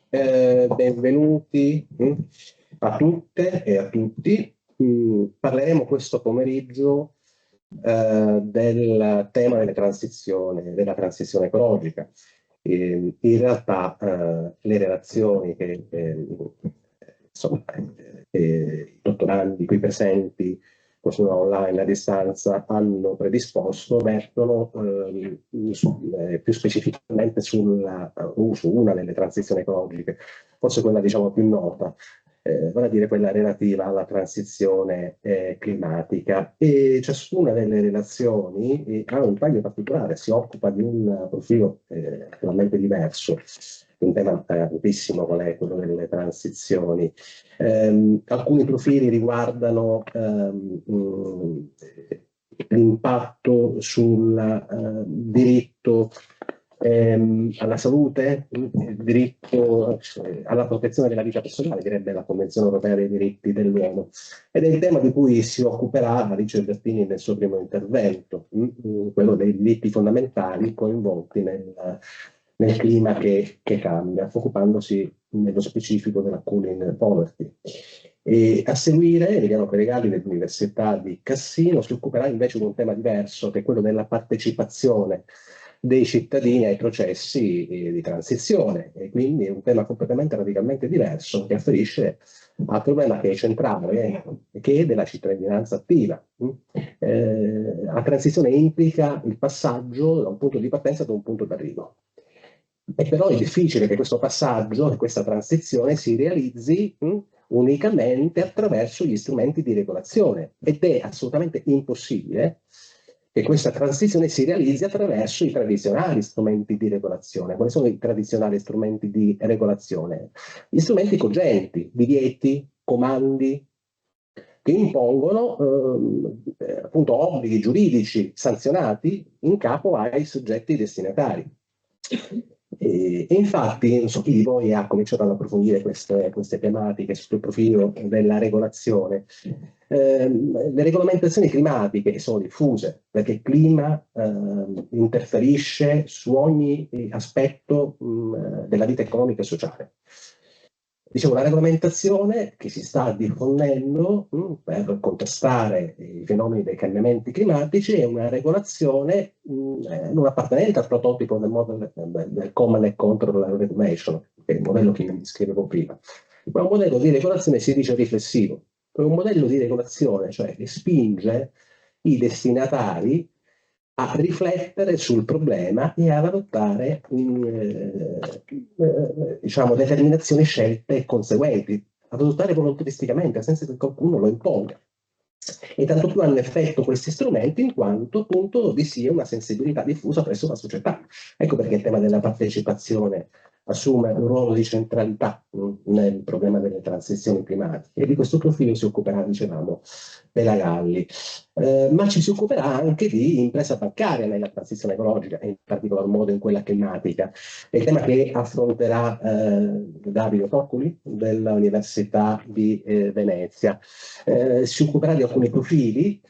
Benvenuti a tutte e a tutti. Parleremo questo pomeriggio del tema della transizione ecologica. In realtà le relazioni che insomma, i dottorandi qui presenti, così online a distanza, hanno predisposto vertono più specificamente su una delle transizioni ecologiche, forse quella diciamo più nota, vale a dire quella relativa alla transizione climatica. E ciascuna delle relazioni ha un taglio particolare, si occupa di un profilo naturalmente diverso, un tema ampissimo qual è quello delle transizioni. Alcuni profili riguardano l'impatto sul diritto alla salute, il diritto alla protezione della vita personale, direbbe la Convenzione europea dei diritti dell'uomo. Ed è il tema di cui si occuperà Alice Bertini nel suo primo intervento, quello dei diritti fondamentali coinvolti nel clima che cambia, occupandosi nello specifico della cooling poverty. E a seguire, Emiliano Peregalli dell'Università di Cassino si occuperà invece di un tema diverso, che è quello della partecipazione dei cittadini ai processi di transizione, e quindi è un tema completamente radicalmente diverso che afferisce al problema che è centrale, che è della cittadinanza attiva. La transizione implica il passaggio da un punto di partenza ad un punto d'arrivo. E però è difficile che questo passaggio, questa transizione si realizzi unicamente attraverso gli strumenti di regolazione, ed è assolutamente impossibile che questa transizione si realizzi attraverso i tradizionali strumenti di regolazione. Quali sono i tradizionali strumenti di regolazione? Gli strumenti cogenti, divieti, comandi, che impongono appunto obblighi giuridici sanzionati in capo ai soggetti destinatari. E infatti, non so chi di voi ha cominciato ad approfondire queste tematiche sul profilo della regolazione. Le regolamentazioni climatiche sono diffuse perché il clima interferisce su ogni aspetto della vita economica e sociale. Dicevo, la regolamentazione che si sta diffondendo per contrastare i fenomeni dei cambiamenti climatici è una regolazione non appartenente al prototipo del Common and Control Regulation, che è il modello che vi descrivevo prima. Ma un modello di regolazione si dice riflessivo, è un modello di regolazione, cioè che spinge i destinatari a riflettere sul problema e ad adottare diciamo, determinazioni, scelte conseguenti, ad adottare volontaristicamente, senza che qualcuno lo imponga. E tanto più hanno effetto questi strumenti in quanto appunto vi sia una sensibilità diffusa presso la società. Ecco perché il tema della partecipazione assume un ruolo di centralità nel problema delle transizioni climatiche, e di questo profilo si occuperà, dicevamo, Pelagalli. Ma ci si occuperà anche di impresa bancaria nella transizione ecologica, e in particolar modo in quella climatica. È il tema che affronterà Davide Toccoli dell'Università di Venezia. Si occuperà di alcuni profili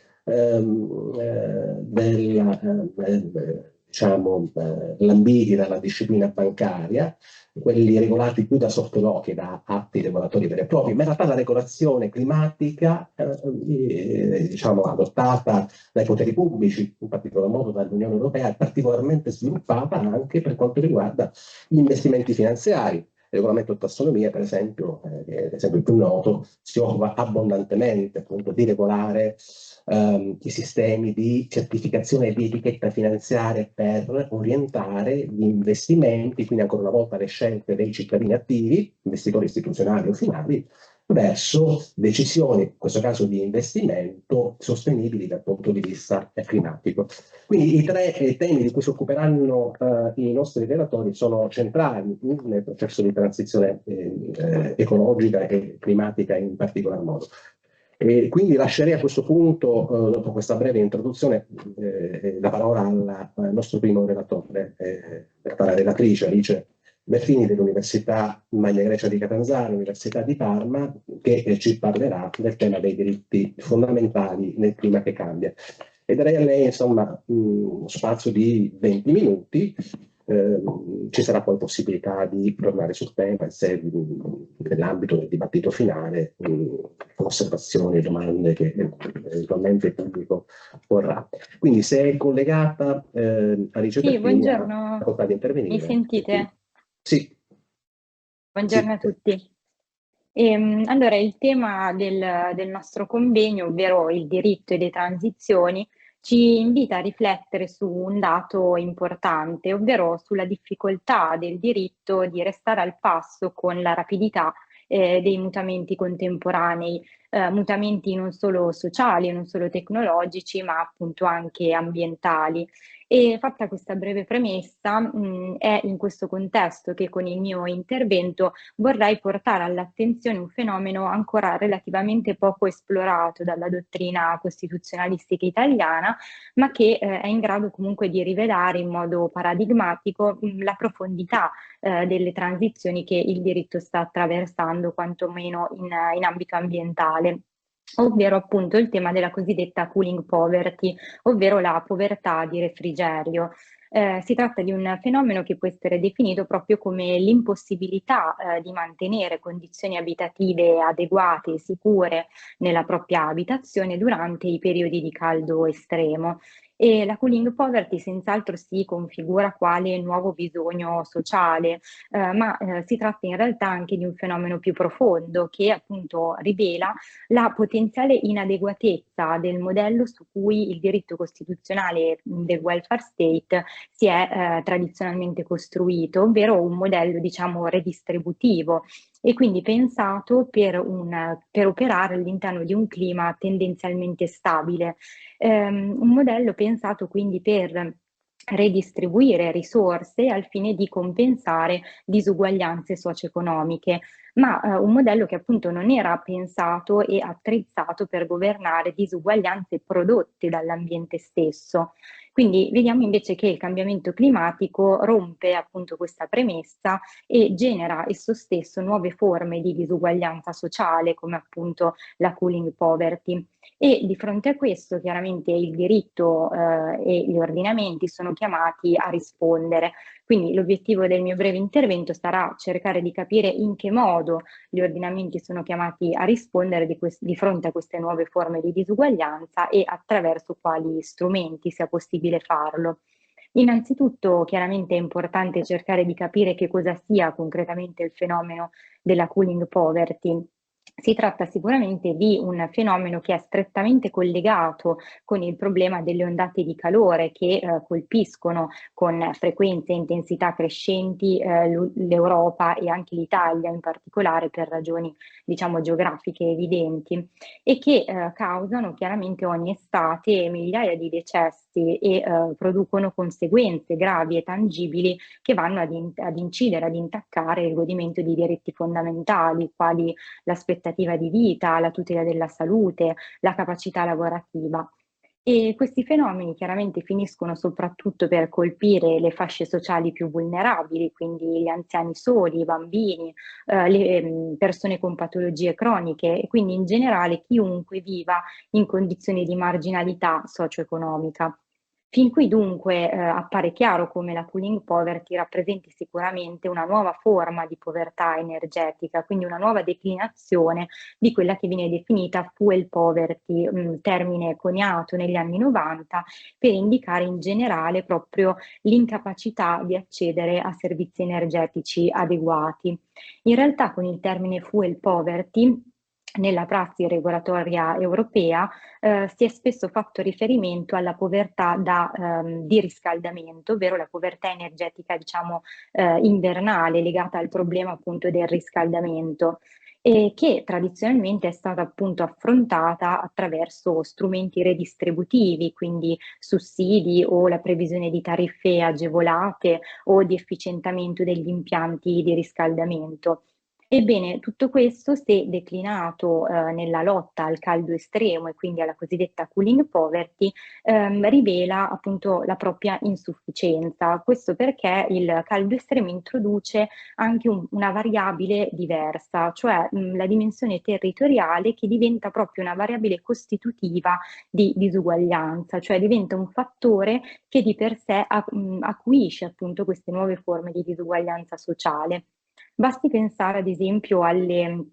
diciamo, lambiti dalla disciplina bancaria, quelli regolati più da soft law che da atti regolatori veri e propri, ma in realtà la regolazione climatica diciamo, adottata dai poteri pubblici, in particolar modo dall'Unione Europea, è particolarmente sviluppata anche per quanto riguarda gli investimenti finanziari. Il regolamento di tassonomia, per esempio, che è l'esempio più noto, si occupa abbondantemente appunto di regolare i sistemi di certificazione e di etichetta finanziaria per orientare gli investimenti, quindi ancora una volta le scelte dei cittadini attivi, investitori istituzionali o finali, verso decisioni, in questo caso di investimento, sostenibili dal punto di vista climatico. Quindi i tre temi di cui si occuperanno i nostri relatori sono centrali nel processo di transizione ecologica e climatica in particolar modo. E quindi lascerei a questo punto, dopo questa breve introduzione, la parola al nostro primo relatore, alla relatrice Alice Bertini dell'Università Magna Grecia di Catanzaro, Università di Parma, che ci parlerà del tema dei diritti fondamentali nel clima che cambia. E darei a lei, insomma, uno spazio di 20 minuti Ci sarà poi possibilità di tornare sul tema se nell'ambito del dibattito finale, osservazioni, domande che eventualmente il pubblico porrà. Quindi se è collegata Alice Sì, Peppini ha buongiorno, facoltà di mi intervenire. sentite? Sì, Buongiorno sì. a tutti. Allora, il tema del nostro convegno, ovvero il diritto e le transizioni, ci invita a riflettere su un dato importante, ovvero sulla difficoltà del diritto di restare al passo con la rapidità dei mutamenti contemporanei, mutamenti non solo sociali, non solo tecnologici, ma appunto anche ambientali. E fatta questa breve premessa, è in questo contesto che con il mio intervento vorrei portare all'attenzione un fenomeno ancora relativamente poco esplorato dalla dottrina costituzionalistica italiana, ma che è in grado comunque di rivelare in modo paradigmatico la profondità delle transizioni che il diritto sta attraversando, quantomeno in ambito ambientale, ovvero appunto il tema della cosiddetta cooling poverty, ovvero la povertà di refrigerio. Si tratta di un fenomeno che può essere definito proprio come l'impossibilità di mantenere condizioni abitative adeguate e sicure nella propria abitazione durante i periodi di caldo estremo. E la cooling poverty senz'altro si configura quale nuovo bisogno sociale, ma si tratta in realtà anche di un fenomeno più profondo che appunto rivela la potenziale inadeguatezza del modello su cui il diritto costituzionale del welfare state si è tradizionalmente costruito, ovvero un modello, diciamo, redistributivo e quindi pensato per operare all'interno di un clima tendenzialmente stabile. Un modello pensato quindi per redistribuire risorse al fine di compensare disuguaglianze socio-economiche, ma un modello che appunto non era pensato e attrezzato per governare disuguaglianze prodotte dall'ambiente stesso. Quindi vediamo invece che il cambiamento climatico rompe appunto questa premessa e genera esso stesso nuove forme di disuguaglianza sociale, come appunto la cooling poverty. E di fronte a questo chiaramente il diritto e gli ordinamenti sono chiamati a rispondere. Quindi l'obiettivo del mio breve intervento sarà cercare di capire in che modo gli ordinamenti sono chiamati a rispondere di fronte a queste nuove forme di disuguaglianza e attraverso quali strumenti sia possibile farlo. Innanzitutto, chiaramente è importante cercare di capire che cosa sia concretamente il fenomeno della cooling poverty. Si tratta sicuramente di un fenomeno che è strettamente collegato con il problema delle ondate di calore che colpiscono con frequenze e intensità crescenti l'Europa e anche l'Italia in particolare per ragioni diciamo geografiche evidenti e che causano chiaramente ogni estate migliaia di decessi e producono conseguenze gravi e tangibili che vanno ad incidere, ad intaccare il godimento di diritti fondamentali quali l'aspettativa di vita, la tutela della salute, la capacità lavorativa. E questi fenomeni chiaramente finiscono soprattutto per colpire le fasce sociali più vulnerabili, quindi gli anziani soli, i bambini, le persone con patologie croniche e quindi in generale chiunque viva in condizioni di marginalità socio-economica. Fin qui dunque appare chiaro come la cooling poverty rappresenti sicuramente una nuova forma di povertà energetica, quindi una nuova declinazione di quella che viene definita fuel poverty, un termine coniato negli anni 90 per indicare in generale proprio l'incapacità di accedere a servizi energetici adeguati. In realtà con il termine fuel poverty nella prassi regolatoria europea si è spesso fatto riferimento alla povertà di riscaldamento, ovvero la povertà energetica, diciamo, invernale, legata al problema appunto del riscaldamento, e che tradizionalmente è stata appunto affrontata attraverso strumenti redistributivi, quindi sussidi o la previsione di tariffe agevolate o di efficientamento degli impianti di riscaldamento. Ebbene, tutto questo, se declinato nella lotta al caldo estremo e quindi alla cosiddetta cooling poverty, rivela appunto la propria insufficienza. Questo perché il caldo estremo introduce anche una variabile diversa, cioè la dimensione territoriale, che diventa proprio una variabile costitutiva di disuguaglianza, cioè diventa un fattore che di per sé acuisce appunto queste nuove forme di disuguaglianza sociale. Basti pensare ad esempio alle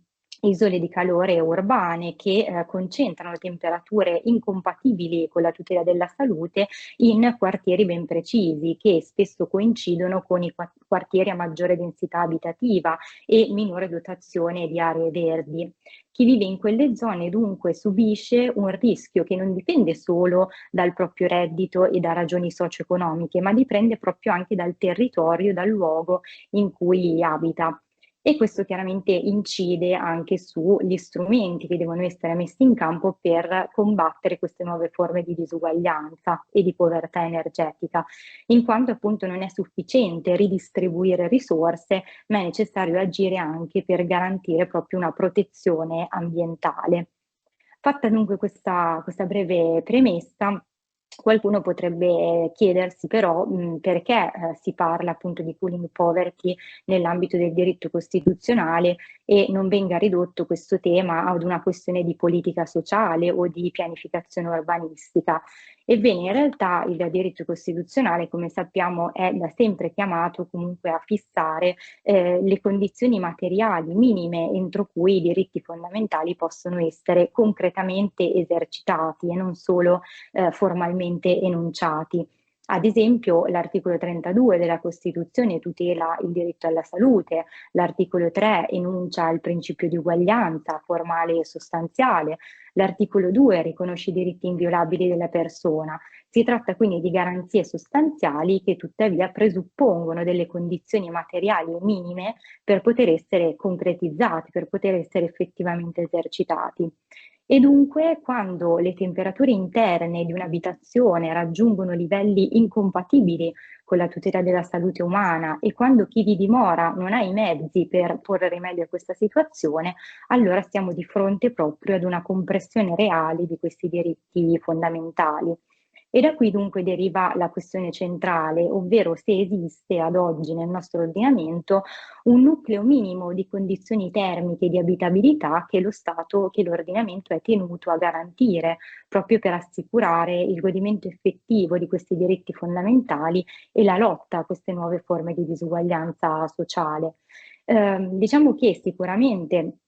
isole di calore urbane che concentrano temperature incompatibili con la tutela della salute in quartieri ben precisi, che spesso coincidono con i quartieri a maggiore densità abitativa e minore dotazione di aree verdi. Chi vive in quelle zone dunque subisce un rischio che non dipende solo dal proprio reddito e da ragioni socio-economiche, ma dipende proprio anche dal territorio, dal luogo in cui abita. E questo chiaramente incide anche sugli strumenti che devono essere messi in campo per combattere queste nuove forme di disuguaglianza e di povertà energetica, in quanto appunto non è sufficiente ridistribuire risorse, ma è necessario agire anche per garantire proprio una protezione ambientale. Fatta dunque questa breve premessa, qualcuno potrebbe chiedersi però perché si parla appunto di cooling poverty nell'ambito del diritto costituzionale e non venga ridotto questo tema ad una questione di politica sociale o di pianificazione urbanistica. Ebbene, in realtà il diritto costituzionale, come sappiamo, è da sempre chiamato comunque a fissare le condizioni materiali minime entro cui i diritti fondamentali possono essere concretamente esercitati e non solo formalmente enunciati. Ad esempio, l'articolo 32 della Costituzione tutela il diritto alla salute, l'articolo 3 enuncia il principio di uguaglianza formale e sostanziale, l'articolo 2 riconosce i diritti inviolabili della persona. Si tratta quindi di garanzie sostanziali che tuttavia presuppongono delle condizioni materiali minime per poter essere concretizzati, per poter essere effettivamente esercitati. E dunque, quando le temperature interne di un'abitazione raggiungono livelli incompatibili con la tutela della salute umana e quando chi vi dimora non ha i mezzi per porre rimedio a questa situazione, allora siamo di fronte proprio ad una compressione reale di questi diritti fondamentali. E da qui dunque deriva la questione centrale, ovvero se esiste ad oggi nel nostro ordinamento un nucleo minimo di condizioni termiche di abitabilità che lo Stato, che l'ordinamento è tenuto a garantire proprio per assicurare il godimento effettivo di questi diritti fondamentali e la lotta a queste nuove forme di disuguaglianza sociale. Diciamo che sicuramente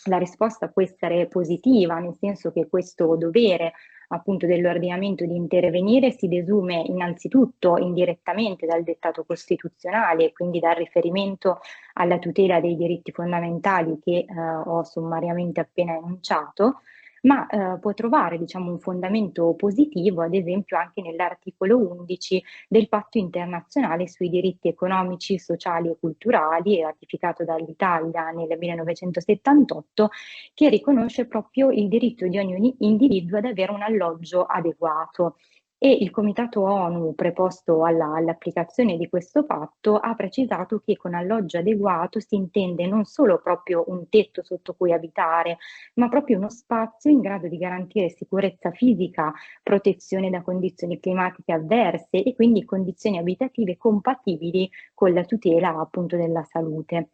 la risposta può essere positiva, nel senso che questo dovere appunto dell'ordinamento di intervenire si desume innanzitutto indirettamente dal dettato costituzionale, quindi dal riferimento alla tutela dei diritti fondamentali che ho sommariamente appena enunciato, ma può trovare diciamo, un fondamento positivo, ad esempio anche nell'articolo 11 del Patto internazionale sui diritti economici, sociali e culturali, ratificato dall'Italia nel 1978, che riconosce proprio il diritto di ogni individuo ad avere un alloggio adeguato. E il Comitato ONU preposto all'applicazione di questo patto ha precisato che con alloggio adeguato si intende non solo proprio un tetto sotto cui abitare, ma proprio uno spazio in grado di garantire sicurezza fisica, protezione da condizioni climatiche avverse e quindi condizioni abitative compatibili con la tutela appunto della salute.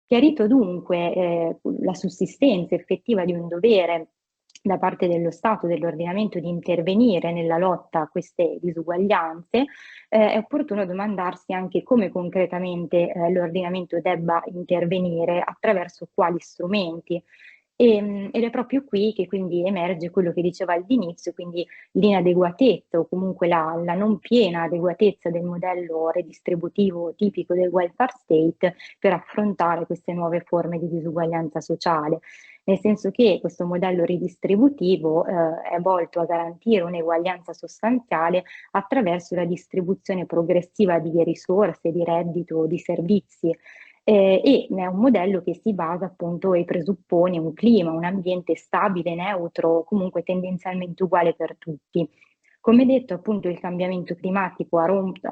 Chiarito dunque la sussistenza effettiva di un dovere da parte dello Stato, dell'ordinamento, di intervenire nella lotta a queste disuguaglianze, è opportuno domandarsi anche come concretamente l'ordinamento debba intervenire, attraverso quali strumenti. Ed è proprio qui che quindi emerge quello che diceva all'inizio, quindi l'inadeguatezza o comunque la non piena adeguatezza del modello redistributivo tipico del welfare state per affrontare queste nuove forme di disuguaglianza sociale, nel senso che questo modello ridistributivo è volto a garantire un'eguaglianza sostanziale attraverso la distribuzione progressiva di risorse, di reddito, di servizi. E è un modello che si basa appunto e presuppone un clima, un ambiente stabile, neutro, comunque tendenzialmente uguale per tutti. Come detto, appunto, il cambiamento climatico ha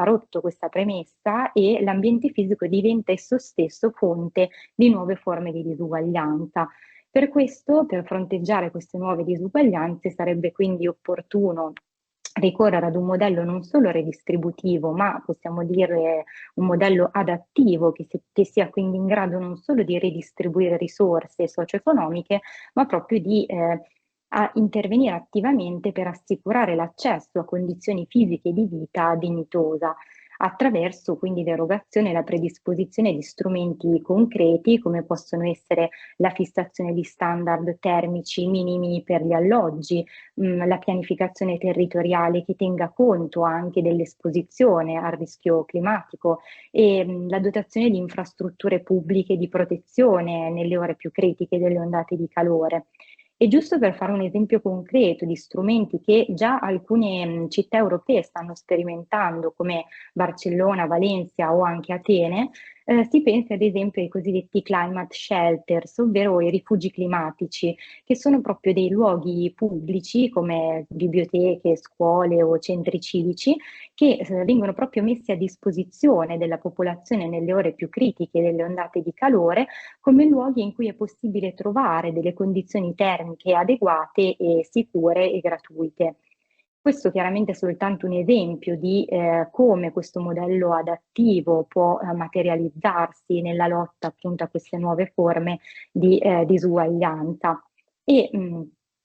rotto questa premessa e l'ambiente fisico diventa esso stesso fonte di nuove forme di disuguaglianza. Per questo, per fronteggiare queste nuove disuguaglianze, sarebbe quindi opportuno ricorrere ad un modello non solo redistributivo, ma possiamo dire un modello adattivo che sia quindi in grado non solo di ridistribuire risorse socio-economiche, ma proprio di a intervenire attivamente per assicurare l'accesso a condizioni fisiche di vita dignitosa, attraverso quindi l'erogazione e la predisposizione di strumenti concreti come possono essere la fissazione di standard termici minimi per gli alloggi, la pianificazione territoriale che tenga conto anche dell'esposizione al rischio climatico e la dotazione di infrastrutture pubbliche di protezione nelle ore più critiche delle ondate di calore. E giusto per fare un esempio concreto di strumenti che già alcune città europee stanno sperimentando, come Barcellona, Valencia o anche Atene, si pensa ad esempio ai cosiddetti climate shelters, ovvero i rifugi climatici, che sono proprio dei luoghi pubblici come biblioteche, scuole o centri civici, che vengono proprio messi a disposizione della popolazione nelle ore più critiche delle ondate di calore, come luoghi in cui è possibile trovare delle condizioni termiche adeguate e sicure e gratuite. Questo chiaramente è soltanto un esempio di come questo modello adattivo può materializzarsi nella lotta appunto a queste nuove forme di disuguaglianza. E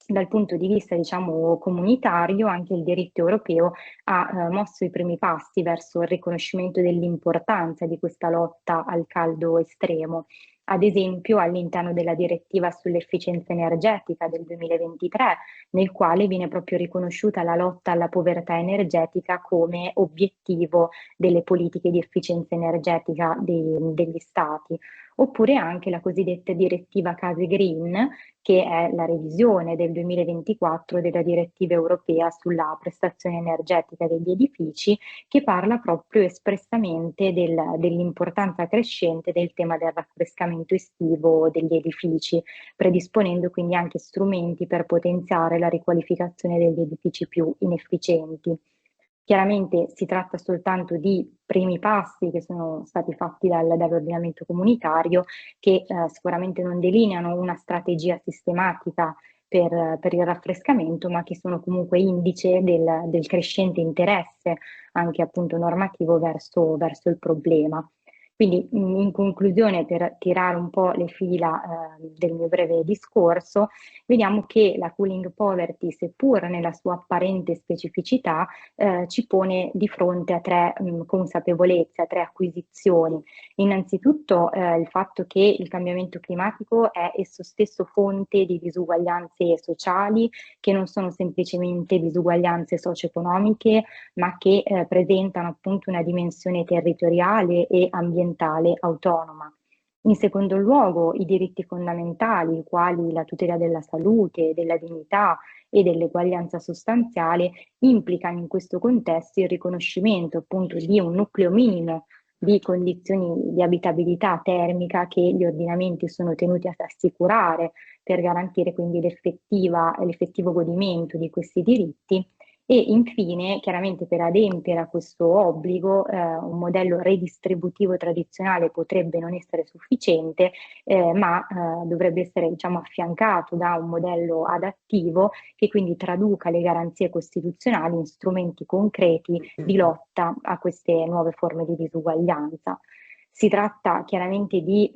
dal punto di vista, diciamo, comunitario, anche il diritto europeo ha mosso i primi passi verso il riconoscimento dell'importanza di questa lotta al caldo estremo. Ad esempio, all'interno della direttiva sull'efficienza energetica del 2023, nel quale viene proprio riconosciuta la lotta alla povertà energetica come obiettivo delle politiche di efficienza energetica degli Stati, oppure anche la cosiddetta direttiva Case Green, che è la revisione del 2024 della direttiva europea sulla prestazione energetica degli edifici, che parla proprio espressamente dell'importanza crescente del tema del raffrescamento estivo degli edifici, predisponendo quindi anche strumenti per potenziare la riqualificazione degli edifici più inefficienti. Chiaramente si tratta soltanto di primi passi che sono stati fatti dall'ordinamento comunitario, che sicuramente non delineano una strategia sistematica per il raffrescamento, ma che sono comunque indice del crescente interesse anche appunto normativo verso il problema. Quindi in conclusione, per tirare un po' le fila del mio breve discorso, vediamo che la cooling poverty, seppur nella sua apparente specificità, ci pone di fronte a tre consapevolezze, a tre acquisizioni. Innanzitutto il fatto che il cambiamento climatico è esso stesso fonte di disuguaglianze sociali, che non sono semplicemente disuguaglianze socio-economiche, ma che presentano appunto una dimensione territoriale e ambientale autonoma. In secondo luogo, i diritti fondamentali, quali la tutela della salute, della dignità e dell'eguaglianza sostanziale, implicano in questo contesto il riconoscimento appunto di un nucleo minimo di condizioni di abitabilità termica che gli ordinamenti sono tenuti ad assicurare per garantire quindi l'effettivo godimento di questi diritti. E infine, chiaramente per adempiere a questo obbligo, un modello redistributivo tradizionale potrebbe non essere sufficiente, ma dovrebbe essere, diciamo, affiancato da un modello adattivo che quindi traduca le garanzie costituzionali in strumenti concreti di lotta a queste nuove forme di disuguaglianza. Si tratta chiaramente di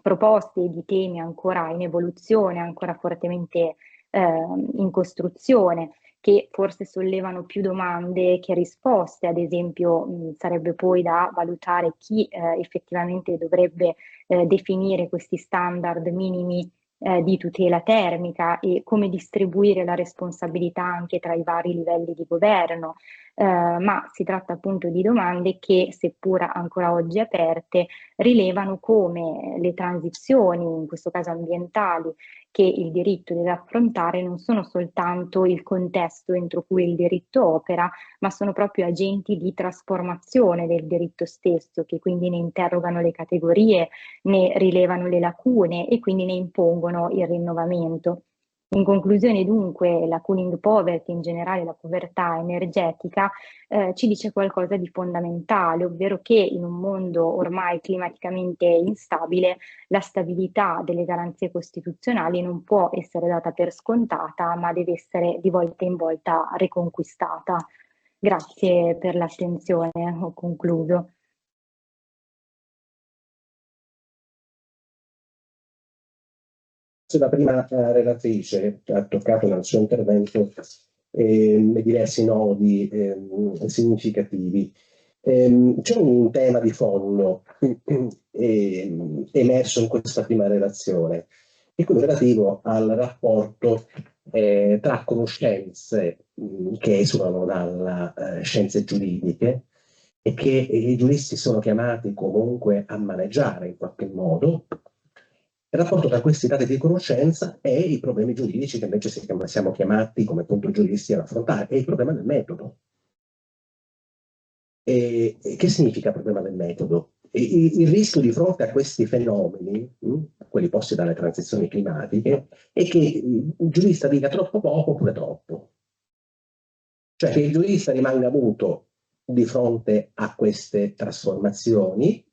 proposte e di temi ancora in evoluzione, ancora fortemente in costruzione, che forse sollevano più domande che risposte. Ad esempio sarebbe poi da valutare chi effettivamente dovrebbe definire questi standard minimi di tutela termica e come distribuire la responsabilità anche tra i vari livelli di governo, ma si tratta appunto di domande che, seppur ancora oggi aperte, rilevano come le transizioni, in questo caso ambientali, che il diritto deve affrontare non sono soltanto il contesto entro cui il diritto opera, ma sono proprio agenti di trasformazione del diritto stesso, che quindi ne interrogano le categorie, ne rilevano le lacune e quindi ne impongono il rinnovamento. In conclusione, dunque, la cooling poverty, in generale la povertà energetica, ci dice qualcosa di fondamentale, ovvero che in un mondo ormai climaticamente instabile, la stabilità delle garanzie costituzionali non può essere data per scontata, ma deve essere di volta in volta riconquistata. Grazie per l'attenzione, ho concluso. La prima relatrice ha toccato nel suo intervento diversi nodi significativi. C'è un tema di fondo emerso in questa prima relazione, e quello relativo al rapporto tra conoscenze che esulano dalle scienze giuridiche e che i giuristi sono chiamati comunque a maneggiare in qualche modo, il rapporto tra questi dati di conoscenza e i problemi giuridici che invece siamo chiamati come appunto giuristi ad affrontare, e il problema del metodo. Che significa problema del metodo? Il rischio di fronte a questi fenomeni, quelli posti dalle transizioni climatiche, è che il giurista dica troppo poco oppure troppo. Cioè che il giurista rimanga muto di fronte a queste trasformazioni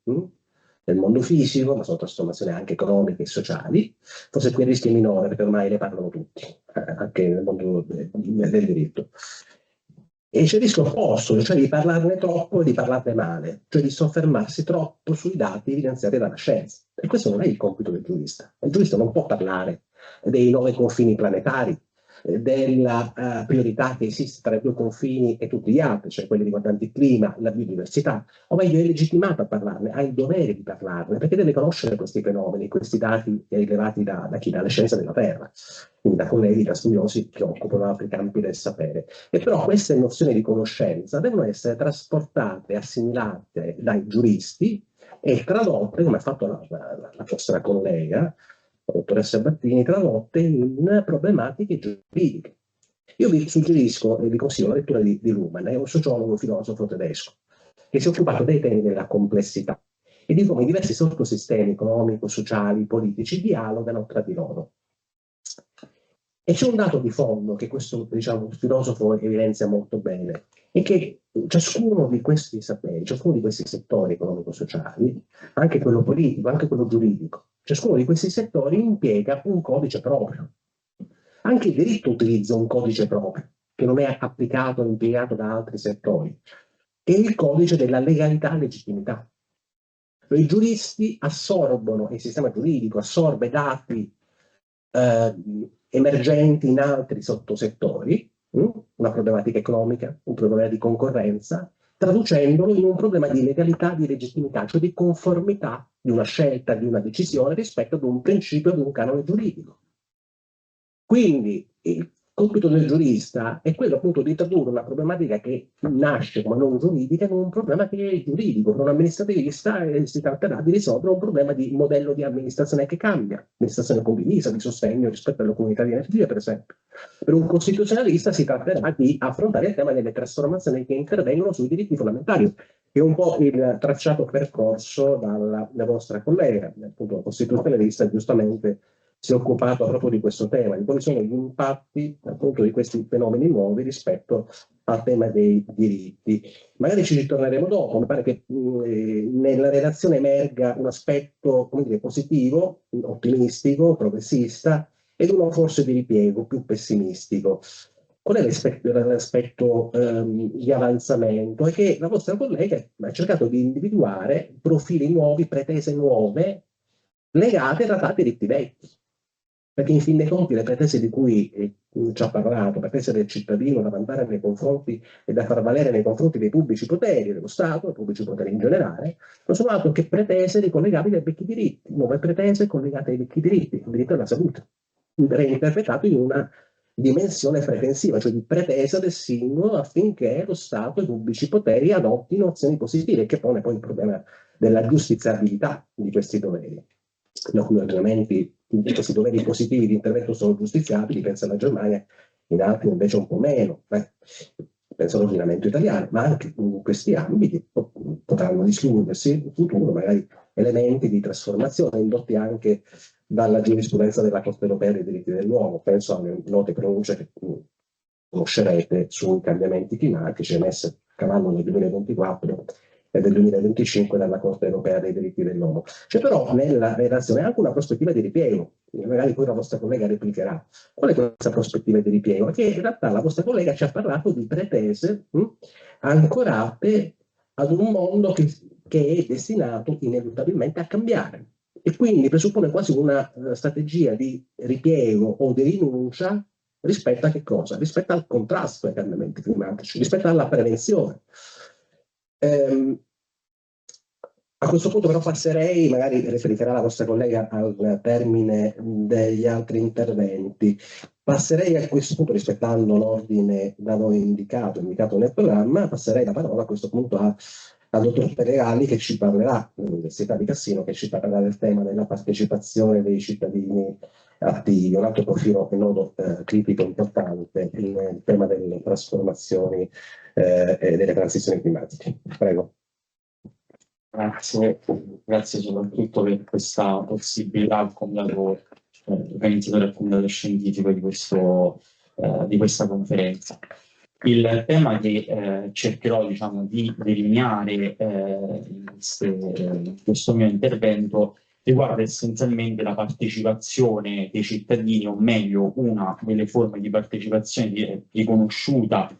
nel mondo fisico, ma sono trasformazioni anche economiche e sociali. Forse qui il rischio è minore perché ormai ne parlano tutti, anche nel mondo del diritto. E c'è il rischio opposto, cioè di parlarne troppo e di parlarne male, cioè di soffermarsi troppo sui dati evidenziati dalla scienza. E questo non è il compito del giurista. Il giurista non può parlare dei 9 confini planetari, della priorità che esiste tra i 2 confini e tutti gli altri, cioè quelli riguardanti il clima, la biodiversità, o meglio è legittimato a parlarne, ha il dovere di parlarne, perché deve conoscere questi fenomeni, questi dati rilevati da chi? Dalle scienze della Terra, quindi da colleghi, da studiosi che occupano altri campi del sapere. E però queste nozioni di conoscenza devono essere trasportate, assimilate dai giuristi e tradotte, come ha fatto la vostra collega, la dottoressa Battini, tradotte in problematiche giuridiche. Io vi suggerisco e vi consiglio la lettura di Luhmann, è un sociologo, un filosofo tedesco, che si è occupato dei temi della complessità e di come i diversi sottosistemi economico, sociali, politici dialogano tra di loro. E c'è un dato di fondo che questo filosofo evidenzia molto bene, è che ciascuno di questi saperi, ciascuno di questi settori economico-sociali, anche quello politico, anche quello giuridico, ciascuno di questi settori impiega un codice proprio. Anche il diritto utilizza un codice proprio, che non è applicato o impiegato da altri settori, che è il codice della legalità e legittimità. I giuristi assorbono, il sistema giuridico assorbe dati emergenti in altri sottosettori, una problematica economica, un problema di concorrenza, traducendolo in un problema di legalità, di legittimità, cioè di conformità di una scelta, di una decisione rispetto ad un principio, ad un canone giuridico. Quindi il compito del giurista è quello appunto di tradurre una problematica che nasce come non giuridica in un problema che è giuridico. Per un amministrativista si tratterà di risolvere un problema di modello di amministrazione che cambia, amministrazione condivisa, di sostegno rispetto alle comunità di energia, per esempio. Per un costituzionalista si tratterà di affrontare il tema delle trasformazioni che intervengono sui diritti fondamentali, che è un po' il tracciato percorso dalla vostra collega, appunto la costituzionalista giustamente si è occupato proprio di questo tema, di quali sono gli impatti appunto di questi fenomeni nuovi rispetto al tema dei diritti. Magari ci ritorneremo dopo, mi pare che nella relazione emerga un aspetto, come dire, positivo, ottimistico, progressista, ed uno forse di ripiego, più pessimistico. Qual è l'aspetto di avanzamento? È che la vostra collega ha cercato di individuare profili nuovi, pretese nuove, legate in realtà a diritti vecchi. Perché in fin dei conti le pretese di cui ci ha parlato, pretese del cittadino da mandare nei confronti e da far valere nei confronti dei pubblici poteri, dello Stato, dei pubblici poteri in generale, non sono altro che pretese ricollegabili ai vecchi diritti, nuove pretese collegate ai vecchi diritti, il diritto alla salute, reinterpretato in una dimensione pretensiva, cioè di pretesa del singolo affinché lo Stato e i pubblici poteri adottino azioni positive, che pone poi il problema della giustiziabilità di questi doveri. In alcuni ordinamenti questi doveri positivi di intervento sono giustiziabili, pensa alla Germania, in altri invece un po' meno. Penso all'ordinamento italiano, ma anche in questi ambiti potranno distinguersi in futuro magari elementi di trasformazione indotti anche dalla giurisprudenza della Corte europea dei diritti dell'uomo. Penso alle note pronunce che conoscerete sui cambiamenti climatici emesse a cavallo del 2024 e del 2025 dalla Corte europea dei diritti dell'uomo. C'è però nella relazione anche una prospettiva di ripiego, magari poi la vostra collega replicherà. Qual è questa prospettiva di ripiego? Perché in realtà la vostra collega ci ha parlato di pretese ancorate ad un mondo che è destinato ineluttabilmente a cambiare. E quindi presuppone quasi una strategia di ripiego o di rinuncia rispetto a che cosa? Rispetto al contrasto ai cambiamenti climatici, rispetto alla prevenzione. A questo punto però passerei, magari replicherà la vostra collega al termine degli altri interventi, passerei a questo punto, rispettando l'ordine da noi indicato nel programma, passerei la parola a questo punto al dottor Peregali che ci parlerà, dell'Università di Cassino, che ci parlerà del tema della partecipazione dei cittadini attivi, un altro profilo e nodo critico importante, il tema delle trasformazioni e delle transizioni climatiche. Prego. Grazie soprattutto per questa possibilità al comitato organizzatore e al comitato scientifico di questa conferenza. Il tema che cercherò di delineare in questo mio intervento riguarda essenzialmente la partecipazione dei cittadini, o meglio una delle forme di partecipazione riconosciuta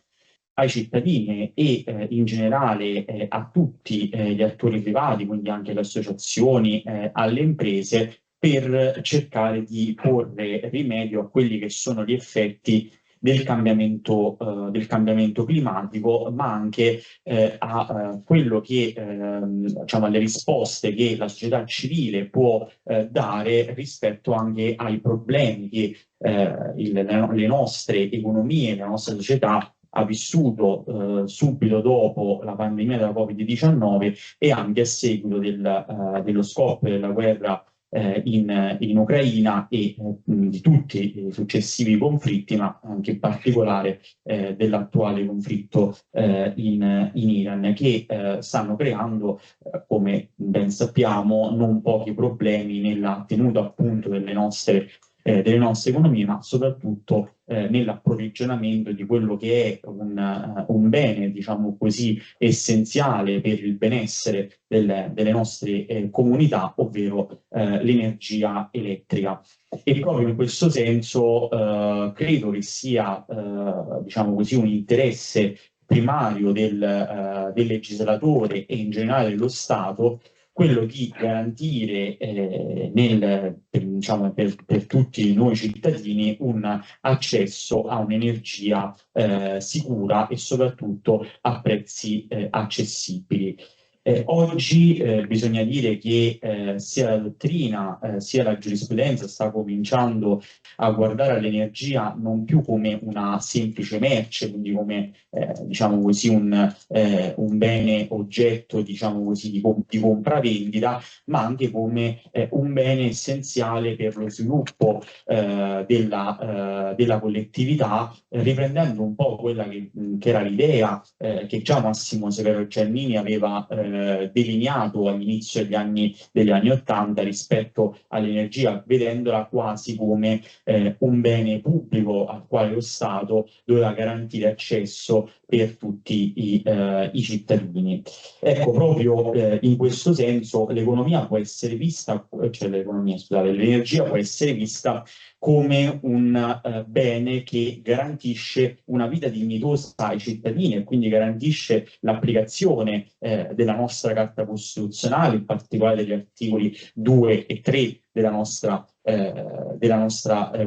ai cittadini e in generale a tutti gli attori privati, quindi anche alle associazioni, alle imprese, per cercare di porre rimedio a quelli che sono gli effetti del cambiamento climatico, ma anche a quello che, alle risposte che la società civile può dare rispetto anche ai problemi che le nostre economie, la nostra società ha vissuto subito dopo la pandemia della Covid-19 e anche a seguito dello scoppio della guerra in Ucraina e di tutti i successivi conflitti, ma anche in particolare dell'attuale conflitto in Iran, che stanno creando, come ben sappiamo, non pochi problemi nella tenuta appunto delle nostre economie, ma soprattutto nell'approvvigionamento di quello che è un bene, diciamo così, essenziale per il benessere delle nostre comunità, ovvero l'energia elettrica. E proprio in questo senso credo che sia, diciamo così, un interesse primario del legislatore e in generale dello Stato quello di garantire per tutti noi cittadini un accesso a un'energia sicura e soprattutto a prezzi accessibili. Oggi bisogna dire che sia la dottrina sia la giurisprudenza sta cominciando a guardare all'energia non più come una semplice merce, quindi come diciamo così un bene oggetto, diciamo così, di compravendita, ma anche come un bene essenziale per lo sviluppo della collettività, riprendendo un po' quella che era l'idea che già Massimo Severo Giannini aveva delineato all'inizio degli anni '80 rispetto all'energia, vedendola quasi come un bene pubblico al quale lo Stato doveva garantire accesso per tutti i cittadini. Ecco, proprio in questo senso l'economia può essere vista, l'energia può essere vista come un bene che garantisce una vita dignitosa ai cittadini e quindi garantisce l'applicazione della nostra Carta Costituzionale, in particolare degli articoli 2 e 3 della nostra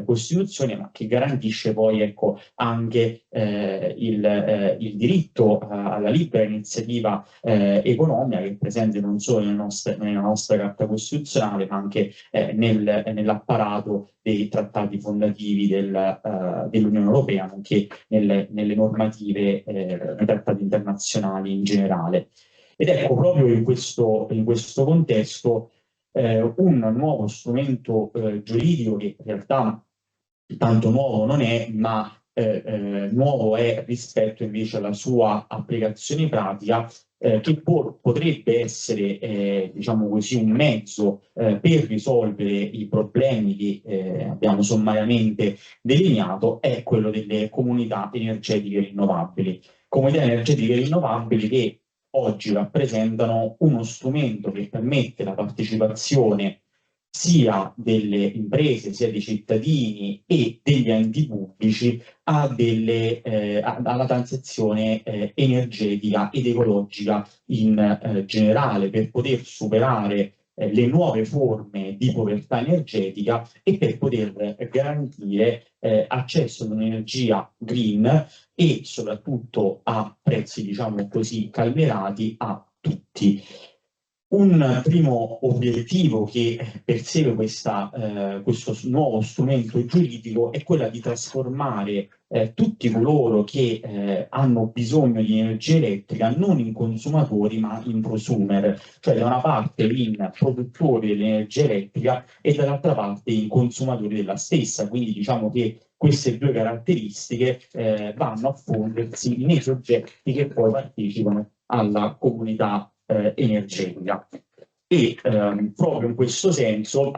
Costituzione, ma che garantisce poi, ecco, anche il diritto alla libera iniziativa economica, che è presente non solo nella nostra Carta Costituzionale, ma anche nell'apparato dei trattati fondativi dell'Unione Europea, nonché nelle normative, nei trattati internazionali in generale. Ed ecco, proprio in questo contesto un nuovo strumento giuridico, che in realtà tanto nuovo non è, ma nuovo è rispetto invece alla sua applicazione pratica, che potrebbe essere, diciamo così, un mezzo per risolvere i problemi che abbiamo sommariamente delineato, è quello delle comunità energetiche rinnovabili. Comunità energetiche rinnovabili che oggi rappresentano uno strumento che permette la partecipazione sia delle imprese, sia dei cittadini e degli enti pubblici alla transizione energetica ed ecologica in generale, per poter superare le nuove forme di povertà energetica e per poter garantire accesso ad un'energia green e soprattutto a prezzi, diciamo così, calmierati a tutti. Un primo obiettivo che persegue questo nuovo strumento giuridico è quello di trasformare tutti coloro che hanno bisogno di energia elettrica non in consumatori ma in prosumer, cioè da una parte in produttori dell'energia elettrica e dall'altra parte in consumatori della stessa. Quindi diciamo che queste due caratteristiche vanno a fondersi nei soggetti che poi partecipano alla comunità energetica. E proprio in questo senso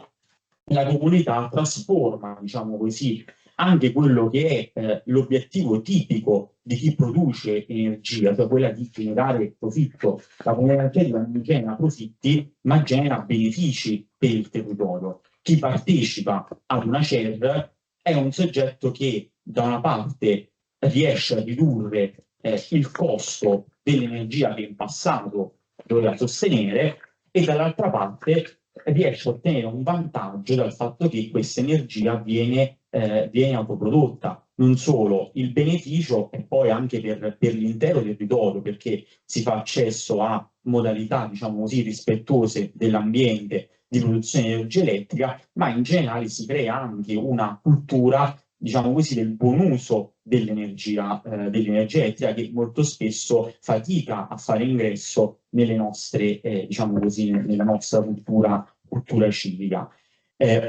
la comunità trasforma, diciamo così, anche quello che è l'obiettivo tipico di chi produce energia, cioè quella di generare profitto. La comunità energetica non genera profitti, ma genera benefici per il territorio. Chi partecipa ad una CER è un soggetto che da una parte riesce a ridurre il costo dell'energia che in passato doveva sostenere e dall'altra parte riesce a ottenere un vantaggio dal fatto che questa energia viene autoprodotta. Non solo, il beneficio è poi anche per l'intero territorio, perché si fa accesso a modalità, diciamo così, rispettose dell'ambiente di produzione di energia elettrica, ma in generale si crea anche una cultura, diciamo così, del buon uso dell'energia elettrica, che molto spesso fatica a fare ingresso nelle nostre, diciamo così, nella nostra cultura civica.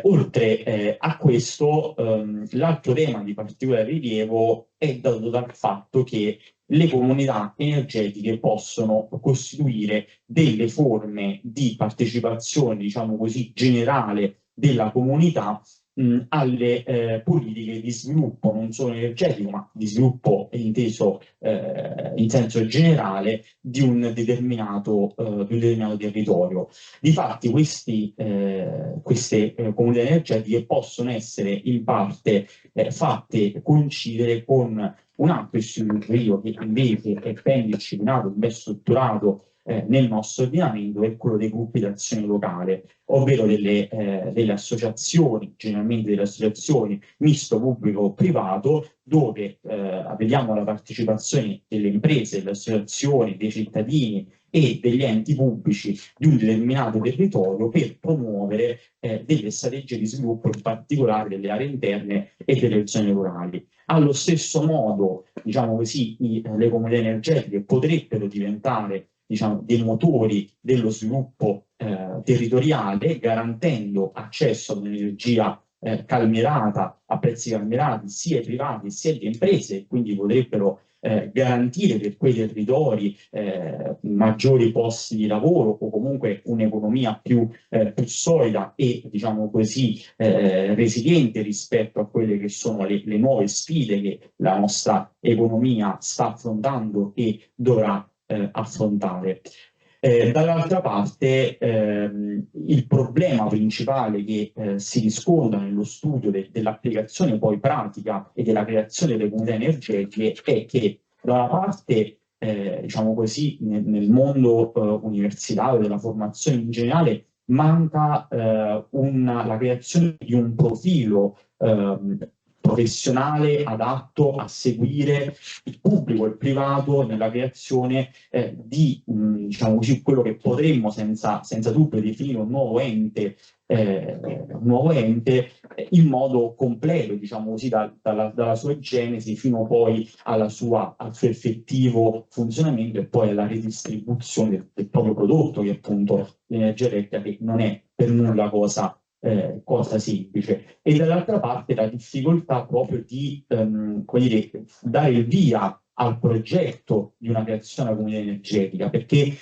Oltre a questo, l'altro tema di particolare rilievo è dato dal fatto che le comunità energetiche possono costituire delle forme di partecipazione, diciamo così, generale della comunità alle politiche di sviluppo non solo energetico, ma di sviluppo inteso in senso generale di un determinato territorio. Difatti queste comunità energetiche possono essere in parte fatte coincidere con un altro istituto che invece è ben disciplinato, ben strutturato nel nostro ordinamento, è quello dei gruppi d'azione locale, ovvero delle associazioni, generalmente delle associazioni misto pubblico-privato, dove vediamo la partecipazione delle imprese, delle associazioni, dei cittadini e degli enti pubblici di un determinato territorio per promuovere delle strategie di sviluppo, in particolare delle aree interne e delle zone rurali. Allo stesso modo, diciamo così, le comunità energetiche potrebbero diventare, diciamo, dei motori dello sviluppo territoriale, garantendo accesso ad un'energia calmierata, a prezzi calmierati sia ai privati sia alle imprese, quindi potrebbero garantire per quei territori maggiori posti di lavoro o comunque un'economia più solida e, diciamo così, resiliente rispetto a quelle che sono le nuove sfide che la nostra economia sta affrontando e dovrà affrontare. Dall'altra parte il problema principale che si riscontra nello studio dell'applicazione poi pratica e della creazione delle comunità energetiche è che da una parte diciamo così nel mondo universitario, della formazione in generale, manca la creazione di un profilo professionale adatto a seguire il pubblico e il privato nella creazione di diciamo così, quello che potremmo senza dubbio definire un nuovo ente in modo completo, diciamo così, dalla sua genesi fino poi al suo effettivo funzionamento e poi alla ridistribuzione del proprio prodotto, che è appunto l'energia elettrica, che non è per nulla cosa cosa semplice, e dall'altra parte la difficoltà proprio di come dire, dare il via al progetto di una creazione della comunità energetica, perché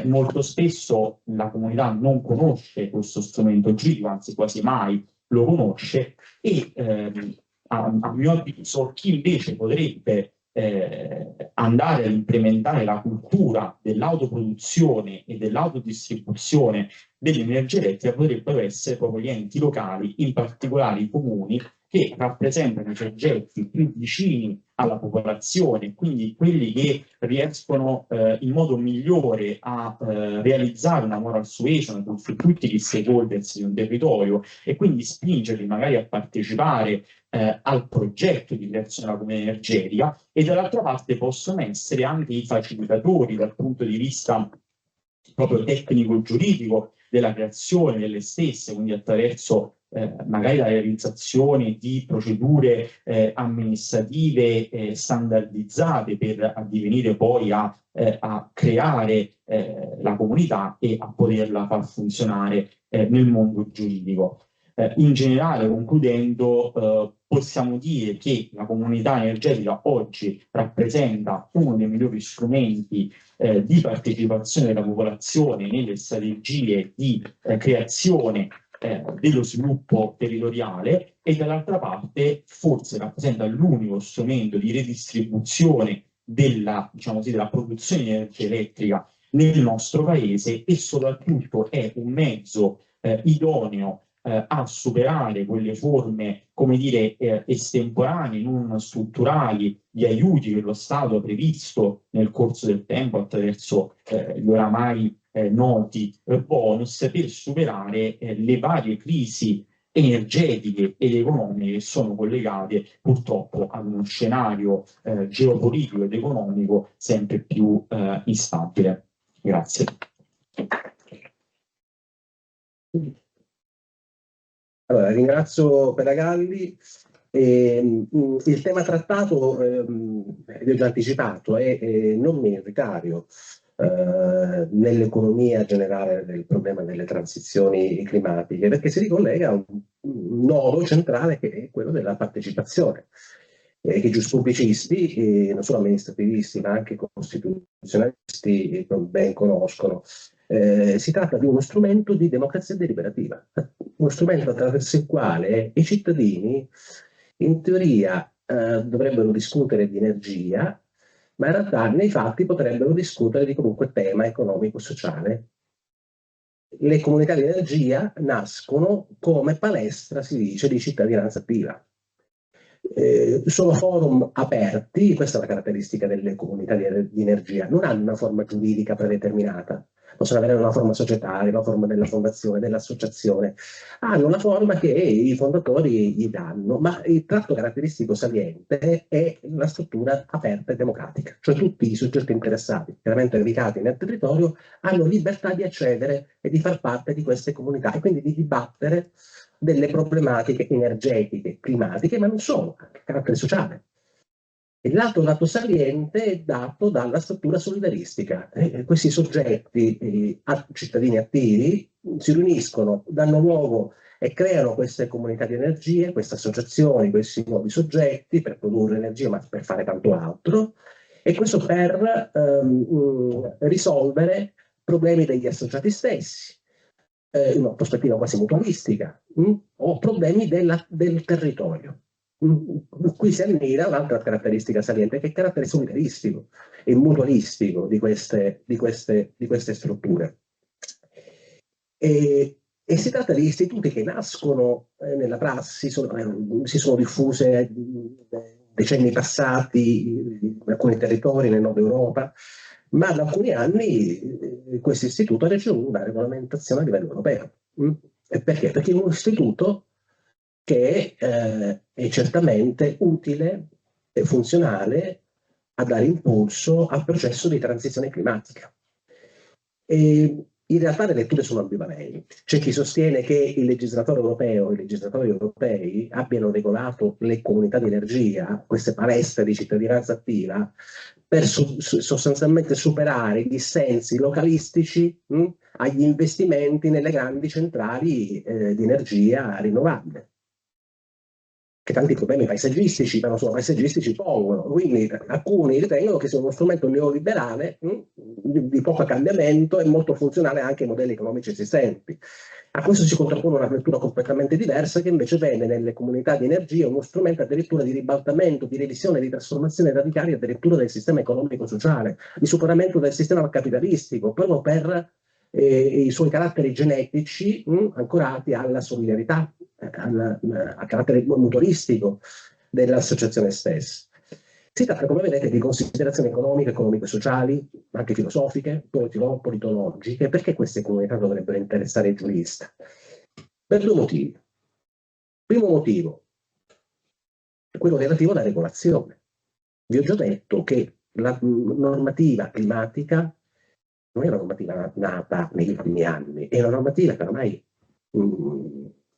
molto spesso la comunità non conosce questo strumento giuridico, anzi quasi mai lo conosce, e a mio avviso chi invece potrebbe andare ad implementare la cultura dell'autoproduzione e dell'autodistribuzione dell'energia elettrica potrebbero essere proprio gli enti locali, in particolare i comuni, che rappresentano i soggetti più vicini alla popolazione, quindi quelli che riescono in modo migliore a realizzare una moral suasion su tutti gli stakeholders di un territorio e quindi spingerli magari a partecipare al progetto di creazione della comunità energetica, e dall'altra parte possono essere anche i facilitatori dal punto di vista proprio tecnico-giuridico della creazione delle stesse, quindi attraverso magari la realizzazione di procedure amministrative standardizzate per addivenire poi a creare la comunità e a poterla far funzionare nel mondo giuridico. In generale, concludendo, possiamo dire che la comunità energetica oggi rappresenta uno dei migliori strumenti di partecipazione della popolazione nelle strategie di creazione dello sviluppo territoriale, e dall'altra parte forse rappresenta l'unico strumento di redistribuzione della, diciamo così, della produzione di energia elettrica nel nostro paese, e soprattutto è un mezzo idoneo a superare quelle forme, come dire, estemporanee, non strutturali, di aiuti che lo Stato ha previsto nel corso del tempo attraverso gli oramai noti bonus, per superare le varie crisi energetiche ed economiche che sono collegate purtroppo ad uno scenario geopolitico ed economico sempre più instabile. Grazie. Allora, ringrazio Peragalli. Il tema trattato, vi ho già anticipato, è non minoritario nell'economia generale del problema delle transizioni climatiche, perché si ricollega a un nodo centrale che è quello della partecipazione, che i giuspubblicisti, non solo amministrativisti ma anche costituzionalisti, ben conoscono. Si tratta di uno strumento di democrazia deliberativa, uno strumento attraverso il quale i cittadini in teoria dovrebbero discutere di energia, ma in realtà nei fatti potrebbero discutere di qualunque tema economico-sociale. Le comunità di energia nascono come palestra, si dice, di cittadinanza attiva. Sono forum aperti, questa è la caratteristica delle comunità di energia, non hanno una forma giuridica predeterminata, possono avere una forma societaria, una forma della fondazione, dell'associazione, hanno la forma che i fondatori gli danno, ma il tratto caratteristico saliente è la struttura aperta e democratica, cioè tutti i soggetti interessati, chiaramente radicati nel territorio, hanno libertà di accedere e di far parte di queste comunità e quindi di dibattere delle problematiche energetiche, climatiche, ma non solo, anche carattere sociale. E l'altro dato saliente è dato dalla struttura solidaristica. Questi soggetti, cittadini attivi, si riuniscono, danno luogo e creano queste comunità di energie, queste associazioni, questi nuovi soggetti per produrre energia, ma per fare tanto altro, e questo per risolvere problemi degli associati stessi, in una prospettiva quasi mutualistica, o problemi del territorio. Qui si annida un'altra caratteristica saliente, che è il carattere solidaristico e mutualistico di queste strutture. E si tratta di istituti che nascono nella prassi, si sono diffuse decenni passati in alcuni territori nel nord Europa, ma da alcuni anni questo istituto ha ricevuto una regolamentazione a livello europeo. E perché? Perché è un istituto che è certamente utile e funzionale a dare impulso al processo di transizione climatica. E In realtà le letture sono ambivalenti. C'è chi sostiene che il legislatore europeo e i legislatori europei abbiano regolato le comunità di energia, queste palestre di cittadinanza attiva, per sostanzialmente superare i dissensi localistici agli investimenti nelle grandi centrali di energia rinnovabile, che tanti problemi paesaggistici, però sono paesaggistici pongono. Quindi alcuni ritengono che sia uno strumento neoliberale di poco cambiamento e molto funzionale anche ai modelli economici esistenti. A questo si contrappone una lettura completamente diversa che invece vede nelle comunità di energia uno strumento addirittura di ribaltamento, di revisione, di trasformazione radicale addirittura del sistema economico-sociale, di superamento del sistema capitalistico, proprio per i suoi caratteri genetici ancorati alla solidarietà, al carattere mutualistico dell'associazione stessa. Si tratta, come vedete, di considerazioni economiche, economico-sociali, anche filosofiche, politologiche. Perché queste comunità dovrebbero interessare il giurista? Per due motivi. Primo motivo, quello relativo alla regolazione. Vi ho già detto che la normativa climatica non è una normativa nata negli ultimi anni, è una normativa che ormai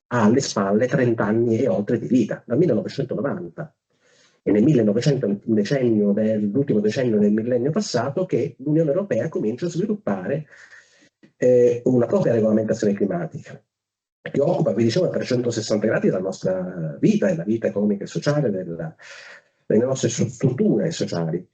ha alle spalle 30 anni e oltre di vita, dal 1990. E nel 1900, l'ultimo decennio del millennio passato, che l'Unione Europea comincia a sviluppare una propria regolamentazione climatica, che occupa, vi dicevo, a 360 gradi della nostra vita, della vita economica e sociale, delle nostre strutture sociali.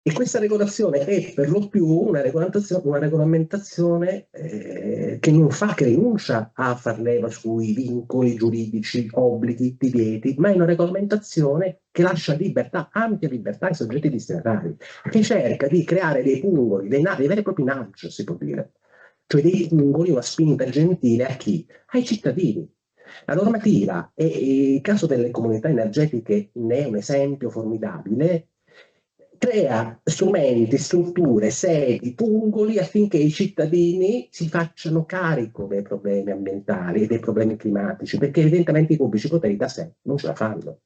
E questa regolazione è per lo più una regolamentazione che non fa, che rinuncia a far leva sui vincoli giuridici, obblighi, divieti, ma è una regolamentazione che lascia libertà, ampia libertà ai soggetti destinatari, che cerca di creare dei pungoli, dei veri e propri nudge, si può dire, cioè dei pungoli, una spinta gentile a chi? Ai cittadini. La normativa, e il caso delle comunità energetiche ne è un esempio formidabile, crea strumenti, strutture, sedi, pungoli affinché i cittadini si facciano carico dei problemi ambientali e dei problemi climatici, perché evidentemente i pubblici poteri da sé non ce la fanno.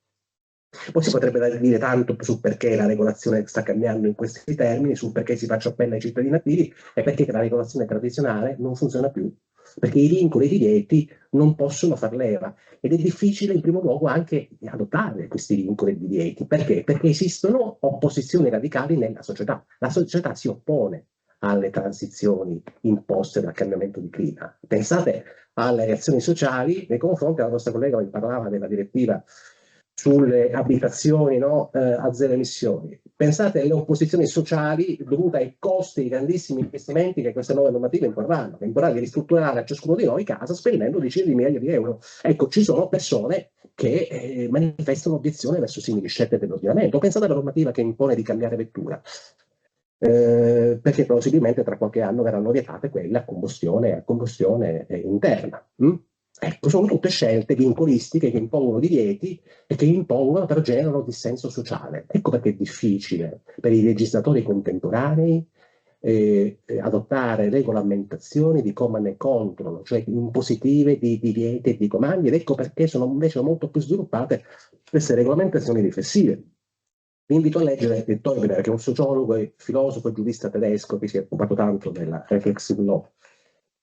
Poi si potrebbe dire tanto su perché la regolazione sta cambiando in questi termini, su perché si faccia appello ai cittadini attivi e perché la regolazione tradizionale non funziona più, perché i vincoli e i divieti non possono far leva ed è difficile in primo luogo anche adottare questi vincoli e divieti. Perché? Perché esistono opposizioni radicali nella società. La società si oppone alle transizioni imposte dal cambiamento di clima. Pensate alle reazioni sociali nei confronti, la nostra collega vi parlava della direttiva sulle abitazioni a zero emissioni. Pensate alle opposizioni sociali dovute ai costi di grandissimi investimenti che queste nuove normative imporranno, che imporranno di ristrutturare a ciascuno di noi casa spendendo decine di migliaia di euro. Ecco, ci sono persone che manifestano obiezione verso simili scelte dell'ordinamento. Pensate alla normativa che impone di cambiare vettura, perché plausibilmente tra qualche anno verranno vietate quelle a combustione interna. Ecco, sono tutte scelte vincolistiche che impongono divieti e che impongono, però generano dissenso sociale. Ecco perché è difficile per i legislatori contemporanei adottare regolamentazioni di command and control, cioè impositive di divieti e di comandi, ed ecco perché sono invece molto più sviluppate queste regolamentazioni riflessive. Vi invito a leggere Teubner, che è un sociologo e filosofo e giurista tedesco che si è occupato tanto della reflexive law.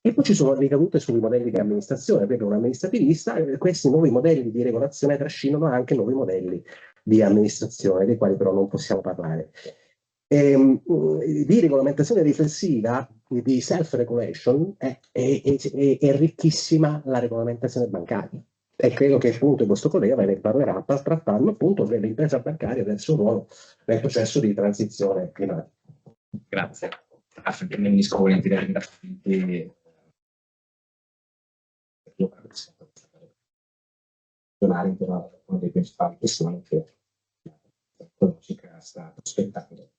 E poi ci sono ricadute sui modelli di amministrazione, perché un amministrativista, questi nuovi modelli di regolazione trascinano anche nuovi modelli di amministrazione, dei quali però non possiamo parlare. Di regolamentazione riflessiva, di self-regulation, è ricchissima la regolamentazione bancaria. E credo che appunto il vostro collega ve ne parlerà trattando appunto dell'impresa bancaria, del suo ruolo nel processo di transizione climatica. Grazie. Mi unisco volentieri ai ringraziamenti. Una delle principali questioni che la ecologica sta prospettando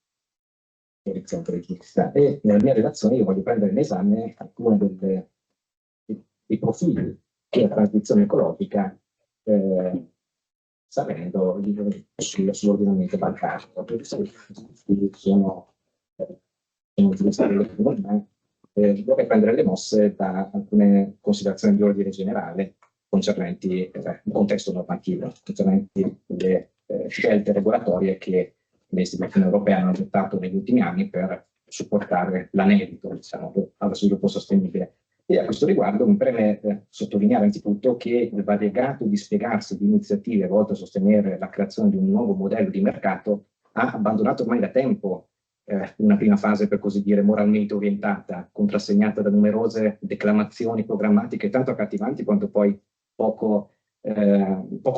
l'orizzonte regista. E nella mia relazione io voglio prendere in esame alcuni dei profili della transizione ecologica sapendo sull'ordinamento bancario. Sono utilizzati vorrei prendere le mosse da alcune considerazioni di ordine generale concernenti il contesto normativo, concernenti le scelte regolatorie che le istituzioni europee hanno adottato negli ultimi anni per supportare l'anelito, diciamo, allo sviluppo sostenibile. E a questo riguardo mi preme sottolineare anzitutto che il variegato dispiegarsi di iniziative volte a sostenere la creazione di un nuovo modello di mercato ha abbandonato ormai da tempo una prima fase, per così dire, moralmente orientata, contrassegnata da numerose declamazioni programmatiche tanto accattivanti quanto poi poco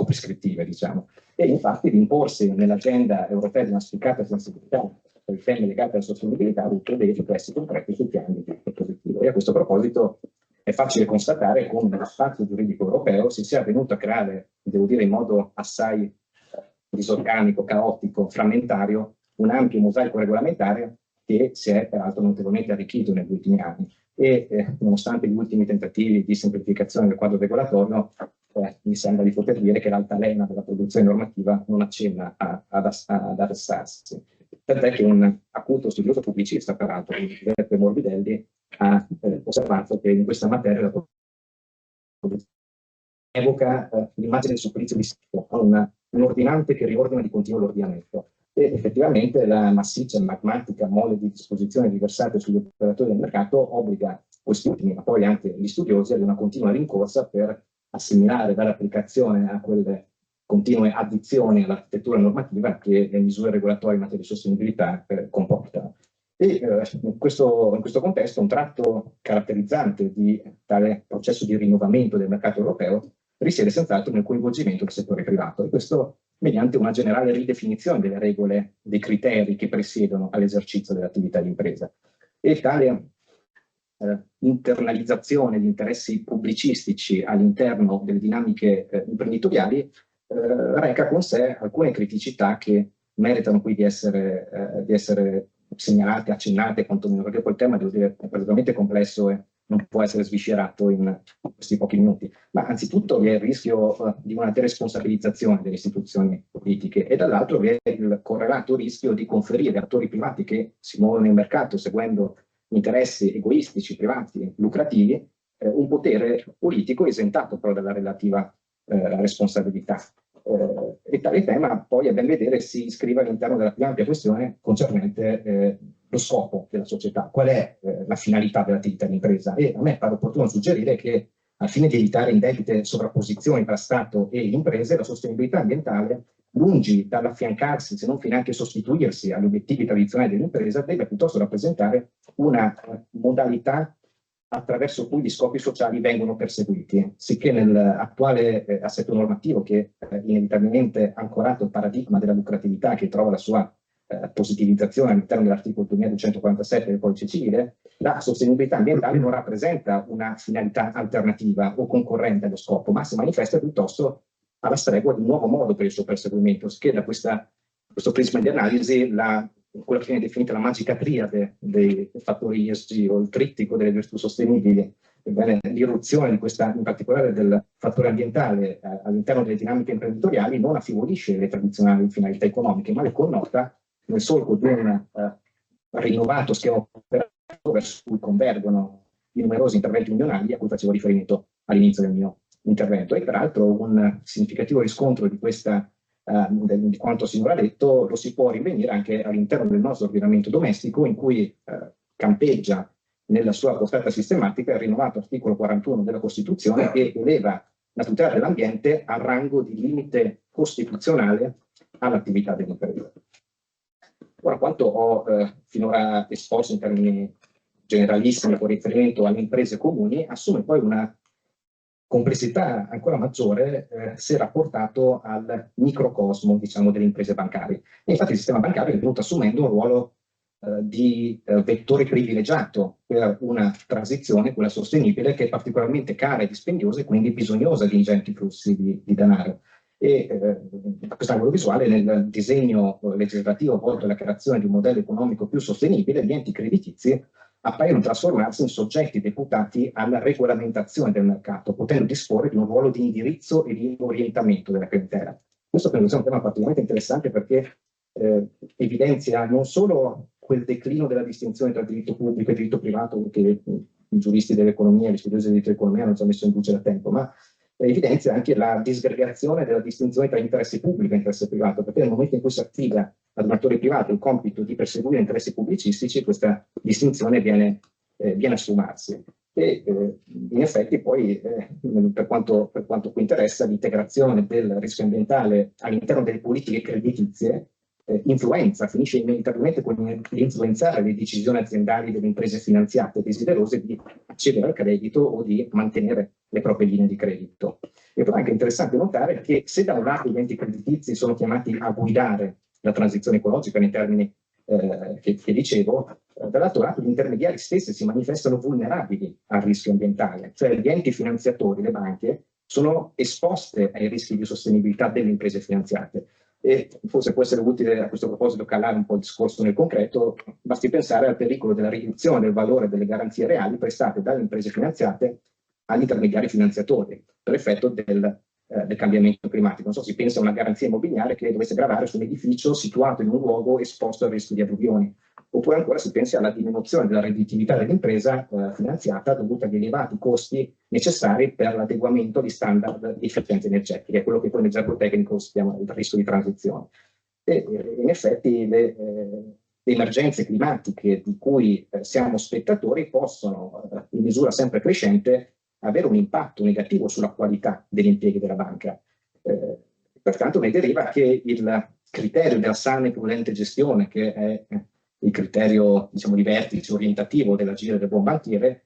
prescrittive, diciamo. E infatti l'imporsi nell'agenda europea di una spiccata sensibilità per i temi legati alla sostenibilità ha avuto dei riflessi concreti sui piani di positivo. E a questo proposito è facile constatare come nello spazio giuridico europeo si sia venuto a creare, devo dire in modo assai disorganico, caotico, frammentario, un ampio mosaico regolamentare che si è peraltro notevolmente arricchito negli ultimi anni. E nonostante gli ultimi tentativi di semplificazione del quadro regolatorio, mi sembra di poter dire che l'altalena della produzione normativa non accenna ad arrestarsi. Tant'è che un acuto studioso pubblicista, peraltro, Giuseppe Morbidelli, ha osservato che in questa materia la produzione evoca l'immagine del supplizio di Sisyfo, un ordinante che riordina di continuo l'ordinamento. E effettivamente la massiccia e magmatica mole di disposizioni riversate sugli operatori del mercato obbliga questi ultimi, ma poi anche gli studiosi, ad una continua rincorsa per assimilare, dare applicazione a quelle continue addizioni all'architettura normativa che le misure regolatorie in materia di sostenibilità comportano. E in questo contesto un tratto caratterizzante di tale processo di rinnovamento del mercato europeo risiede senz'altro nel coinvolgimento del settore privato, e questo mediante una generale ridefinizione delle regole, dei criteri che presiedono all'esercizio dell'attività di impresa. E tale internalizzazione di interessi pubblicistici all'interno delle dinamiche imprenditoriali reca con sé alcune criticità che meritano qui di essere segnalate, accennate, quantomeno, perché poi il tema, devo dire, è particolarmente complesso e non può essere sviscerato in questi pochi minuti. Ma anzitutto vi è il rischio di una deresponsabilizzazione delle istituzioni politiche, e dall'altro vi è il correlato rischio di conferire a attori privati che si muovono nel mercato seguendo interessi egoistici, privati, lucrativi, un potere politico esentato però dalla relativa responsabilità. E tale tema poi, a ben vedere, si iscrive all'interno della più ampia questione concernente lo scopo della società, qual è la finalità dell'attività di impresa. E a me pare opportuno suggerire che, al fine di evitare indebite sovrapposizioni tra Stato e imprese, la sostenibilità ambientale, lungi dall'affiancarsi, se non finanche sostituirsi agli obiettivi tradizionali dell'impresa, deve piuttosto rappresentare una modalità attraverso cui gli scopi sociali vengono perseguiti, sicché nell'attuale assetto normativo, che inevitabilmente ancorato al paradigma della lucratività, che trova la sua positivizzazione all'interno dell'articolo 2247 del Codice Civile, la sostenibilità ambientale non rappresenta una finalità alternativa o concorrente allo scopo, ma si manifesta piuttosto alla stregua di un nuovo modo per il suo perseguimento, che da questo prisma di analisi quella che viene definita la magica triade dei fattori ESG, o il trittico delle virtù sostenibili, l'irruzione di questa, in particolare del fattore ambientale all'interno delle dinamiche imprenditoriali, non affievolisce le tradizionali finalità economiche, ma le connota nel solco di un rinnovato schema operativo verso cui convergono i numerosi interventi unionali a cui facevo riferimento all'inizio del mio intervento. E peraltro un significativo riscontro di di quanto sinora detto lo si può rinvenire anche all'interno del nostro ordinamento domestico, in cui campeggia nella sua portata sistematica il rinnovato articolo 41 della Costituzione, che eleva la tutela dell'ambiente al rango di limite costituzionale all'attività dell'impresa. Ora, quanto ho finora esposto in termini generalissimi con riferimento alle imprese comuni assume poi una complessità ancora maggiore se rapportato al microcosmo, diciamo, delle imprese bancarie. E infatti il sistema bancario è venuto assumendo un ruolo di vettore privilegiato per una transizione, quella sostenibile, che è particolarmente cara e dispendiosa e quindi bisognosa di ingenti flussi di denaro. E da quest'angolo visuale, nel disegno legislativo volto alla creazione di un modello economico più sostenibile, gli enti creditizi appaiono trasformarsi in soggetti deputati alla regolamentazione del mercato, potendo disporre di un ruolo di indirizzo e di orientamento della clientela. Questo credo sia un tema particolarmente interessante, perché evidenzia non solo quel declino della distinzione tra diritto pubblico e diritto privato che i giuristi dell'economia, gli studiosi di diritto dell'economia hanno già messo in luce da tempo, ma evidenzia anche la disgregazione della distinzione tra interesse pubblico e interesse privato, perché nel momento in cui si affida ad un attore privato il compito di perseguire interessi pubblicistici, questa distinzione viene a sfumarsi. E in effetti poi, per quanto qui interessa, l'integrazione del rischio ambientale all'interno delle politiche creditizie finisce inevitabilmente con l'influenzare le decisioni aziendali delle imprese finanziate desiderose di accedere al credito o di mantenere le proprie linee di credito. E poi è anche interessante notare che se da un lato gli enti creditizi sono chiamati a guidare la transizione ecologica nei termini che dicevo, dall'altro lato gli intermediari stessi si manifestano vulnerabili al rischio ambientale, cioè gli enti finanziatori, le banche, sono esposte ai rischi di sostenibilità delle imprese finanziate. E forse può essere utile a questo proposito calare un po' il discorso nel concreto, basti pensare al pericolo della riduzione del valore delle garanzie reali prestate dalle imprese finanziate agli intermediari finanziatori per effetto del cambiamento climatico. Non so, si pensa a una garanzia immobiliare che dovesse gravare su un edificio situato in un luogo esposto al rischio di alluvioni, oppure ancora si pensi alla diminuzione della redditività dell'impresa finanziata dovuta agli elevati costi necessari per l'adeguamento di standard di efficienza energetica, quello che poi nel gergo tecnico si chiama il rischio di transizione. E in effetti le emergenze climatiche di cui siamo spettatori possono, in misura sempre crescente, avere un impatto negativo sulla qualità degli impieghi della banca. Pertanto ne deriva che il criterio della sana e prudente gestione, che è il criterio, diciamo, di vertice orientativo dell'agire del buon banchiere,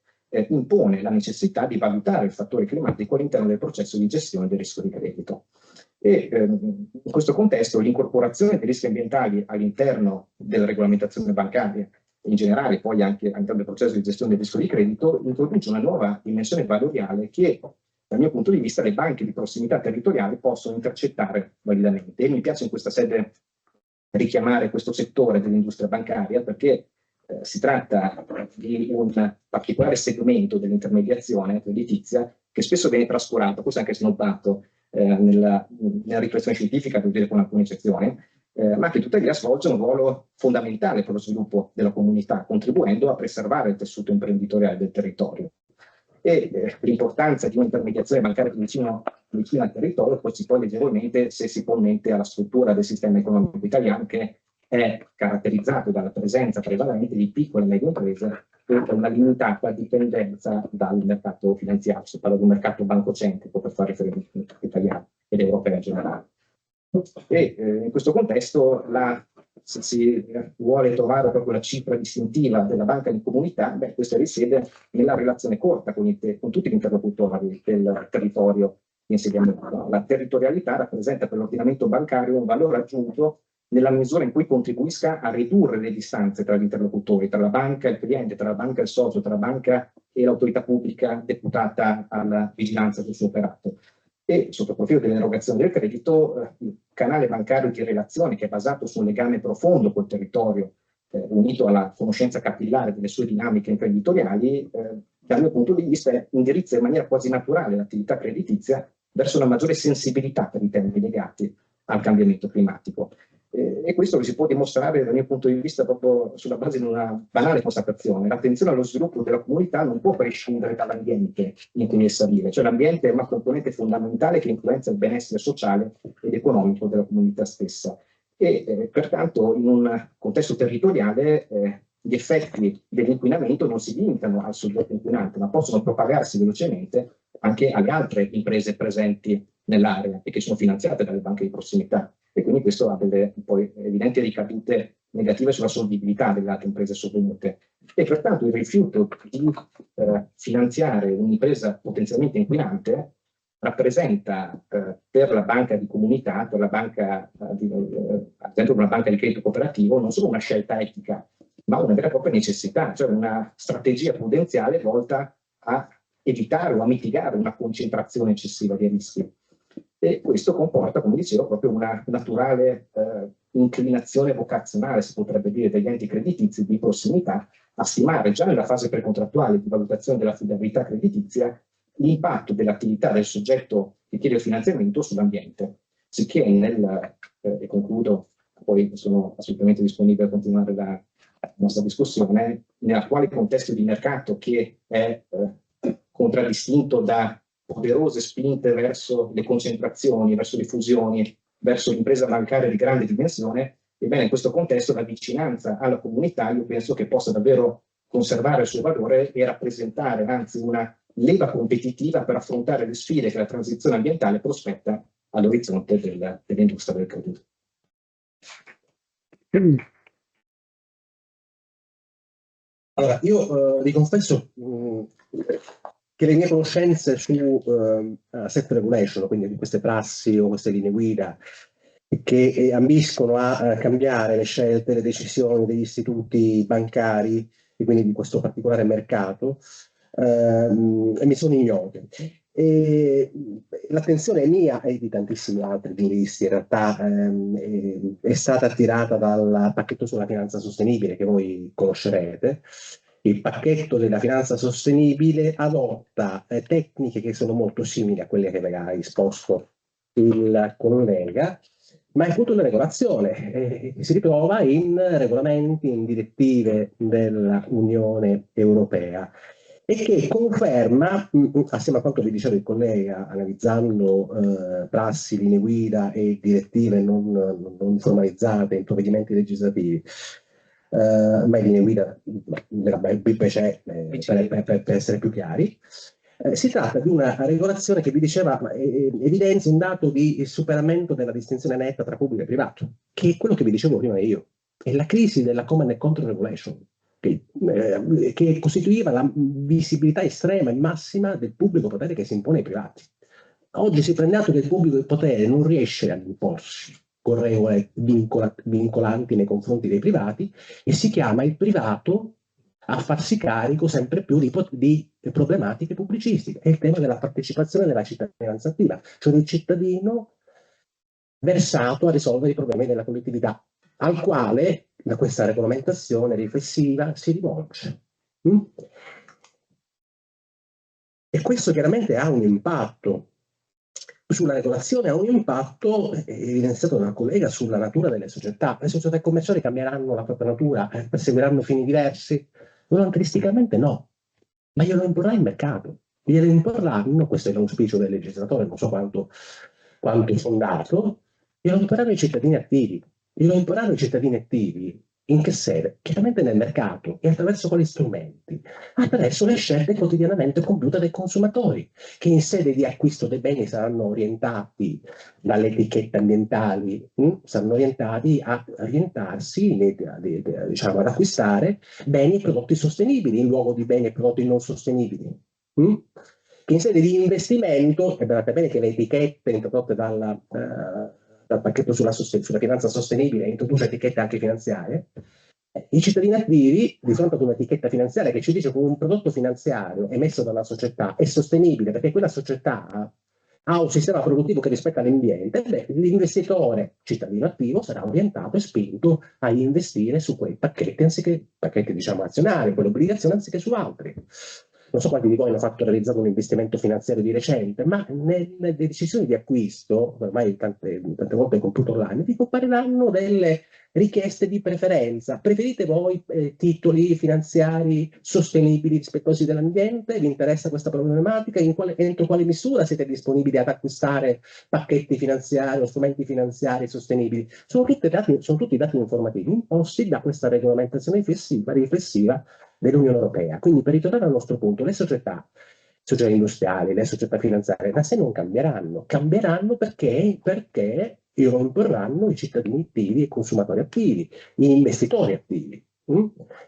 impone la necessità di valutare il fattore climatico all'interno del processo di gestione del rischio di credito. E in questo contesto l'incorporazione dei rischi ambientali all'interno della regolamentazione bancaria, in generale poi anche all'interno del processo di gestione del rischio di credito, introduce una nuova dimensione valoriale che, dal mio punto di vista, le banche di prossimità territoriali possono intercettare validamente. E mi piace in questa sede richiamare questo settore dell'industria bancaria perché si tratta di un particolare segmento dell'intermediazione creditizia che spesso viene trascurato, forse anche snobbato nella riflessione scientifica, devo dire con alcune eccezioni, ma che tuttavia svolge un ruolo fondamentale per lo sviluppo della comunità, contribuendo a preservare il tessuto imprenditoriale del territorio. E l'importanza di un'intermediazione bancaria vicino al territorio poi si pone leggermente se si pone in mente alla struttura del sistema economico italiano, che è caratterizzato dalla presenza prevalente di piccole e medie imprese e da una limitata dipendenza dal mercato finanziario. Si parla di un mercato bancocentrico per fare riferimento al mercato italiano ed europeo in generale. E in questo contesto, se si vuole trovare proprio la cifra distintiva della banca di comunità, questa risiede nella relazione corta con tutti gli interlocutori del territorio di insediamento. La territorialità rappresenta per l'ordinamento bancario un valore aggiunto nella misura in cui contribuisca a ridurre le distanze tra gli interlocutori, tra la banca e il cliente, tra la banca e il socio, tra la banca e l'autorità pubblica deputata alla vigilanza del suo operato. E sotto il profilo dell'erogazione del credito, il canale bancario di relazione, che è basato su un legame profondo col territorio, unito alla conoscenza capillare delle sue dinamiche imprenditoriali, dal mio punto di vista indirizza in maniera quasi naturale l'attività creditizia verso una maggiore sensibilità per i temi legati al cambiamento climatico. E questo lo si può dimostrare dal mio punto di vista proprio sulla base di una banale constatazione. L'attenzione allo sviluppo della comunità non può prescindere dall'ambiente in cui essa vive, cioè l'ambiente è una componente fondamentale che influenza il benessere sociale ed economico della comunità stessa. E pertanto in un contesto territoriale gli effetti dell'inquinamento non si limitano al soggetto inquinante, ma possono propagarsi velocemente anche alle altre imprese presenti nell'area e che sono finanziate dalle banche di prossimità. E quindi questo ha delle poi evidenti ricadute negative sulla solvibilità delle altre imprese sovvenute. E pertanto il rifiuto di finanziare un'impresa potenzialmente inquinante rappresenta per la banca di comunità, per la banca, ad esempio una banca di credito cooperativo, non solo una scelta etica, ma una vera e propria necessità, cioè una strategia prudenziale volta a evitare o a mitigare una concentrazione eccessiva dei rischi. E questo comporta, come dicevo, proprio una naturale inclinazione vocazionale, si potrebbe dire, degli enti creditizi di prossimità a stimare già nella fase precontrattuale di valutazione dell'affidabilità creditizia l'impatto dell'attività del soggetto che chiede il finanziamento sull'ambiente, sicché e concludo, poi sono assolutamente disponibile a continuare la nostra discussione, nell'attuale contesto di mercato che è contraddistinto da poderose spinte verso le concentrazioni, verso le fusioni, verso l'impresa bancaria di grande dimensione. Ebbene, in questo contesto la vicinanza alla comunità io penso che possa davvero conservare il suo valore e rappresentare anzi una leva competitiva per affrontare le sfide che la transizione ambientale prospetta all'orizzonte dell'industria del credito. Allora, io vi confesso che le mie conoscenze su asset regulation, quindi di queste prassi o queste linee guida che ambiscono a cambiare le scelte, le decisioni degli istituti bancari e quindi di questo particolare mercato, mi sono ignote. L'attenzione mia e di tantissimi altri giuristi in realtà è stata attirata dal pacchetto sulla finanza sostenibile che voi conoscerete. Il pacchetto della finanza sostenibile adotta tecniche che sono molto simili a quelle che aveva esposto il collega, ma è tutto una regolazione, si ritrova in regolamenti, in direttive dell'Unione Europea e che conferma, assieme a quanto vi diceva il collega, analizzando prassi, linee guida e direttive non formalizzate in provvedimenti legislativi, ma in linee guida della BPCE per essere più chiari, si tratta di una regolazione che vi diceva evidenzia un dato di superamento della distinzione netta tra pubblico e privato, che è quello che vi dicevo prima io, è la crisi della common and control regulation, che costituiva la visibilità estrema e massima del pubblico potere che si impone ai privati. Oggi si prende atto che il pubblico potere non riesce ad imporsi con regole vincolanti nei confronti dei privati e si chiama il privato a farsi carico sempre più di problematiche pubblicistiche. È il tema della partecipazione della cittadinanza attiva, cioè del cittadino versato a risolvere i problemi della collettività, al quale da questa regolamentazione riflessiva si rivolge. E questo chiaramente ha un impatto sulla regolazione, ha un impatto evidenziato da una collega sulla natura delle società. Le società commerciali cambieranno la propria natura, perseguiranno fini diversi? Volontaristicamente no, ma glielo imporrà il mercato, glielo imporranno, questo è l'auspicio del legislatore, non so quanto fondato, glielo imporranno i cittadini attivi. Glielo imporranno i cittadini attivi in che sede? Chiaramente nel mercato. E attraverso quali strumenti? Attraverso le scelte quotidianamente compiute dai consumatori, che in sede di acquisto dei beni saranno orientati dalle etichette ambientali, saranno orientati a orientarsi, diciamo, ad acquistare beni e prodotti sostenibili in luogo di beni e prodotti non sostenibili. Che in sede di investimento, e guardate bene che le etichette introdotte dal pacchetto sulla finanza sostenibile introduce etichette anche finanziarie, i cittadini attivi di fronte ad un'etichetta finanziaria che ci dice che un prodotto finanziario emesso dalla società è sostenibile perché quella società ha un sistema produttivo che rispetta l'ambiente, l'investitore cittadino attivo sarà orientato e spinto a investire su quei pacchetti, anziché pacchetti diciamo azionari, quelle obbligazioni, anziché su altri. Non so quanti di voi hanno realizzato un investimento finanziario di recente, ma nelle decisioni di acquisto, ormai tante volte con tutto online, vi compariranno delle richieste di preferenza. Preferite voi titoli finanziari sostenibili, rispettosi dell'ambiente? Vi interessa questa problematica? Entro quale misura siete disponibili ad acquistare pacchetti finanziari o strumenti finanziari sostenibili? Sono tutti dati informativi imposti da questa regolamentazione riflessiva dell'Unione Europea. Quindi, per ritornare al nostro punto, le società industriali, le società finanziarie da sé non cambieranno. Cambieranno perché lo imporranno i cittadini attivi, i consumatori attivi, gli investitori attivi.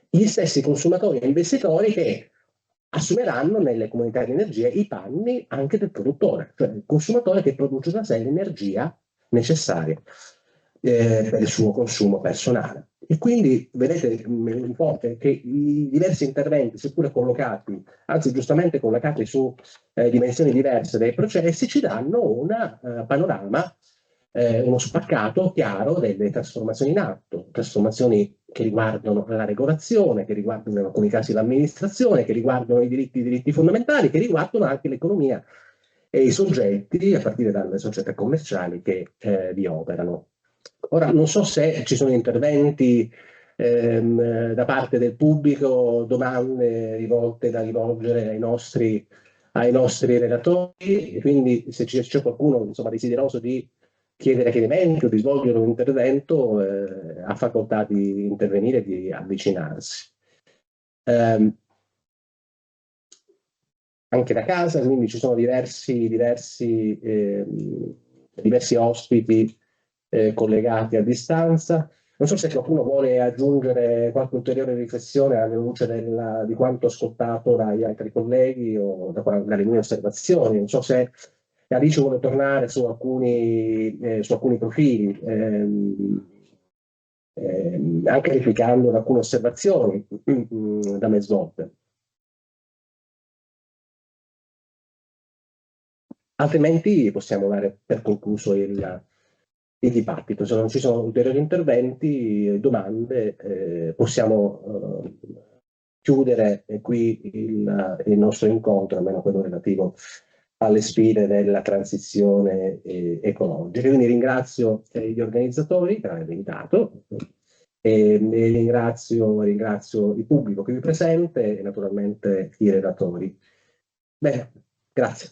Gli stessi consumatori e investitori che assumeranno nelle comunità di energia i panni anche del produttore, cioè il consumatore che produce da sé l'energia necessaria per il suo consumo personale. E quindi vedete che i diversi interventi, seppure collocati, anzi giustamente collocati su dimensioni diverse dei processi, ci danno un panorama, uno spaccato chiaro delle trasformazioni in atto, trasformazioni che riguardano la regolazione, che riguardano in alcuni casi l'amministrazione, che riguardano i diritti fondamentali, che riguardano anche l'economia e i soggetti, a partire dalle società commerciali che vi operano. Ora, non so se ci sono interventi da parte del pubblico, domande rivolte da rivolgere ai nostri ai nostri relatori, quindi se c'è qualcuno insomma, desideroso di chiedere chiarimenti o di svolgere un intervento, ha facoltà di intervenire e di avvicinarsi. Anche da casa, quindi ci sono diversi ospiti collegati a distanza. Non so se qualcuno vuole aggiungere qualche ulteriore riflessione alla luce di quanto ascoltato dagli altri colleghi o dalle mie osservazioni. Non so se Alice vuole tornare su alcuni profili, anche replicando alcune osservazioni da me svolte. Altrimenti possiamo dare per concluso il dibattito. Se non ci sono ulteriori interventi, domande, possiamo chiudere qui il nostro incontro, almeno quello relativo alle sfide della transizione ecologica. Quindi ringrazio gli organizzatori per avermi invitato e ringrazio il pubblico qui presente e naturalmente i relatori. Bene, grazie.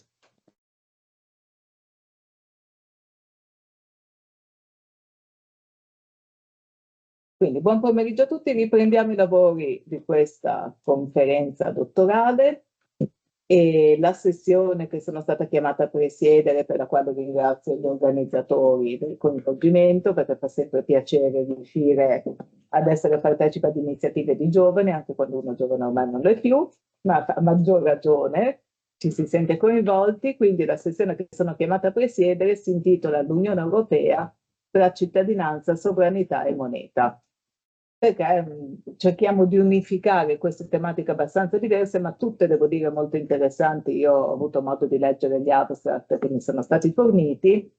Quindi buon pomeriggio a tutti, riprendiamo i lavori di questa conferenza dottorale e la sessione che sono stata chiamata a presiedere, per la quale ringrazio gli organizzatori del coinvolgimento, perché fa sempre piacere riuscire ad essere partecipe di iniziative di giovani, anche quando uno giovane ormai non lo è più, ma a maggior ragione ci si sente coinvolti. Quindi la sessione che sono chiamata a presiedere si intitola L'Unione Europea tra cittadinanza, sovranità e moneta, perché cerchiamo di unificare queste tematiche abbastanza diverse, ma tutte, devo dire, molto interessanti. Io ho avuto modo di leggere gli abstract che mi sono stati forniti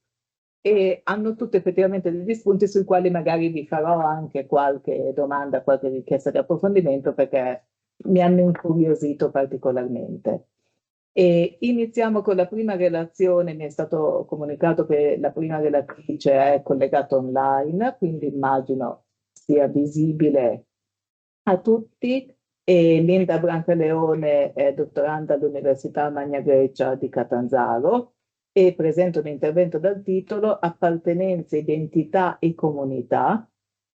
e hanno tutte effettivamente degli spunti sui quali magari vi farò anche qualche domanda, qualche richiesta di approfondimento, perché mi hanno incuriosito particolarmente. E iniziamo con la prima relazione. Mi è stato comunicato che la prima relatrice è collegata online, quindi immagino sia visibile a tutti. E Linda Brancaleone è dottoranda all'Università Magna Grecia di Catanzaro e presenta un intervento dal titolo Appartenenze, identità e comunità,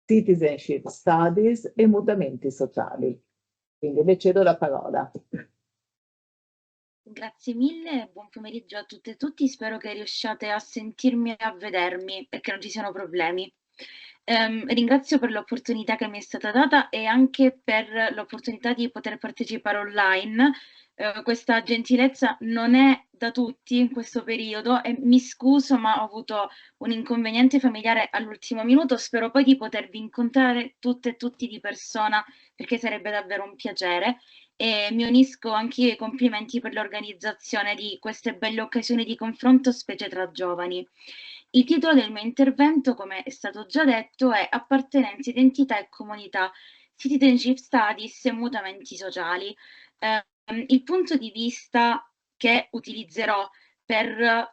Citizenship Studies e mutamenti sociali. Quindi le cedo la parola. Grazie mille, buon pomeriggio a tutte e tutti, spero che riusciate a sentirmi e a vedermi e che non ci siano problemi. Ringrazio per l'opportunità che mi è stata data e anche per l'opportunità di poter partecipare online. Questa gentilezza non è da tutti in questo periodo e mi scuso, ma ho avuto un inconveniente familiare all'ultimo minuto. Spero poi di potervi incontrare tutte e tutti di persona, perché sarebbe davvero un piacere. E mi unisco anche io ai complimenti per l'organizzazione di queste belle occasioni di confronto, specie tra giovani. Il titolo del mio intervento, come è stato già detto, è Appartenenza, identità e comunità, Citizenship Studies e mutamenti sociali. Il punto di vista che utilizzerò per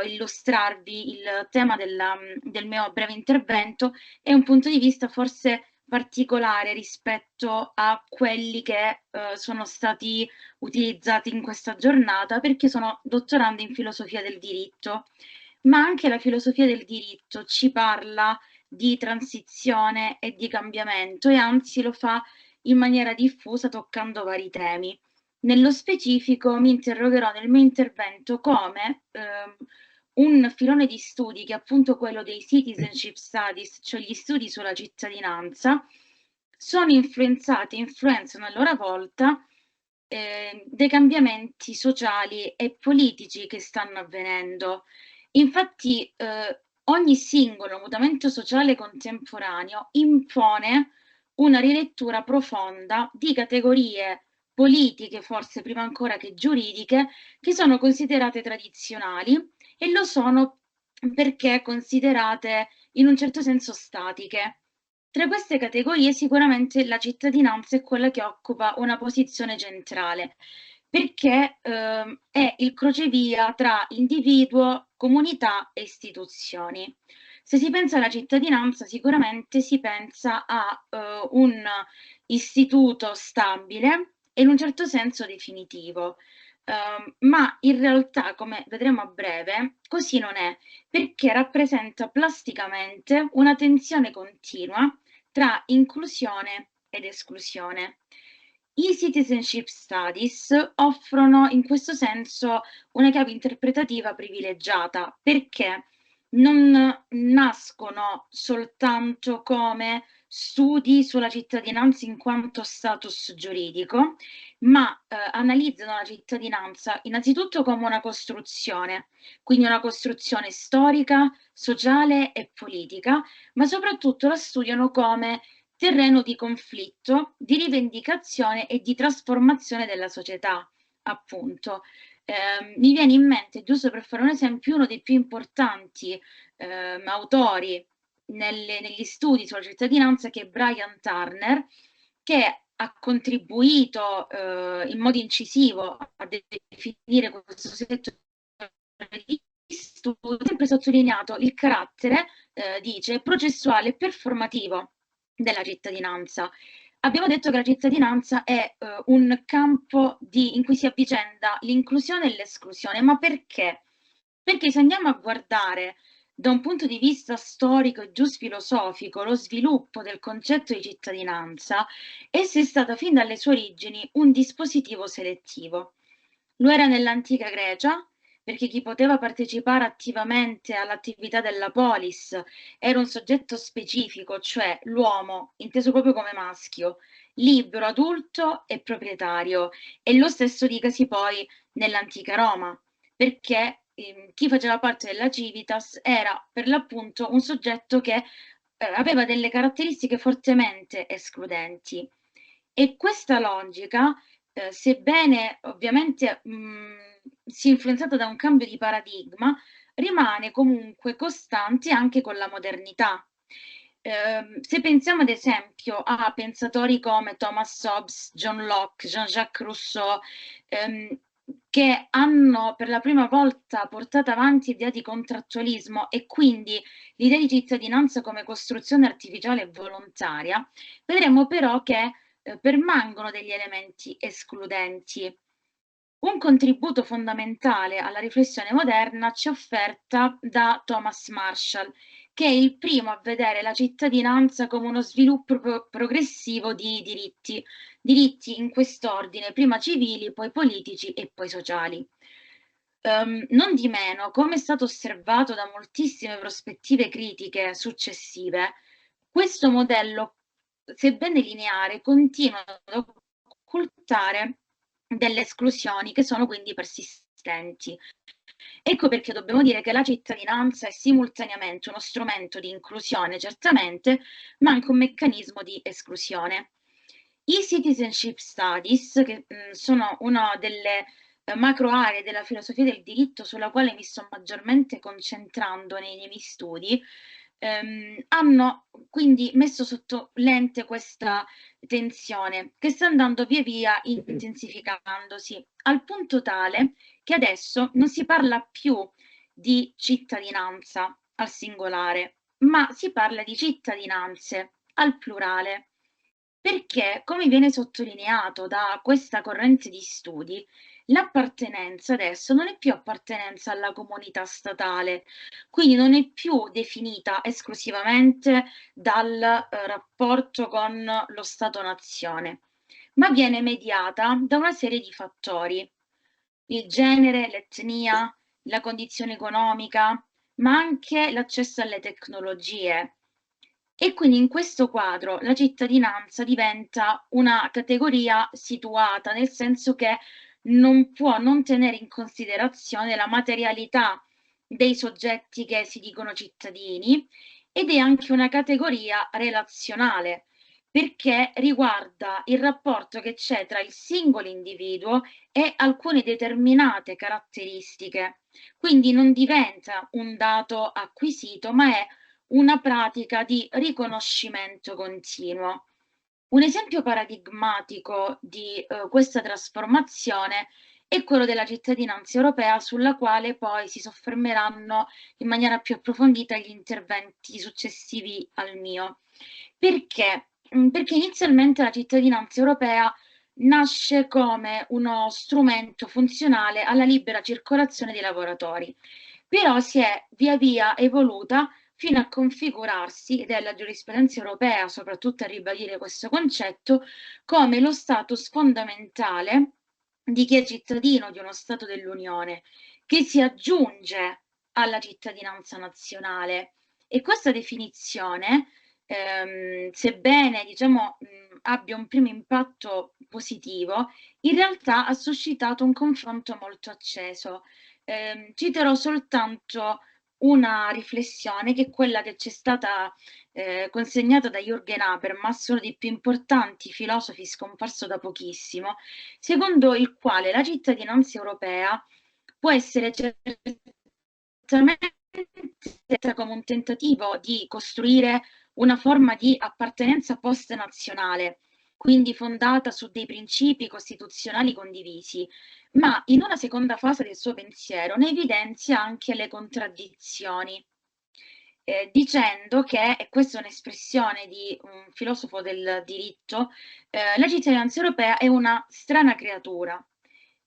illustrarvi il tema del mio breve intervento è un punto di vista forse particolare rispetto a quelli che sono stati utilizzati in questa giornata, perché sono dottoranda in filosofia del diritto, ma anche la filosofia del diritto ci parla di transizione e di cambiamento e anzi lo fa in maniera diffusa toccando vari temi. Nello specifico mi interrogerò nel mio intervento come un filone di studi, che è appunto quello dei Citizenship Studies, cioè gli studi sulla cittadinanza, sono influenzano a loro volta dei cambiamenti sociali e politici che stanno avvenendo. Infatti ogni singolo mutamento sociale contemporaneo impone una rilettura profonda di categorie politiche, forse prima ancora che giuridiche, che sono considerate tradizionali e lo sono perché considerate in un certo senso statiche. Tra queste categorie sicuramente la cittadinanza è quella che occupa una posizione centrale, perché è il crocevia tra individuo, comunità e istituzioni. Se si pensa alla cittadinanza, sicuramente si pensa a un istituto stabile e in un certo senso definitivo. ma in realtà, come vedremo a breve, così non è, perché rappresenta plasticamente una tensione continua tra inclusione ed esclusione. I citizenship studies offrono in questo senso una chiave interpretativa privilegiata, perché non nascono soltanto come studi sulla cittadinanza in quanto status giuridico, ma analizzano la cittadinanza innanzitutto come una costruzione, quindi una costruzione storica, sociale e politica, ma soprattutto la studiano come terreno di conflitto, di rivendicazione e di trasformazione della società, appunto. Mi viene in mente, giusto per fare un esempio, uno dei più importanti autori negli studi sulla cittadinanza, che è Brian Turner, che ha contribuito in modo incisivo a definire questo settore di studi, ha sempre sottolineato il carattere, dice, processuale e performativo della cittadinanza. Abbiamo detto che la cittadinanza è un campo in cui si avvicenda l'inclusione e l'esclusione, ma perché? Perché se andiamo a guardare da un punto di vista storico e giù filosofico lo sviluppo del concetto di cittadinanza, essa è stata fin dalle sue origini un dispositivo selettivo. Lo era nell'antica Grecia, perché chi poteva partecipare attivamente all'attività della polis era un soggetto specifico, cioè l'uomo, inteso proprio come maschio, libero, adulto e proprietario. E lo stesso dicasi poi nell'antica Roma, perché chi faceva parte della civitas era per l'appunto un soggetto che aveva delle caratteristiche fortemente escludenti. E questa logica, sebbene ovviamente sia influenzata da un cambio di paradigma, rimane comunque costante anche con la modernità. Se pensiamo ad esempio a pensatori come Thomas Hobbes, John Locke, Jean-Jacques Rousseau, che hanno per la prima volta portato avanti l'idea di contrattualismo e quindi l'idea di cittadinanza come costruzione artificiale e volontaria, vedremo però che permangono degli elementi escludenti. Un contributo fondamentale alla riflessione moderna ci è offerta da Thomas Marshall, che è il primo a vedere la cittadinanza come uno sviluppo progressivo di diritti in quest'ordine, prima civili, poi politici e poi sociali. Non di meno, come è stato osservato da moltissime prospettive critiche successive, questo modello, sebbene lineare, continua ad occultare delle esclusioni che sono quindi persistenti. Ecco perché dobbiamo dire che la cittadinanza è simultaneamente uno strumento di inclusione, certamente, ma anche un meccanismo di esclusione. I citizenship studies, che sono una delle macro aree della filosofia del diritto sulla quale mi sto maggiormente concentrando nei miei studi, hanno quindi messo sotto lente questa tensione che sta andando via via intensificandosi, al punto tale che adesso non si parla più di cittadinanza al singolare, ma si parla di cittadinanze al plurale. Perché, come viene sottolineato da questa corrente di studi, l'appartenenza adesso non è più appartenenza alla comunità statale, quindi non è più definita esclusivamente dal rapporto con lo Stato-nazione, ma viene mediata da una serie di fattori: il genere, l'etnia, la condizione economica, ma anche l'accesso alle tecnologie. E quindi in questo quadro la cittadinanza diventa una categoria situata, nel senso che non può non tenere in considerazione la materialità dei soggetti che si dicono cittadini, ed è anche una categoria relazionale, perché riguarda il rapporto che c'è tra il singolo individuo e alcune determinate caratteristiche. Quindi non diventa un dato acquisito, ma è una pratica di riconoscimento continuo. Un esempio paradigmatico di questa trasformazione è quello della cittadinanza europea, sulla quale poi si soffermeranno in maniera più approfondita gli interventi successivi al mio. Perché? Perché inizialmente la cittadinanza europea nasce come uno strumento funzionale alla libera circolazione dei lavoratori, però si è via via evoluta fino a configurarsi, ed è la giurisprudenza europea soprattutto a ribadire questo concetto, come lo status fondamentale di chi è cittadino di uno Stato dell'Unione, che si aggiunge alla cittadinanza nazionale. E questa definizione, sebbene diciamo, abbia un primo impatto positivo, in realtà ha suscitato un confronto molto acceso. Citerò soltanto una riflessione, che è quella che ci è stata consegnata da Jürgen Habermas, uno dei più importanti filosofi scomparso da pochissimo, secondo il quale la cittadinanza europea può essere certamente come un tentativo di costruire una forma di appartenenza post-nazionale, quindi fondata su dei principi costituzionali condivisi, ma in una seconda fase del suo pensiero ne evidenzia anche le contraddizioni, dicendo che, e questa è un'espressione di un filosofo del diritto, la cittadinanza europea è una strana creatura,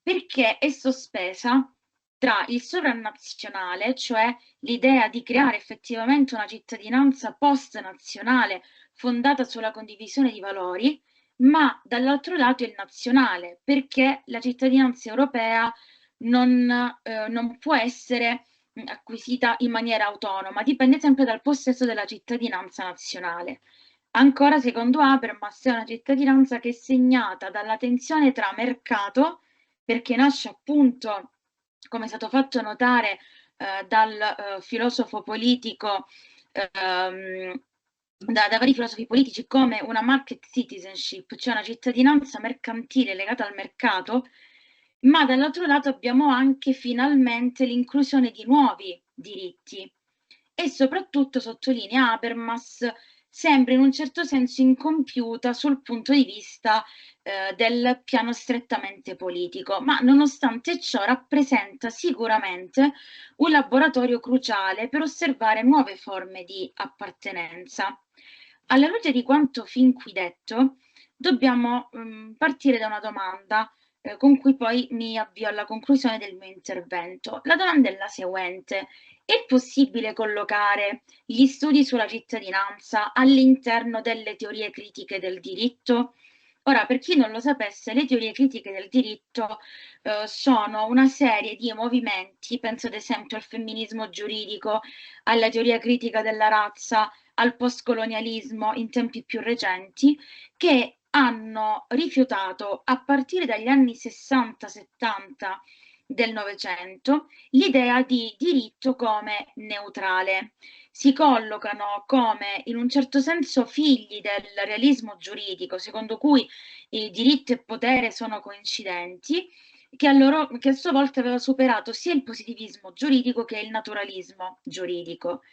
perché è sospesa tra il sovranazionale, cioè l'idea di creare effettivamente una cittadinanza post-nazionale fondata sulla condivisione di valori, ma dall'altro lato il nazionale, perché la cittadinanza europea non può essere acquisita in maniera autonoma, dipende sempre dal possesso della cittadinanza nazionale. Ancora, secondo Habermas, è una cittadinanza che è segnata dalla tensione tra mercato, perché nasce appunto, come è stato fatto notare dal filosofo politico, da vari filosofi politici, come una market citizenship, cioè una cittadinanza mercantile legata al mercato, ma dall'altro lato abbiamo anche finalmente l'inclusione di nuovi diritti, e soprattutto, sottolinea Habermas, sembra in un certo senso incompiuta sul punto di vista del piano strettamente politico, ma nonostante ciò rappresenta sicuramente un laboratorio cruciale per osservare nuove forme di appartenenza. Alla luce di quanto fin qui detto, dobbiamo partire da una domanda con cui poi mi avvio alla conclusione del mio intervento. La domanda è la seguente: è possibile collocare gli studi sulla cittadinanza all'interno delle teorie critiche del diritto? Ora, per chi non lo sapesse, le teorie critiche del diritto sono una serie di movimenti, penso ad esempio al femminismo giuridico, alla teoria critica della razza, al postcolonialismo in tempi più recenti, che hanno rifiutato a partire dagli anni 60-70 del Novecento l'idea di diritto come neutrale. Si collocano come in un certo senso figli del realismo giuridico, secondo cui diritto e potere sono coincidenti, che a sua volta aveva superato sia il positivismo giuridico che il naturalismo giuridico.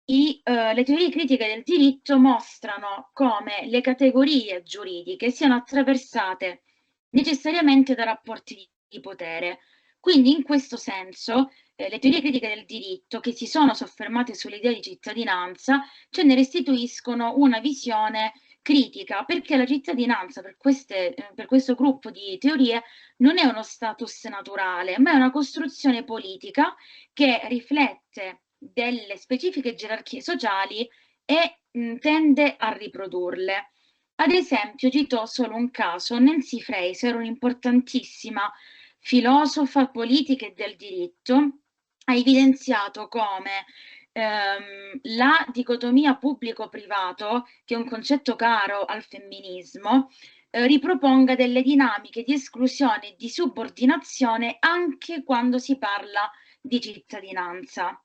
Le teorie critiche del diritto mostrano come le categorie giuridiche siano attraversate necessariamente da rapporti di potere. Quindi in questo senso le teorie critiche del diritto, che si sono soffermate sull'idea di cittadinanza, ce ne restituiscono una visione critica, perché la cittadinanza per questo gruppo di teorie non è uno status naturale, ma è una costruzione politica che riflette delle specifiche gerarchie sociali e tende a riprodurle. Ad esempio, cito solo un caso: Nancy Fraser, un'importantissima filosofa politica e del diritto, ha evidenziato come la dicotomia pubblico-privato, che è un concetto caro al femminismo, riproponga delle dinamiche di esclusione e di subordinazione anche quando si parla di cittadinanza.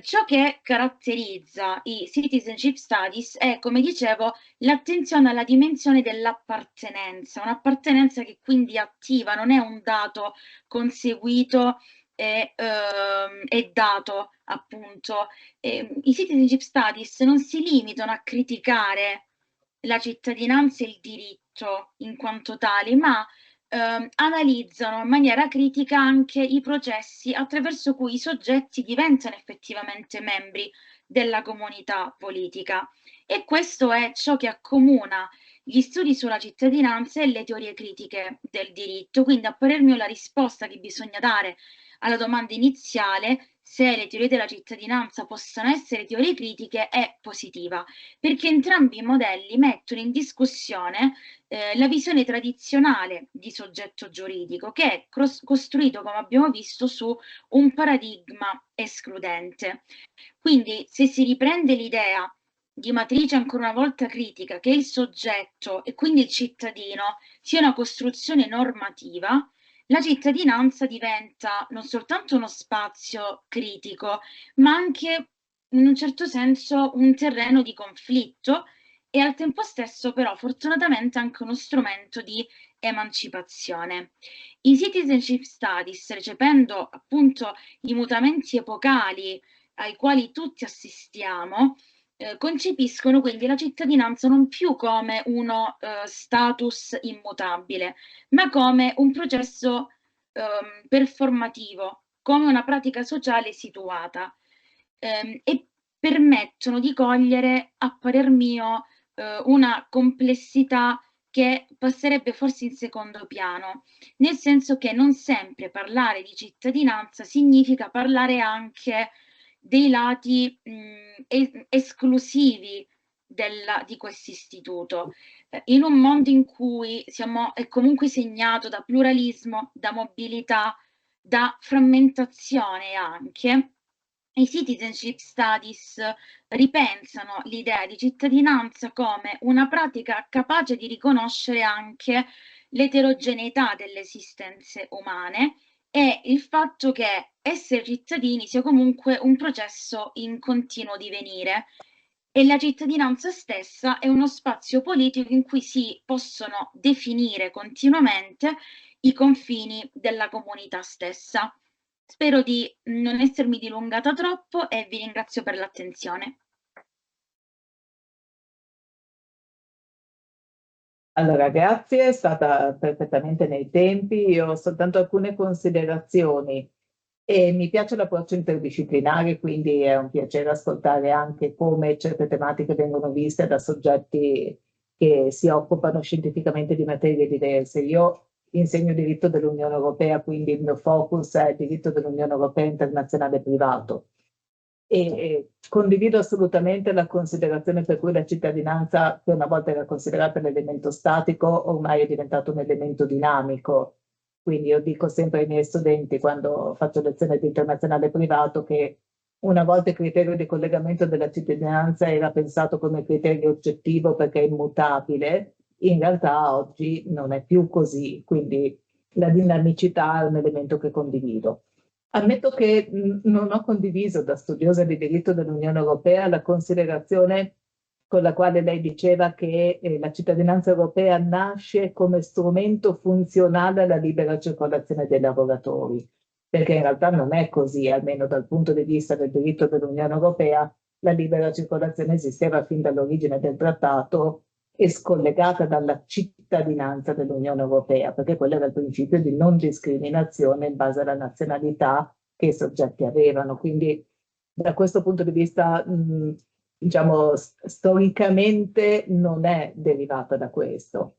Ciò che caratterizza i citizenship studies è, come dicevo, l'attenzione alla dimensione dell'appartenenza, un'appartenenza che quindi è attiva, non è un dato conseguito e dato, appunto. I citizenship studies non si limitano a criticare la cittadinanza e il diritto in quanto tali, ma analizzano in maniera critica anche i processi attraverso cui i soggetti diventano effettivamente membri della comunità politica. E questo è ciò che accomuna gli studi sulla cittadinanza e le teorie critiche del diritto. Quindi a parer mio la risposta che bisogna dare alla domanda iniziale, se le teorie della cittadinanza possono essere teorie critiche, è positiva, perché entrambi i modelli mettono in discussione la visione tradizionale di soggetto giuridico, che è costruito, come abbiamo visto, su un paradigma escludente. Quindi se si riprende l'idea di matrice ancora una volta critica, che il soggetto e quindi il cittadino sia una costruzione normativa, la cittadinanza diventa non soltanto uno spazio critico, ma anche in un certo senso un terreno di conflitto e al tempo stesso però fortunatamente anche uno strumento di emancipazione. I citizenship studies, recependo appunto i mutamenti epocali ai quali tutti assistiamo, concepiscono quindi la cittadinanza non più come uno status immutabile, ma come un processo performativo, come una pratica sociale situata, e permettono di cogliere, a parer mio, una complessità che passerebbe forse in secondo piano, nel senso che non sempre parlare di cittadinanza significa parlare anche dei lati esclusivi di questo istituto. In un mondo in cui è comunque segnato da pluralismo, da mobilità, da frammentazione anche, i citizenship studies ripensano l'idea di cittadinanza come una pratica capace di riconoscere anche l'eterogeneità delle esistenze umane e il fatto che essere cittadini sia comunque un processo in continuo divenire e la cittadinanza stessa è uno spazio politico in cui si possono definire continuamente i confini della comunità stessa. Spero di non essermi dilungata troppo e vi ringrazio per l'attenzione. Allora, grazie, è stata perfettamente nei tempi. Io ho soltanto alcune considerazioni e mi piace l'approccio interdisciplinare, quindi è un piacere ascoltare anche come certe tematiche vengono viste da soggetti che si occupano scientificamente di materie diverse. Io insegno diritto dell'Unione Europea, quindi il mio focus è il diritto dell'Unione Europea internazionale privato. E condivido assolutamente la considerazione per cui la cittadinanza, che una volta era considerata un elemento statico, ormai è diventato un elemento dinamico. Quindi io dico sempre ai miei studenti, quando faccio lezione di internazionale privato, che una volta il criterio di collegamento della cittadinanza era pensato come criterio oggettivo perché è immutabile, in realtà oggi non è più così, quindi la dinamicità è un elemento che condivido. Ammetto che non ho condiviso da studiosa di diritto dell'Unione Europea la considerazione con la quale lei diceva che la cittadinanza europea nasce come strumento funzionale alla libera circolazione dei lavoratori, perché in realtà non è così, almeno dal punto di vista del diritto dell'Unione Europea, la libera circolazione esisteva fin dall'origine del trattato e scollegata dalla cittadinanza dell'Unione Europea, perché quello era il principio di non discriminazione in base alla nazionalità che i soggetti avevano. Quindi da questo punto di vista, diciamo, storicamente non è derivata da questo.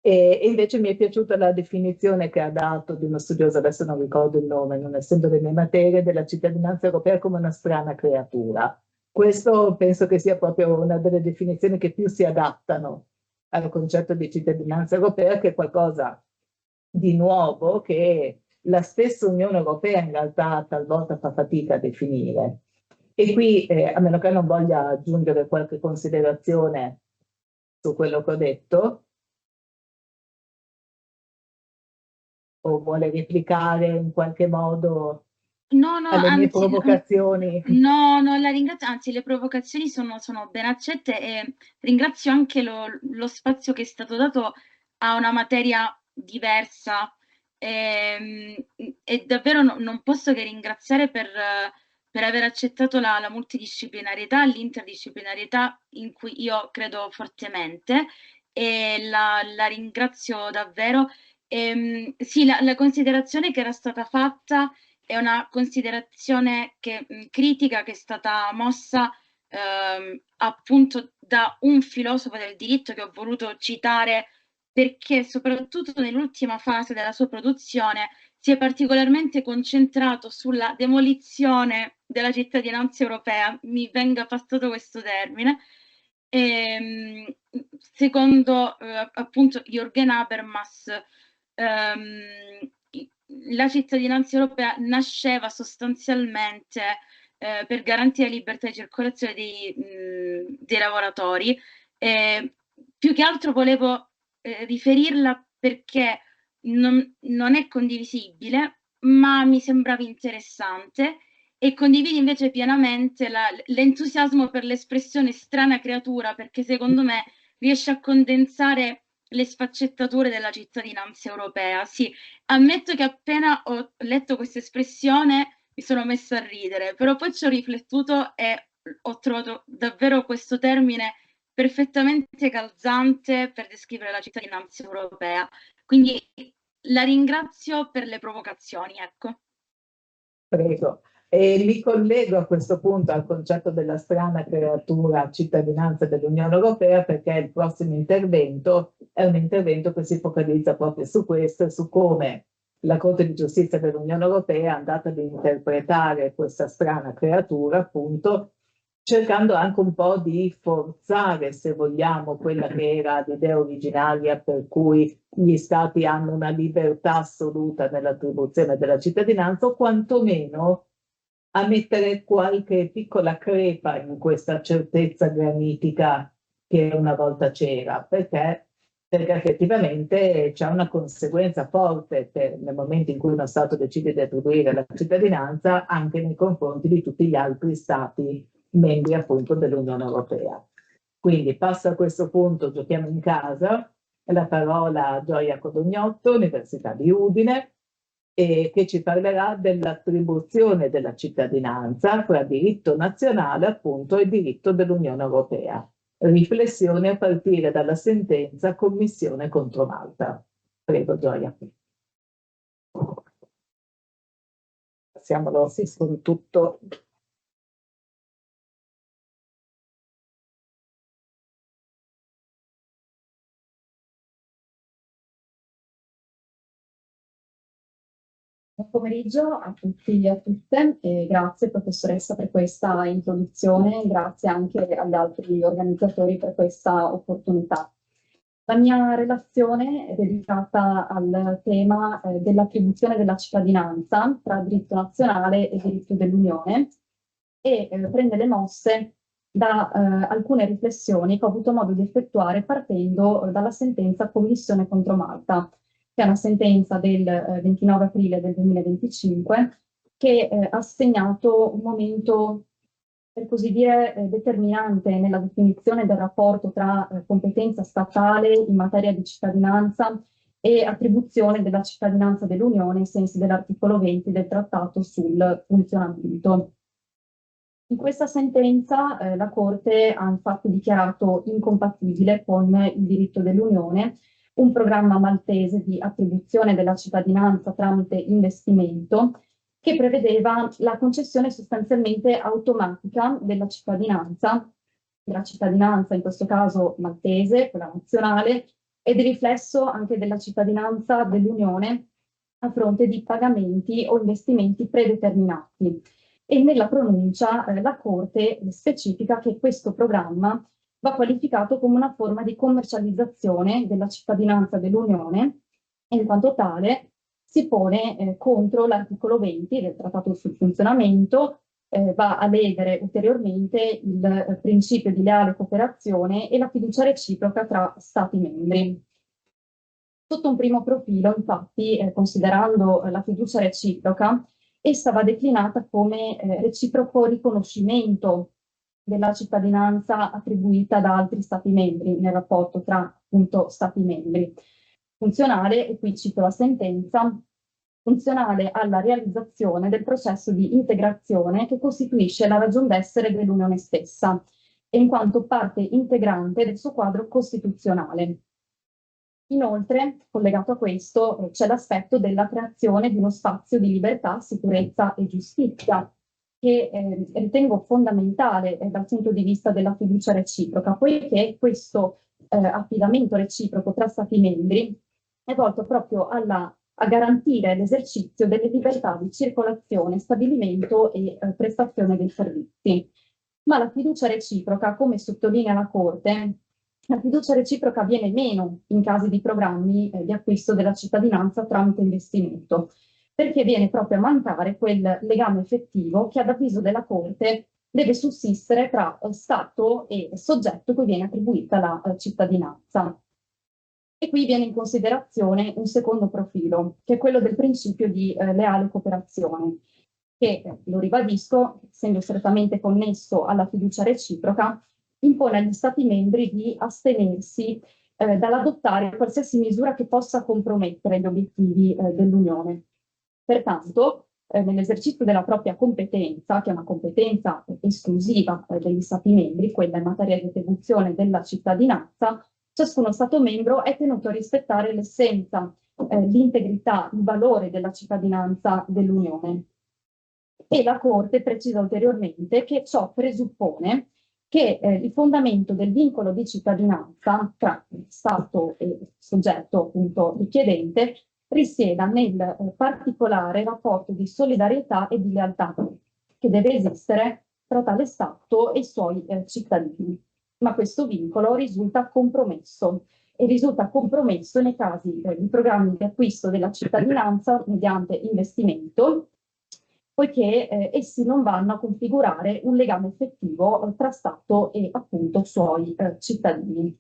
E invece mi è piaciuta la definizione che ha dato di uno studioso, adesso non ricordo il nome, non essendo le mie materie, della cittadinanza europea come una strana creatura. Questo penso che sia proprio una delle definizioni che più si adattano al concetto di cittadinanza europea, che è qualcosa di nuovo che la stessa Unione Europea in realtà talvolta fa fatica a definire. E qui, a meno che non voglia aggiungere qualche considerazione su quello che ho detto, o vuole replicare in qualche modo alle mie provocazioni. No, la ringrazio, anzi le provocazioni sono ben accette e ringrazio anche lo spazio che è stato dato a una materia diversa e davvero non posso che ringraziare per aver accettato la multidisciplinarietà, l'interdisciplinarietà in cui io credo fortemente e la ringrazio davvero. Sì, la considerazione che era stata fatta è una considerazione critica che è stata mossa appunto da un filosofo del diritto che ho voluto citare perché soprattutto nell'ultima fase della sua produzione si è particolarmente concentrato sulla demolizione della cittadinanza europea, mi venga passato questo termine. Secondo appunto Jürgen Habermas, la cittadinanza europea nasceva sostanzialmente per garantire la libertà di circolazione dei lavoratori. Più che altro volevo riferirla perché non è condivisibile, ma mi sembrava interessante, e condivido invece pienamente l'entusiasmo per l'espressione strana creatura, perché secondo me riesce a condensare le sfaccettature della cittadinanza europea. Sì, ammetto che appena ho letto questa espressione mi sono messa a ridere, però poi ci ho riflettuto e ho trovato davvero questo termine perfettamente calzante per descrivere la cittadinanza europea. Quindi la ringrazio per le provocazioni, ecco. Prego. E mi collego a questo punto al concetto della strana creatura cittadinanza dell'Unione Europea, perché il prossimo intervento è un intervento che si focalizza proprio su questo e su come la Corte di Giustizia dell'Unione Europea è andata ad interpretare questa strana creatura, appunto, cercando anche un po' di forzare, se vogliamo, quella che era l'idea originaria per cui gli Stati hanno una libertà assoluta nell'attribuzione della cittadinanza, o quantomeno a mettere qualche piccola crepa in questa certezza granitica che una volta c'era, perché effettivamente c'è una conseguenza forte nel momento in cui uno Stato decide di attribuire la cittadinanza anche nei confronti di tutti gli altri Stati membri appunto dell'Unione Europea. Quindi passo a questo punto, giochiamo in casa, la parola a Gioia Codognotto, Università di Udine, che ci parlerà dell'attribuzione della cittadinanza fra diritto nazionale appunto e diritto dell'Unione Europea. Riflessione a partire dalla sentenza Commissione contro Malta. Prego Gioia. Passiamolo con tutto. Buon pomeriggio a tutti e a tutte e grazie professoressa per questa introduzione, grazie anche agli altri organizzatori per questa opportunità. La mia relazione è dedicata al tema dell'attribuzione della cittadinanza tra diritto nazionale e diritto dell'Unione e prende le mosse da alcune riflessioni che ho avuto modo di effettuare partendo dalla sentenza Commissione contro Malta, che è una sentenza del 29 aprile del 2025 che ha segnato un momento, per così dire, determinante nella definizione del rapporto tra competenza statale in materia di cittadinanza e attribuzione della cittadinanza dell'Unione ai sensi dell'articolo 20 del Trattato sul funzionamento. In questa sentenza la Corte ha infatti dichiarato incompatibile con il diritto dell'Unione un programma maltese di attribuzione della cittadinanza tramite investimento che prevedeva la concessione sostanzialmente automatica della cittadinanza in questo caso maltese, quella nazionale, e di riflesso anche della cittadinanza dell'Unione a fronte di pagamenti o investimenti predeterminati. E nella pronuncia la Corte specifica che questo programma va qualificato come una forma di commercializzazione della cittadinanza dell'Unione e in quanto tale si pone contro l'articolo 20 del Trattato sul funzionamento, va a ledere ulteriormente il principio di leale cooperazione e la fiducia reciproca tra Stati membri. Sotto un primo profilo, infatti, considerando la fiducia reciproca, essa va declinata come reciproco riconoscimento della cittadinanza attribuita da altri Stati membri nel rapporto tra appunto Stati membri. Funzionale, e qui cito la sentenza, funzionale alla realizzazione del processo di integrazione che costituisce la ragion d'essere dell'Unione stessa e in quanto parte integrante del suo quadro costituzionale. Inoltre, collegato a questo, c'è l'aspetto della creazione di uno spazio di libertà, sicurezza e giustizia, che ritengo fondamentale dal punto di vista della fiducia reciproca, poiché questo affidamento reciproco tra Stati membri è volto proprio a garantire l'esercizio delle libertà di circolazione, stabilimento e prestazione dei servizi. Ma la fiducia reciproca, come sottolinea la Corte, la fiducia reciproca viene meno in casi di programmi di acquisto della cittadinanza tramite investimento, perché viene proprio a mancare quel legame effettivo che ad avviso della Corte deve sussistere tra Stato e soggetto cui viene attribuita la cittadinanza. E qui viene in considerazione un secondo profilo, che è quello del principio di leale cooperazione, che, lo ribadisco, essendo strettamente connesso alla fiducia reciproca, impone agli Stati membri di astenersi dall'adottare qualsiasi misura che possa compromettere gli obiettivi dell'Unione. Pertanto, nell'esercizio della propria competenza, che è una competenza esclusiva degli Stati membri, quella in materia di attribuzione della cittadinanza, ciascuno Stato membro è tenuto a rispettare l'essenza, l'integrità, il valore della cittadinanza dell'Unione. E la Corte precisa ulteriormente che ciò presuppone che il fondamento del vincolo di cittadinanza tra Stato e soggetto appunto richiedente risieda nel particolare rapporto di solidarietà e di lealtà che deve esistere tra tale Stato e i suoi cittadini. Ma questo vincolo risulta compromesso e risulta compromesso nei casi di programmi di acquisto della cittadinanza mediante investimento, poiché essi non vanno a configurare un legame effettivo tra Stato e appunto suoi cittadini.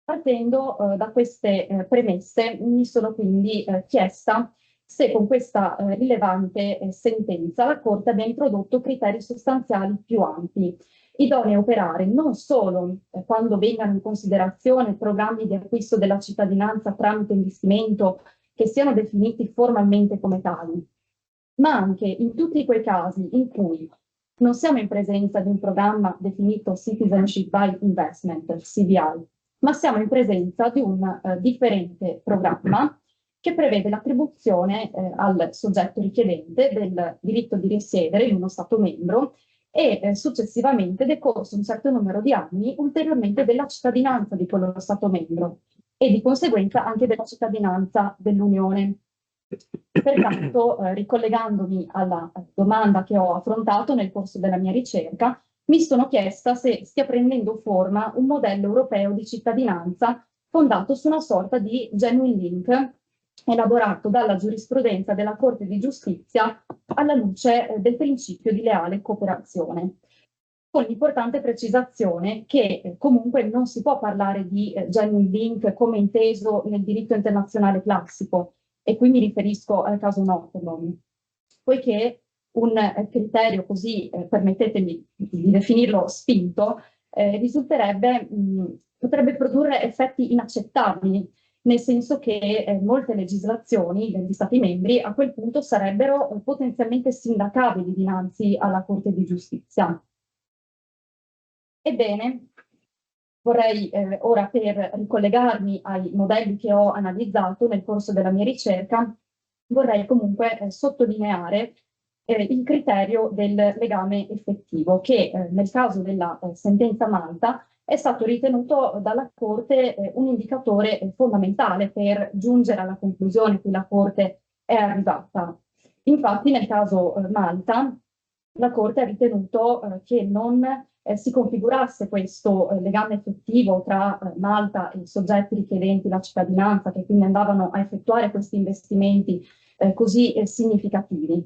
Partendo da queste premesse, mi sono quindi chiesta se con questa rilevante sentenza la Corte abbia introdotto criteri sostanziali più ampi, idonei a operare non solo quando vengano in considerazione programmi di acquisto della cittadinanza tramite investimento che siano definiti formalmente come tali, ma anche in tutti quei casi in cui non siamo in presenza di un programma definito Citizenship by Investment, CBI, ma siamo in presenza di un differente programma che prevede l'attribuzione al soggetto richiedente del diritto di risiedere in uno Stato membro e successivamente, decorso un certo numero di anni, ulteriormente della cittadinanza di quello Stato membro e di conseguenza anche della cittadinanza dell'Unione. Pertanto, ricollegandomi alla domanda che ho affrontato nel corso della mia ricerca, mi sono chiesta se stia prendendo forma un modello europeo di cittadinanza fondato su una sorta di genuine link elaborato dalla giurisprudenza della Corte di Giustizia alla luce del principio di leale cooperazione, con l'importante precisazione che comunque non si può parlare di genuine link come inteso nel diritto internazionale classico, e qui mi riferisco al caso Northern, poiché un criterio così, permettetemi di definirlo spinto, potrebbe produrre effetti inaccettabili, nel senso che molte legislazioni degli Stati membri a quel punto sarebbero potenzialmente sindacabili dinanzi alla Corte di Giustizia. Ebbene, vorrei ora, per ricollegarmi ai modelli che ho analizzato nel corso della mia ricerca, vorrei comunque sottolineare il criterio del legame effettivo, che nel caso della sentenza Malta è stato ritenuto dalla Corte un indicatore fondamentale per giungere alla conclusione a cui la Corte è arrivata. Infatti, nel caso Malta, la Corte ha ritenuto che non si configurasse questo legame effettivo tra Malta e i soggetti richiedenti la cittadinanza, che quindi andavano a effettuare questi investimenti così significativi.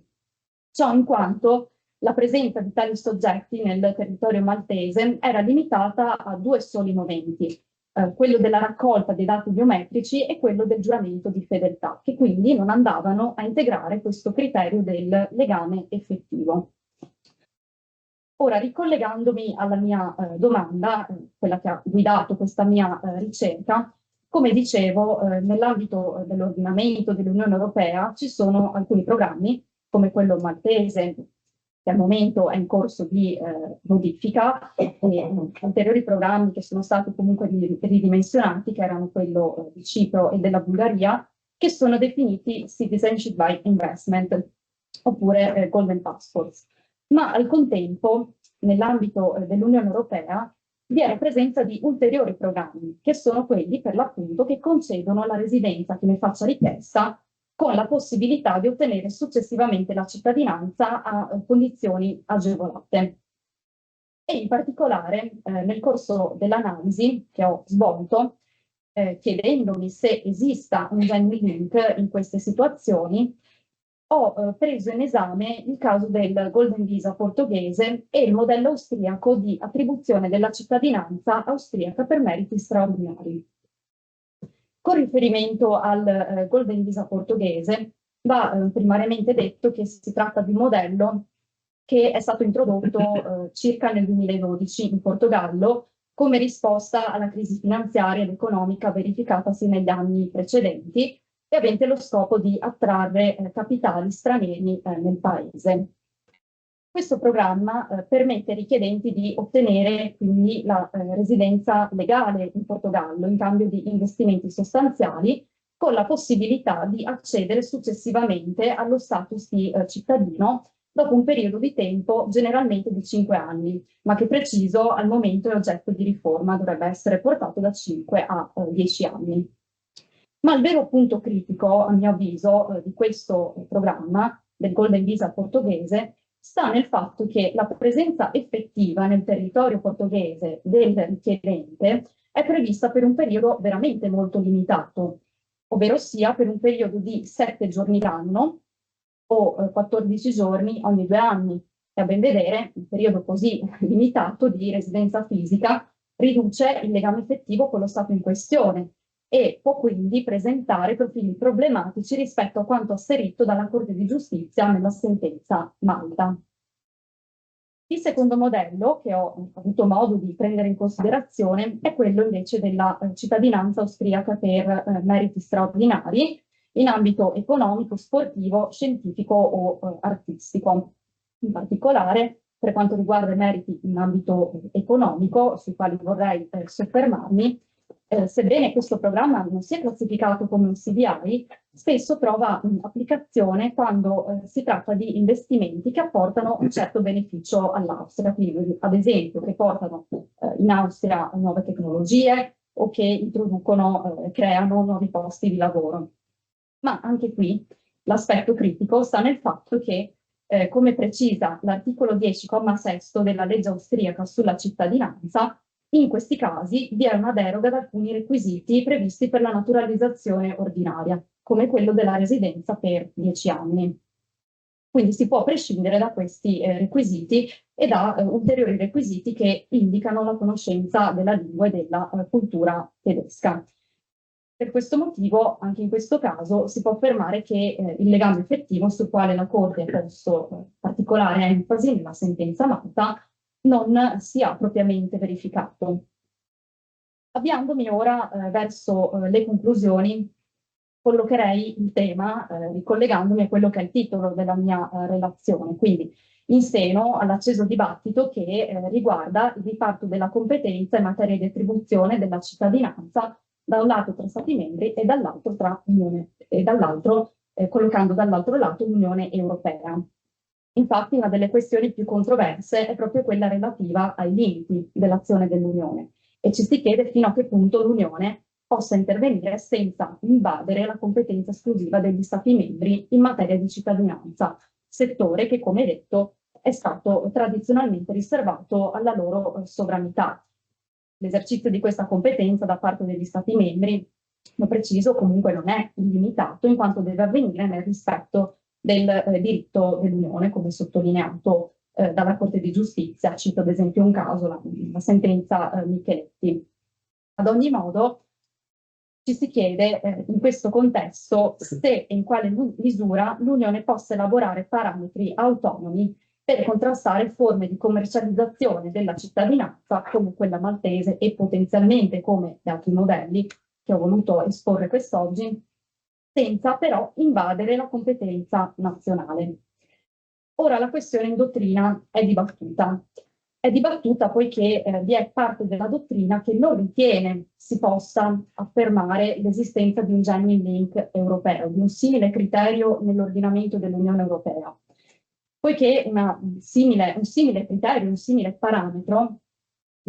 Ciò in quanto la presenza di tali soggetti nel territorio maltese era limitata a due soli momenti, quello della raccolta dei dati biometrici e quello del giuramento di fedeltà, che quindi non andavano a integrare questo criterio del legame effettivo. Ora, ricollegandomi alla mia domanda, quella che ha guidato questa mia ricerca, come dicevo, nell'ambito dell'ordinamento dell'Unione Europea ci sono alcuni programmi, come quello maltese, che al momento è in corso di modifica, e ulteriori programmi che sono stati comunque ridimensionati, che erano quello di Cipro e della Bulgaria, che sono definiti Citizenship by Investment. oppure Golden Passports. Ma al contempo, nell'ambito dell'Unione Europea, vi è la presenza di ulteriori programmi, che sono quelli per l'appunto che concedono la residenza che ne faccia richiesta, con la possibilità di ottenere successivamente la cittadinanza a condizioni agevolate. E in particolare nel corso dell'analisi che ho svolto, chiedendomi se esista un genuine link in queste situazioni, ho preso in esame il caso del Golden Visa portoghese e il modello austriaco di attribuzione della cittadinanza austriaca per meriti straordinari. Con riferimento al Golden Visa portoghese, va primariamente detto che si tratta di un modello che è stato introdotto circa nel 2012 in Portogallo come risposta alla crisi finanziaria ed economica verificatasi negli anni precedenti e avente lo scopo di attrarre capitali stranieri nel paese. Questo programma permette ai richiedenti di ottenere quindi la residenza legale in Portogallo in cambio di investimenti sostanziali, con la possibilità di accedere successivamente allo status di cittadino dopo un periodo di tempo generalmente di 5 anni, ma che preciso al momento è oggetto di riforma, dovrebbe essere portato da 5 a 10 anni. Ma il vero punto critico, a mio avviso, di questo programma, del Golden Visa portoghese, sta nel fatto che la presenza effettiva nel territorio portoghese del richiedente è prevista per un periodo veramente molto limitato, ovvero sia per un periodo di 7 giorni l'anno o 14 giorni ogni 2 anni. E a ben vedere, un periodo così limitato di residenza fisica riduce il legame effettivo con lo Stato in questione e può quindi presentare profili problematici rispetto a quanto asserito dalla Corte di Giustizia nella sentenza Malta. Il secondo modello che ho avuto modo di prendere in considerazione è quello invece della cittadinanza austriaca per meriti straordinari in ambito economico, sportivo, scientifico o artistico. In particolare, per quanto riguarda i meriti in ambito economico, sui quali vorrei soffermarmi, sebbene questo programma non sia classificato come un CDI, spesso trova applicazione quando si tratta di investimenti che apportano un certo beneficio all'Austria, quindi ad esempio che portano in Austria nuove tecnologie o che introducono, creano nuovi posti di lavoro. Ma anche qui l'aspetto critico sta nel fatto che, come precisa l'articolo 10,6 della legge austriaca sulla cittadinanza, in questi casi vi è una deroga ad alcuni requisiti previsti per la naturalizzazione ordinaria, come quello della residenza per 10 anni. Quindi si può prescindere da questi requisiti e da ulteriori requisiti che indicano la conoscenza della lingua e della cultura tedesca. Per questo motivo, anche in questo caso, si può affermare che il legame effettivo sul quale la Corte ha posto particolare enfasi nella sentenza Malta non sia propriamente verificato. Avviandomi ora verso le conclusioni, collocherei il tema ricollegandomi a quello che è il titolo della mia relazione, quindi in seno all'acceso dibattito che riguarda il riparto della competenza in materia di attribuzione della cittadinanza da un lato tra Stati membri e dall'altro collocando dall'altro lato l'Unione Europea. Infatti una delle questioni più controverse è proprio quella relativa ai limiti dell'azione dell'Unione e ci si chiede fino a che punto l'Unione possa intervenire senza invadere la competenza esclusiva degli Stati membri in materia di cittadinanza, settore che, come detto, è stato tradizionalmente riservato alla loro sovranità. L'esercizio di questa competenza da parte degli Stati membri, lo preciso, comunque non è illimitato in quanto deve avvenire nel rispetto del diritto dell'Unione, come sottolineato dalla Corte di Giustizia. Cito ad esempio un caso, la sentenza Micheletti. Ad ogni modo, ci si chiede in questo contesto se e in quale misura l'Unione possa elaborare parametri autonomi per contrastare forme di commercializzazione della cittadinanza come quella maltese e potenzialmente come gli altri modelli che ho voluto esporre quest'oggi, senza però invadere la competenza nazionale. Ora la questione in dottrina è dibattuta. È dibattuta poiché vi è parte della dottrina che non ritiene si possa affermare l'esistenza di un genuine link europeo, di un simile criterio nell'ordinamento dell'Unione Europea. poiché un simile criterio, un simile parametro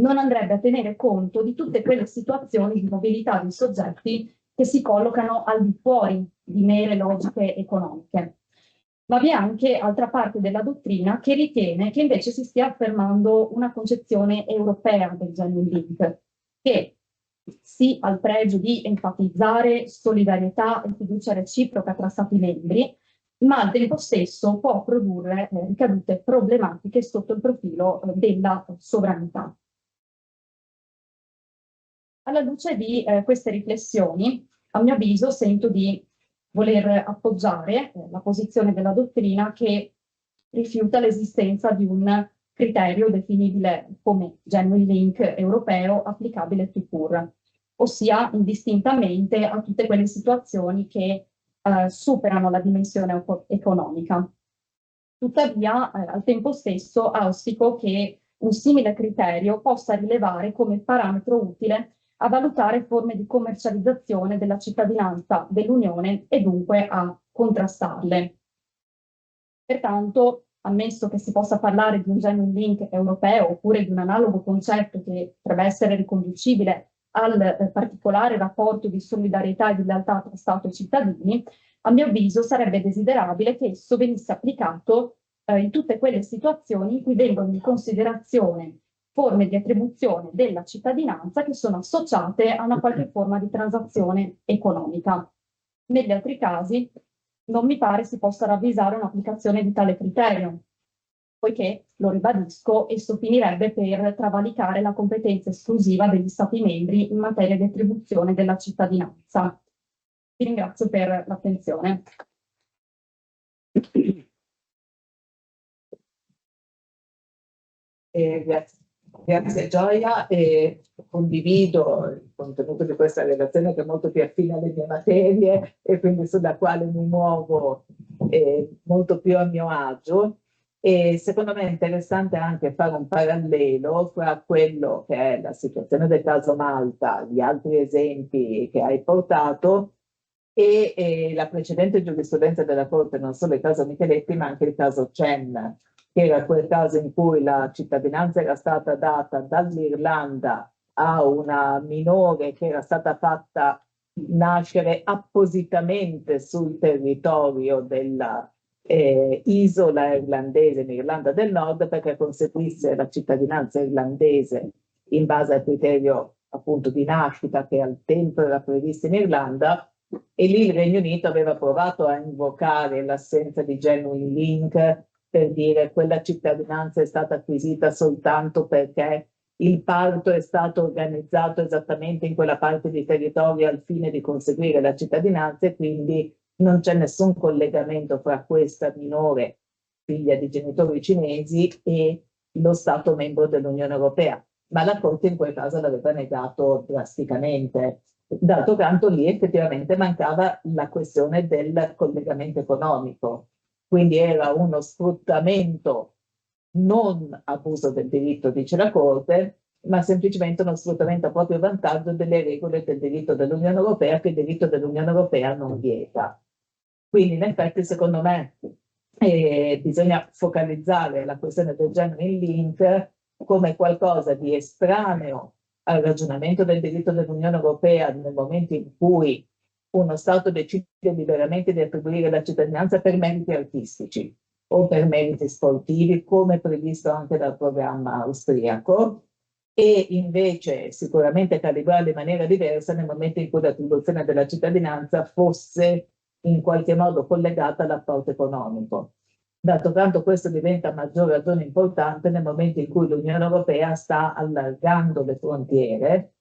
non andrebbe a tenere conto di tutte quelle situazioni di mobilità dei soggetti che si collocano al di fuori di mere logiche economiche. Ma vi è anche altra parte della dottrina che ritiene che invece si stia affermando una concezione europea del genuine link, che sì al pregio di enfatizzare solidarietà e fiducia reciproca tra Stati membri, ma al tempo stesso può produrre ricadute problematiche sotto il profilo della sovranità. Alla luce di queste riflessioni, a mio avviso, sento di voler appoggiare la posizione della dottrina che rifiuta l'esistenza di un criterio definibile come genuine link europeo applicabile tout court, ossia indistintamente a tutte quelle situazioni che superano la dimensione economica. Tuttavia, al tempo stesso, auspico che un simile criterio possa rilevare come parametro utile a valutare forme di commercializzazione della cittadinanza dell'Unione e dunque a contrastarle. Pertanto, ammesso che si possa parlare di un genuine link europeo oppure di un analogo concetto che potrebbe essere riconducibile al particolare rapporto di solidarietà e di lealtà tra Stato e cittadini, a mio avviso sarebbe desiderabile che esso venisse applicato in tutte quelle situazioni in cui vengono in considerazione forme di attribuzione della cittadinanza che sono associate a una qualche forma di transazione economica. Negli altri casi non mi pare si possa ravvisare un'applicazione di tale criterio, poiché, lo ribadisco, esso finirebbe per travalicare la competenza esclusiva degli Stati membri in materia di attribuzione della cittadinanza. Vi ringrazio per l'attenzione. Grazie Gioia, e condivido il contenuto di questa relazione che è molto più affine alle mie materie e quindi sulla quale mi muovo molto più a mio agio. E secondo me è interessante anche fare un parallelo fra quello che è la situazione del caso Malta, gli altri esempi che hai portato e la precedente giurisprudenza della Corte, non solo il caso Micheletti ma anche il caso Chen, che era quel caso in cui la cittadinanza era stata data dall'Irlanda a una minore che era stata fatta nascere appositamente sul territorio della isola irlandese in Irlanda del Nord perché conseguisse la cittadinanza irlandese in base al criterio appunto di nascita che al tempo era previsto in Irlanda, e lì il Regno Unito aveva provato a invocare l'assenza di genuine link per dire quella cittadinanza è stata acquisita soltanto perché il parto è stato organizzato esattamente in quella parte di territorio al fine di conseguire la cittadinanza e quindi non c'è nessun collegamento fra questa minore figlia di genitori cinesi e lo Stato membro dell'Unione Europea. Ma la Corte in quel caso l'aveva negato drasticamente. D'altro canto lì effettivamente mancava la questione del collegamento economico. Quindi era uno sfruttamento, non abuso del diritto, dice la Corte, ma semplicemente uno sfruttamento a proprio vantaggio delle regole del diritto dell'Unione Europea che il diritto dell'Unione Europea non vieta. Quindi in effetti secondo me bisogna focalizzare la questione del genuine link come qualcosa di estraneo al ragionamento del diritto dell'Unione Europea nel momento in cui uno Stato decide liberamente di attribuire la cittadinanza per meriti artistici o per meriti sportivi, come previsto anche dal programma austriaco, e invece sicuramente calibrare in maniera diversa nel momento in cui l'attribuzione della cittadinanza fosse in qualche modo collegata all'apporto economico. D'altro canto questo diventa a maggior ragione importante nel momento in cui l'Unione Europea sta allargando le frontiere,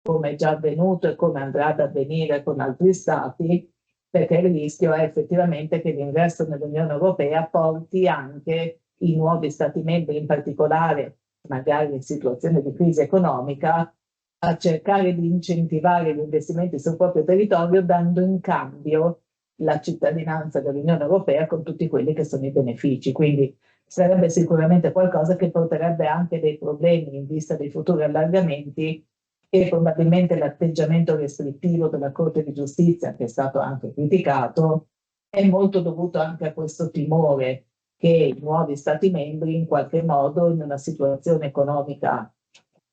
come è già avvenuto e come andrà ad avvenire con altri Stati, perché il rischio è effettivamente che l'ingresso nell'Unione Europea porti anche i nuovi Stati membri, in particolare magari in situazioni di crisi economica, a cercare di incentivare gli investimenti sul proprio territorio dando in cambio la cittadinanza dell'Unione Europea con tutti quelli che sono i benefici. Quindi sarebbe sicuramente qualcosa che porterebbe anche dei problemi in vista dei futuri allargamenti, e probabilmente l'atteggiamento restrittivo della Corte di Giustizia, che è stato anche criticato, è molto dovuto anche a questo timore che i nuovi Stati membri in qualche modo, in una situazione economica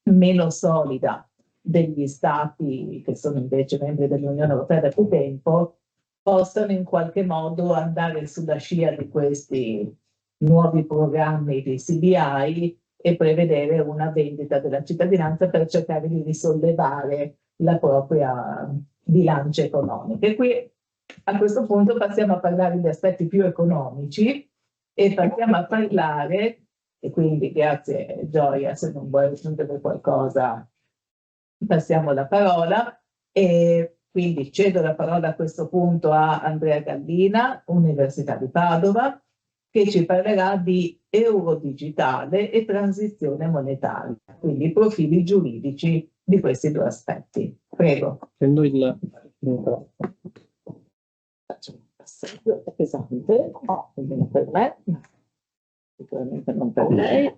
meno solida degli Stati che sono invece membri dell'Unione Europea da più tempo, possano in qualche modo andare sulla scia di questi nuovi programmi di CBI e prevedere una vendita della cittadinanza per cercare di risollevare la propria bilancia economica. E qui a questo punto passiamo a parlare di aspetti più economici e passiamo a parlare, e quindi grazie Gioia, se non vuoi aggiungere qualcosa passiamo la parola, e quindi cedo la parola a questo punto a Andrea Gallina, Università di Padova, che ci parlerà di euro digitale e transizione monetaria, quindi i profili giuridici di questi due aspetti. Prego. Prendo il Faccio un passaggio pesante, almeno per me, sicuramente non per lei.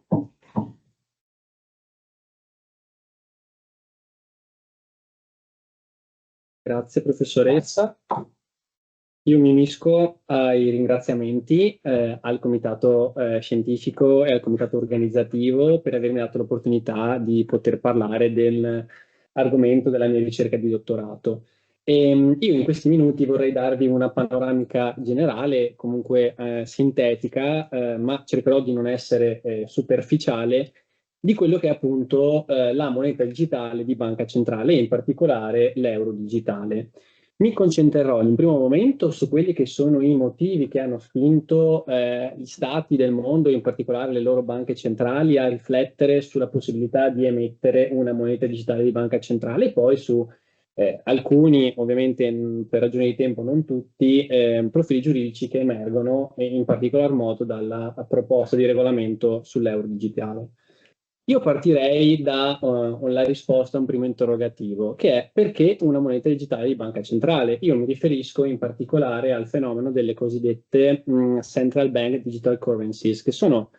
Grazie professoressa. Io mi unisco ai ringraziamenti al comitato scientifico e al comitato organizzativo per avermi dato l'opportunità di poter parlare dell'argomento della mia ricerca di dottorato. Io in questi minuti vorrei darvi una panoramica generale, comunque sintetica, ma cercherò di non essere superficiale, di quello che è appunto la moneta digitale di banca centrale e in particolare l'euro digitale. Mi concentrerò in un primo momento su quelli che sono i motivi che hanno spinto gli stati del mondo, in particolare le loro banche centrali, a riflettere sulla possibilità di emettere una moneta digitale di banca centrale e poi su alcuni, ovviamente per ragioni di tempo non tutti, profili giuridici che emergono in particolar modo dalla proposta di regolamento sull'euro digitale. Io partirei dalla risposta a un primo interrogativo, che è: perché una moneta digitale di banca centrale? Io mi riferisco in particolare al fenomeno delle cosiddette Central Bank Digital Currencies, che sono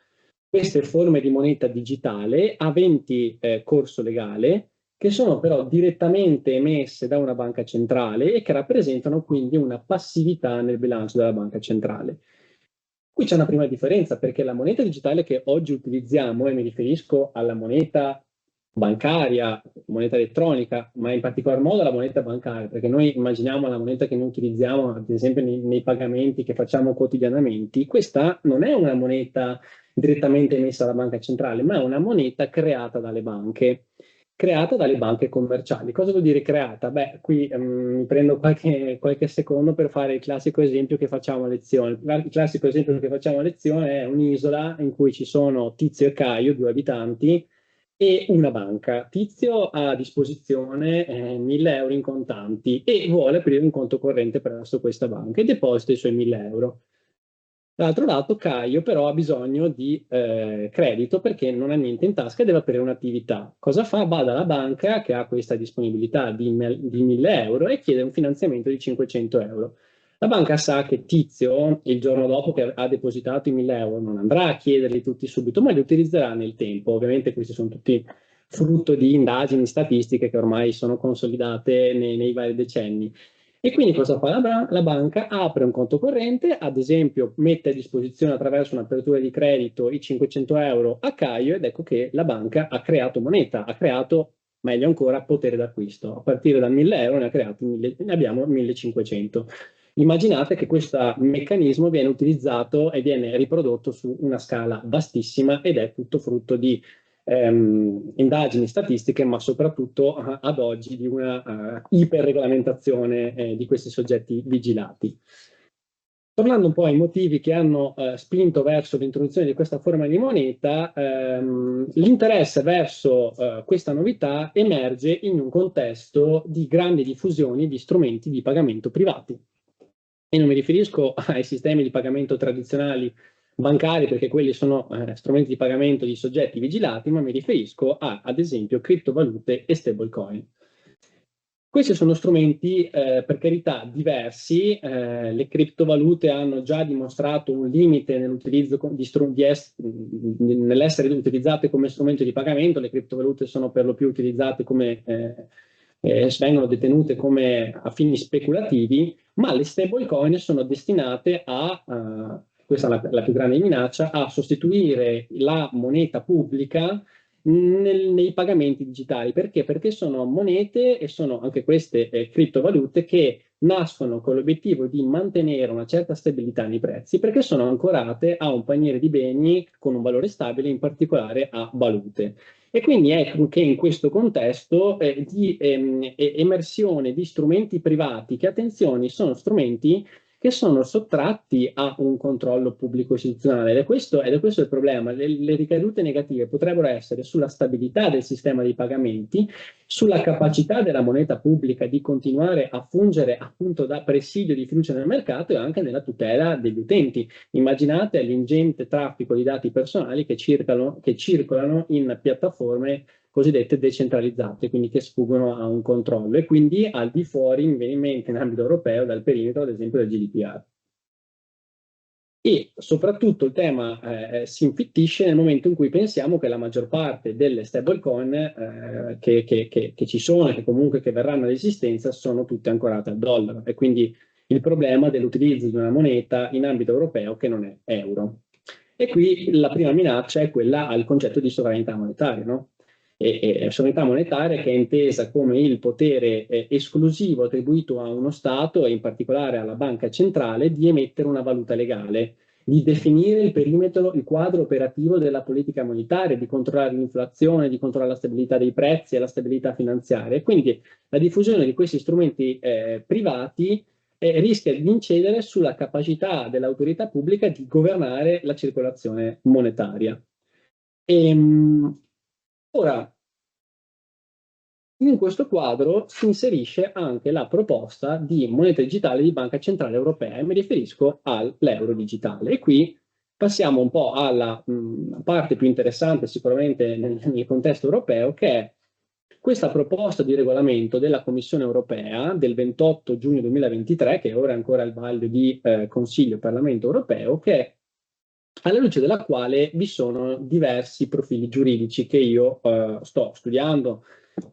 queste forme di moneta digitale aventi corso legale, che sono però direttamente emesse da una banca centrale e che rappresentano quindi una passività nel bilancio della banca centrale. Qui c'è una prima differenza, perché la moneta digitale che oggi utilizziamo, e mi riferisco alla moneta bancaria, moneta elettronica, ma in particolar modo alla moneta bancaria, perché noi immaginiamo la moneta che noi utilizziamo ad esempio nei pagamenti che facciamo quotidianamente. Questa non è una moneta direttamente emessa dalla banca centrale, ma è una moneta creata dalle banche commerciali. Cosa vuol dire creata? Beh, qui mi prendo qualche secondo per fare il classico esempio che facciamo a lezione. Il classico esempio che facciamo a lezione è un'isola in cui ci sono Tizio e Caio, 2 abitanti, e una banca. Tizio ha a disposizione 1.000 euro in contanti e vuole aprire un conto corrente presso questa banca e deposita i suoi 1.000 euro. Dall'altro lato Caio però ha bisogno di credito perché non ha niente in tasca e deve aprire un'attività. Cosa fa? Va dalla banca che ha questa disponibilità di 1.000 euro e chiede un finanziamento di 500 euro. La banca sa che Tizio, il giorno dopo che ha depositato i 1.000 euro, non andrà a chiederli tutti subito, ma li utilizzerà nel tempo. Ovviamente questi sono tutti frutto di indagini statistiche che ormai sono consolidate nei vari decenni. E quindi cosa fa la banca? Apre un conto corrente, ad esempio mette a disposizione attraverso un'apertura di credito i 500 euro a Caio, ed ecco che la banca ha creato moneta, ha creato, meglio ancora, potere d'acquisto. A partire da 1.000 euro ne abbiamo 1.500. Immaginate che questo meccanismo viene utilizzato e viene riprodotto su una scala vastissima ed è tutto frutto di indagini statistiche, ma soprattutto ad oggi di una iperregolamentazione di questi soggetti vigilati. Tornando un po' ai motivi che hanno spinto verso l'introduzione di questa forma di moneta, l'interesse verso questa novità emerge in un contesto di grandi diffusioni di strumenti di pagamento privati. E non mi riferisco ai sistemi di pagamento tradizionali bancari, perché quelli sono strumenti di pagamento di soggetti vigilati, ma mi riferisco a, ad esempio, criptovalute e stablecoin. Questi sono strumenti, per carità, diversi. Le criptovalute hanno già dimostrato un limite nell'utilizzo nell'essere utilizzate come strumento di pagamento. Le criptovalute sono per lo più utilizzate come vengono detenute come a fini speculativi, ma le stablecoin sono destinate a questa è la più grande minaccia, a sostituire la moneta pubblica nei pagamenti digitali. Perché? Perché sono monete e sono anche queste criptovalute che nascono con l'obiettivo di mantenere una certa stabilità nei prezzi, perché sono ancorate a un paniere di beni con un valore stabile, in particolare a valute. E quindi ecco che in questo contesto di emersione di strumenti privati, che attenzione, sono strumenti che sono sottratti a un controllo pubblico istituzionale, ed è questo il problema. Le ricadute negative potrebbero essere sulla stabilità del sistema dei pagamenti, sulla capacità della moneta pubblica di continuare a fungere appunto da presidio di fiducia nel mercato e anche nella tutela degli utenti. Immaginate l'ingente traffico di dati personali che circolano in piattaforme cosiddette decentralizzate, quindi che sfuggono a un controllo e quindi al di fuori, mi viene in mente, in ambito europeo, dal perimetro ad esempio del GDPR. E soprattutto il tema si infittisce nel momento in cui pensiamo che la maggior parte delle stablecoin che ci sono e che comunque che verranno ad esistenza sono tutte ancorate al dollaro, e quindi il problema dell'utilizzo di una moneta in ambito europeo che non è euro. E qui la prima minaccia è quella al concetto di sovranità monetaria, no? E sovranità monetaria che è intesa come il potere esclusivo attribuito a uno Stato e in particolare alla banca centrale di emettere una valuta legale, di definire il perimetro, il quadro operativo della politica monetaria, di controllare l'inflazione, di controllare la stabilità dei prezzi e la stabilità finanziaria. E quindi la diffusione di questi strumenti privati rischia di incedere sulla capacità dell'autorità pubblica di governare la circolazione monetaria. Ora, in questo quadro si inserisce anche la proposta di moneta digitale di Banca Centrale Europea, e mi riferisco all'euro digitale. E qui passiamo un po' alla parte più interessante sicuramente nel contesto europeo, che è questa proposta di regolamento della Commissione Europea del 28 giugno 2023, che ora è ancora al vaglio di Consiglio e Parlamento Europeo, che alla luce della quale vi sono diversi profili giuridici che io sto studiando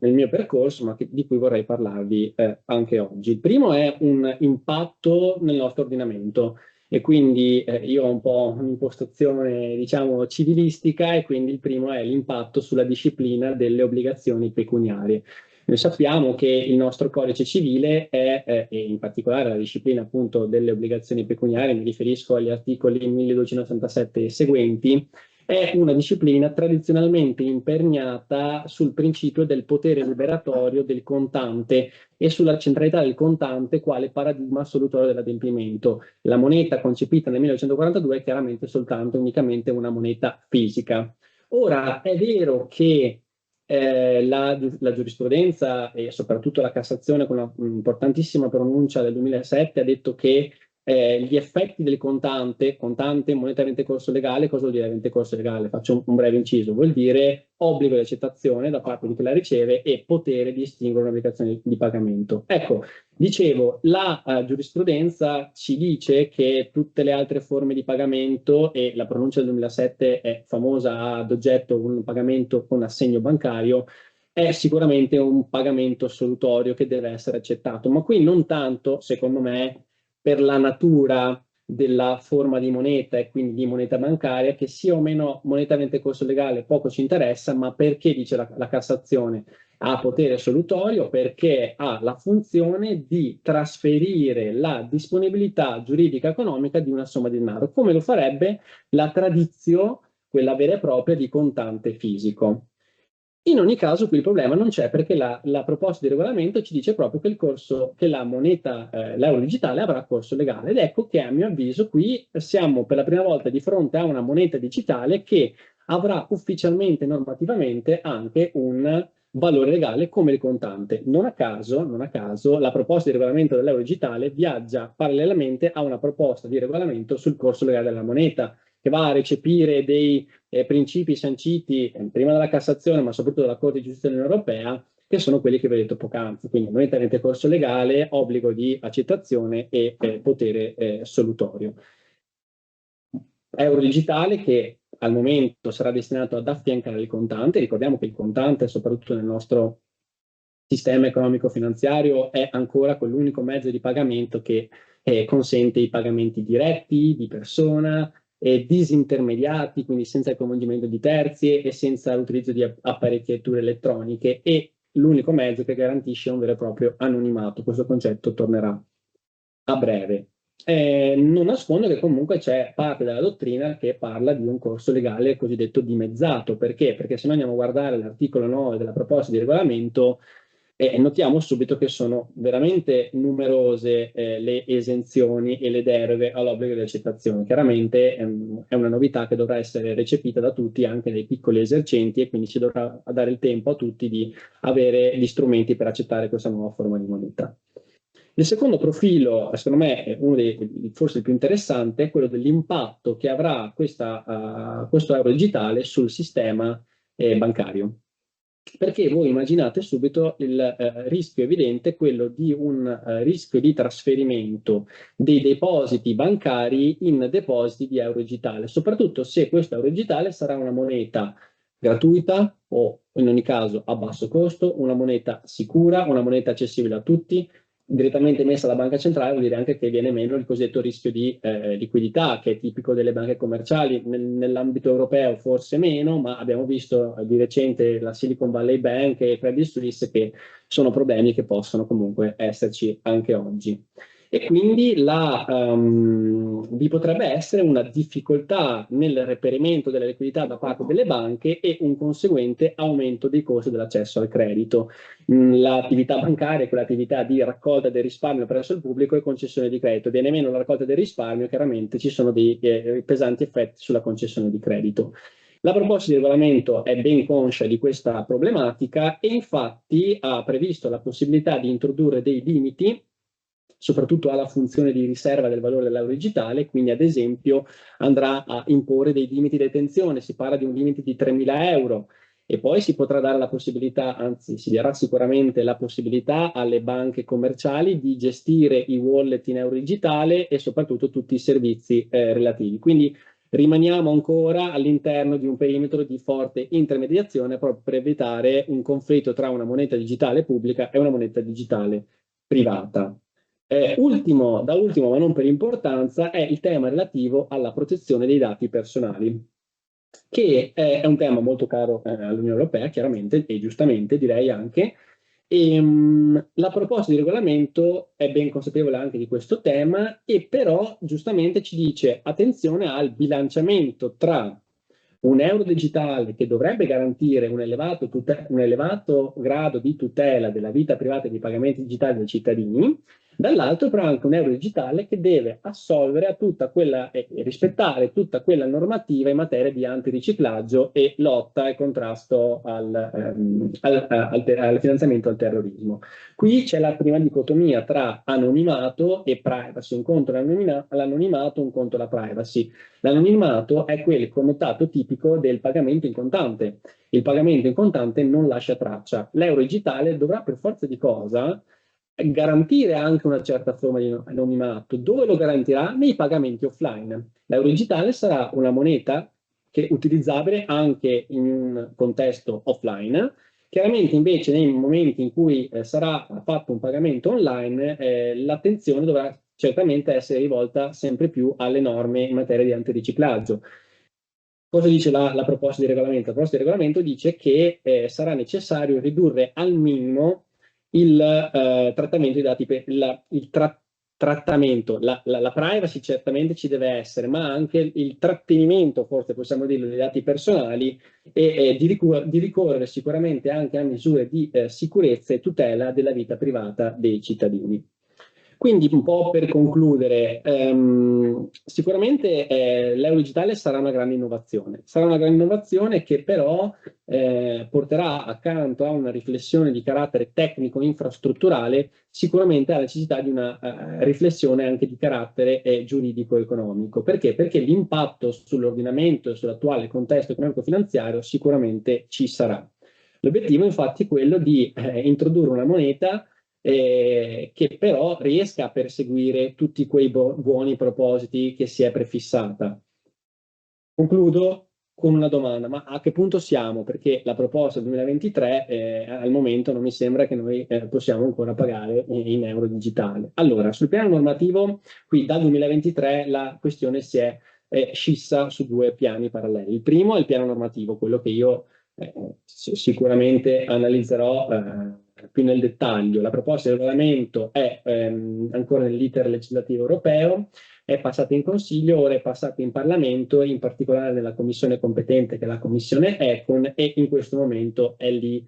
nel mio percorso, ma di cui vorrei parlarvi anche oggi. Il primo è un impatto nel nostro ordinamento, e quindi io ho un po' un'impostazione, diciamo, civilistica, e quindi il primo è l'impatto sulla disciplina delle obbligazioni pecuniarie. Noi sappiamo che il nostro codice civile è, e in particolare la disciplina appunto delle obbligazioni pecuniarie, mi riferisco agli articoli 1287 e seguenti, è una disciplina tradizionalmente imperniata sul principio del potere liberatorio del contante e sulla centralità del contante quale paradigma assolutorio dell'adempimento. La moneta concepita nel 1942 è chiaramente unicamente una moneta fisica. Ora, è vero che la giurisprudenza e soprattutto la Cassazione, con una importantissima pronuncia del 2007, ha detto che gli effetti del contante, moneta avente corso legale, cosa vuol dire avente corso legale? Faccio un breve inciso, vuol dire obbligo di accettazione da parte di chi la riceve e potere di estinguere un'obbligazione di pagamento. Ecco, dicevo, la giurisprudenza ci dice che tutte le altre forme di pagamento, e la pronuncia del 2007 è famosa, ad oggetto un pagamento con assegno bancario, è sicuramente un pagamento assolutorio che deve essere accettato, ma qui non tanto, secondo me, per la natura della forma di moneta e quindi di moneta bancaria, che sia o meno moneta avente corso legale poco ci interessa, ma perché, dice la Cassazione, ha potere assolutorio, perché ha la funzione di trasferire la disponibilità giuridica economica di una somma di denaro, come lo farebbe la tradizio, quella vera e propria di contante fisico. In ogni caso qui il problema non c'è, perché la proposta di regolamento ci dice proprio che la moneta, l'euro digitale, avrà corso legale, ed ecco che a mio avviso qui siamo per la prima volta di fronte a una moneta digitale che avrà ufficialmente, normativamente, anche un valore legale come il contante. Non a caso la proposta di regolamento dell'euro digitale viaggia parallelamente a una proposta di regolamento sul corso legale della moneta, che va a recepire dei principi sanciti prima dalla Cassazione, ma soprattutto dalla Corte di Giustizia dell'Unione Europea, che sono quelli che vi ho detto poc'anzi, quindi moneta avente corso legale, obbligo di accettazione e potere assolutorio. Euro digitale che al momento sarà destinato ad affiancare il contante. Ricordiamo che il contante, soprattutto nel nostro sistema economico-finanziario, è ancora quell'unico mezzo di pagamento che consente i pagamenti diretti di persona, disintermediati, quindi senza il coinvolgimento di terzi e senza l'utilizzo di apparecchiature elettroniche, e l'unico mezzo che garantisce un vero e proprio anonimato. Questo concetto tornerà a breve. Non nascondo che comunque c'è parte della dottrina che parla di un corso legale cosiddetto dimezzato. Perché? Perché se noi andiamo a guardare l'articolo 9 della proposta di regolamento, notiamo subito che sono veramente numerose le esenzioni e le deroghe all'obbligo di accettazione. Chiaramente è una novità che dovrà essere recepita da tutti, anche dai piccoli esercenti, e quindi ci dovrà dare il tempo a tutti di avere gli strumenti per accettare questa nuova forma di moneta. Il secondo profilo, secondo me, è uno dei forse il più interessante, è quello dell'impatto che avrà questo euro digitale sul sistema bancario. Perché voi immaginate subito il rischio evidente, quello di un rischio di trasferimento dei depositi bancari in depositi di euro digitale, soprattutto se questo euro digitale sarà una moneta gratuita o in ogni caso a basso costo, una moneta sicura, una moneta accessibile a tutti, direttamente emessa dalla banca centrale. Vuol dire anche che viene meno il cosiddetto rischio di liquidità, che è tipico delle banche commerciali. Nell'ambito europeo forse meno, ma abbiamo visto di recente la Silicon Valley Bank e Credit Suisse, che sono problemi che possono comunque esserci anche oggi. E quindi vi potrebbe essere una difficoltà nel reperimento della liquidità da parte delle banche e un conseguente aumento dei costi dell'accesso al credito. L'attività bancaria è quell'attività di raccolta del risparmio presso il pubblico e concessione di credito. Viene meno la raccolta del risparmio, chiaramente ci sono dei pesanti effetti sulla concessione di credito. La proposta di regolamento è ben conscia di questa problematica e infatti ha previsto la possibilità di introdurre dei limiti, soprattutto alla funzione di riserva del valore dell'euro digitale. Quindi ad esempio andrà a imporre dei limiti di detenzione, si parla di un limite di 3.000 euro, e poi si potrà dare la possibilità, anzi si darà sicuramente la possibilità alle banche commerciali di gestire i wallet in euro digitale e soprattutto tutti i servizi relativi. Quindi rimaniamo ancora all'interno di un perimetro di forte intermediazione, proprio per evitare un conflitto tra una moneta digitale pubblica e una moneta digitale privata. Ultimo, ma non per importanza, è il tema relativo alla protezione dei dati personali, che è un tema molto caro all'Unione Europea, chiaramente, e giustamente direi anche. La proposta di regolamento è ben consapevole anche di questo tema, e però giustamente ci dice attenzione al bilanciamento tra un euro digitale che dovrebbe garantire un elevato grado di tutela della vita privata e dei pagamenti digitali dei cittadini, dall'altro però anche un euro digitale che deve assolvere a tutta quella e rispettare tutta quella normativa in materia di antiriciclaggio e lotta e contrasto al finanziamento al terrorismo. Qui c'è la prima dicotomia tra anonimato e privacy, un conto l'anonimato, un conto la privacy. L'anonimato è quel connotato tipico del pagamento in contante. Il pagamento in contante non lascia traccia. L'euro digitale dovrà per forza di cosa garantire anche una certa forma di anonimato. Dove lo garantirà? Nei pagamenti offline. L'euro digitale sarà una moneta che è utilizzabile anche in un contesto offline. Chiaramente invece nei momenti in cui sarà fatto un pagamento online, l'attenzione dovrà certamente essere rivolta sempre più alle norme in materia di antiriciclaggio. Cosa dice la proposta di regolamento? La proposta di regolamento dice che sarà necessario ridurre al minimo il trattamento dei dati, la privacy certamente ci deve essere, ma anche il trattenimento, forse possiamo dirlo, dei dati personali, e di ricorrere sicuramente anche a misure di sicurezza e tutela della vita privata dei cittadini. Quindi un po' per concludere, sicuramente l'euro digitale sarà una grande innovazione che però porterà accanto a una riflessione di carattere tecnico-infrastrutturale sicuramente alla necessità di una riflessione anche di carattere giuridico-economico. Perché? Perché l'impatto sull'ordinamento e sull'attuale contesto economico-finanziario sicuramente ci sarà. L'obiettivo infatti è quello di introdurre una moneta che però riesca a perseguire tutti quei buoni propositi che si è prefissata. Concludo con una domanda, ma a che punto siamo? Perché la proposta 2023 al momento non mi sembra che noi possiamo ancora pagare in euro digitale. Allora, sul piano normativo, qui dal 2023 la questione si è scissa su due piani paralleli. Il primo è il piano normativo, quello che io sicuramente analizzerò più nel dettaglio. La proposta di regolamento è ancora nell'iter legislativo europeo, è passata in Consiglio, ora è passata in Parlamento, in particolare nella commissione competente che è la commissione Econ, e in questo momento è lì,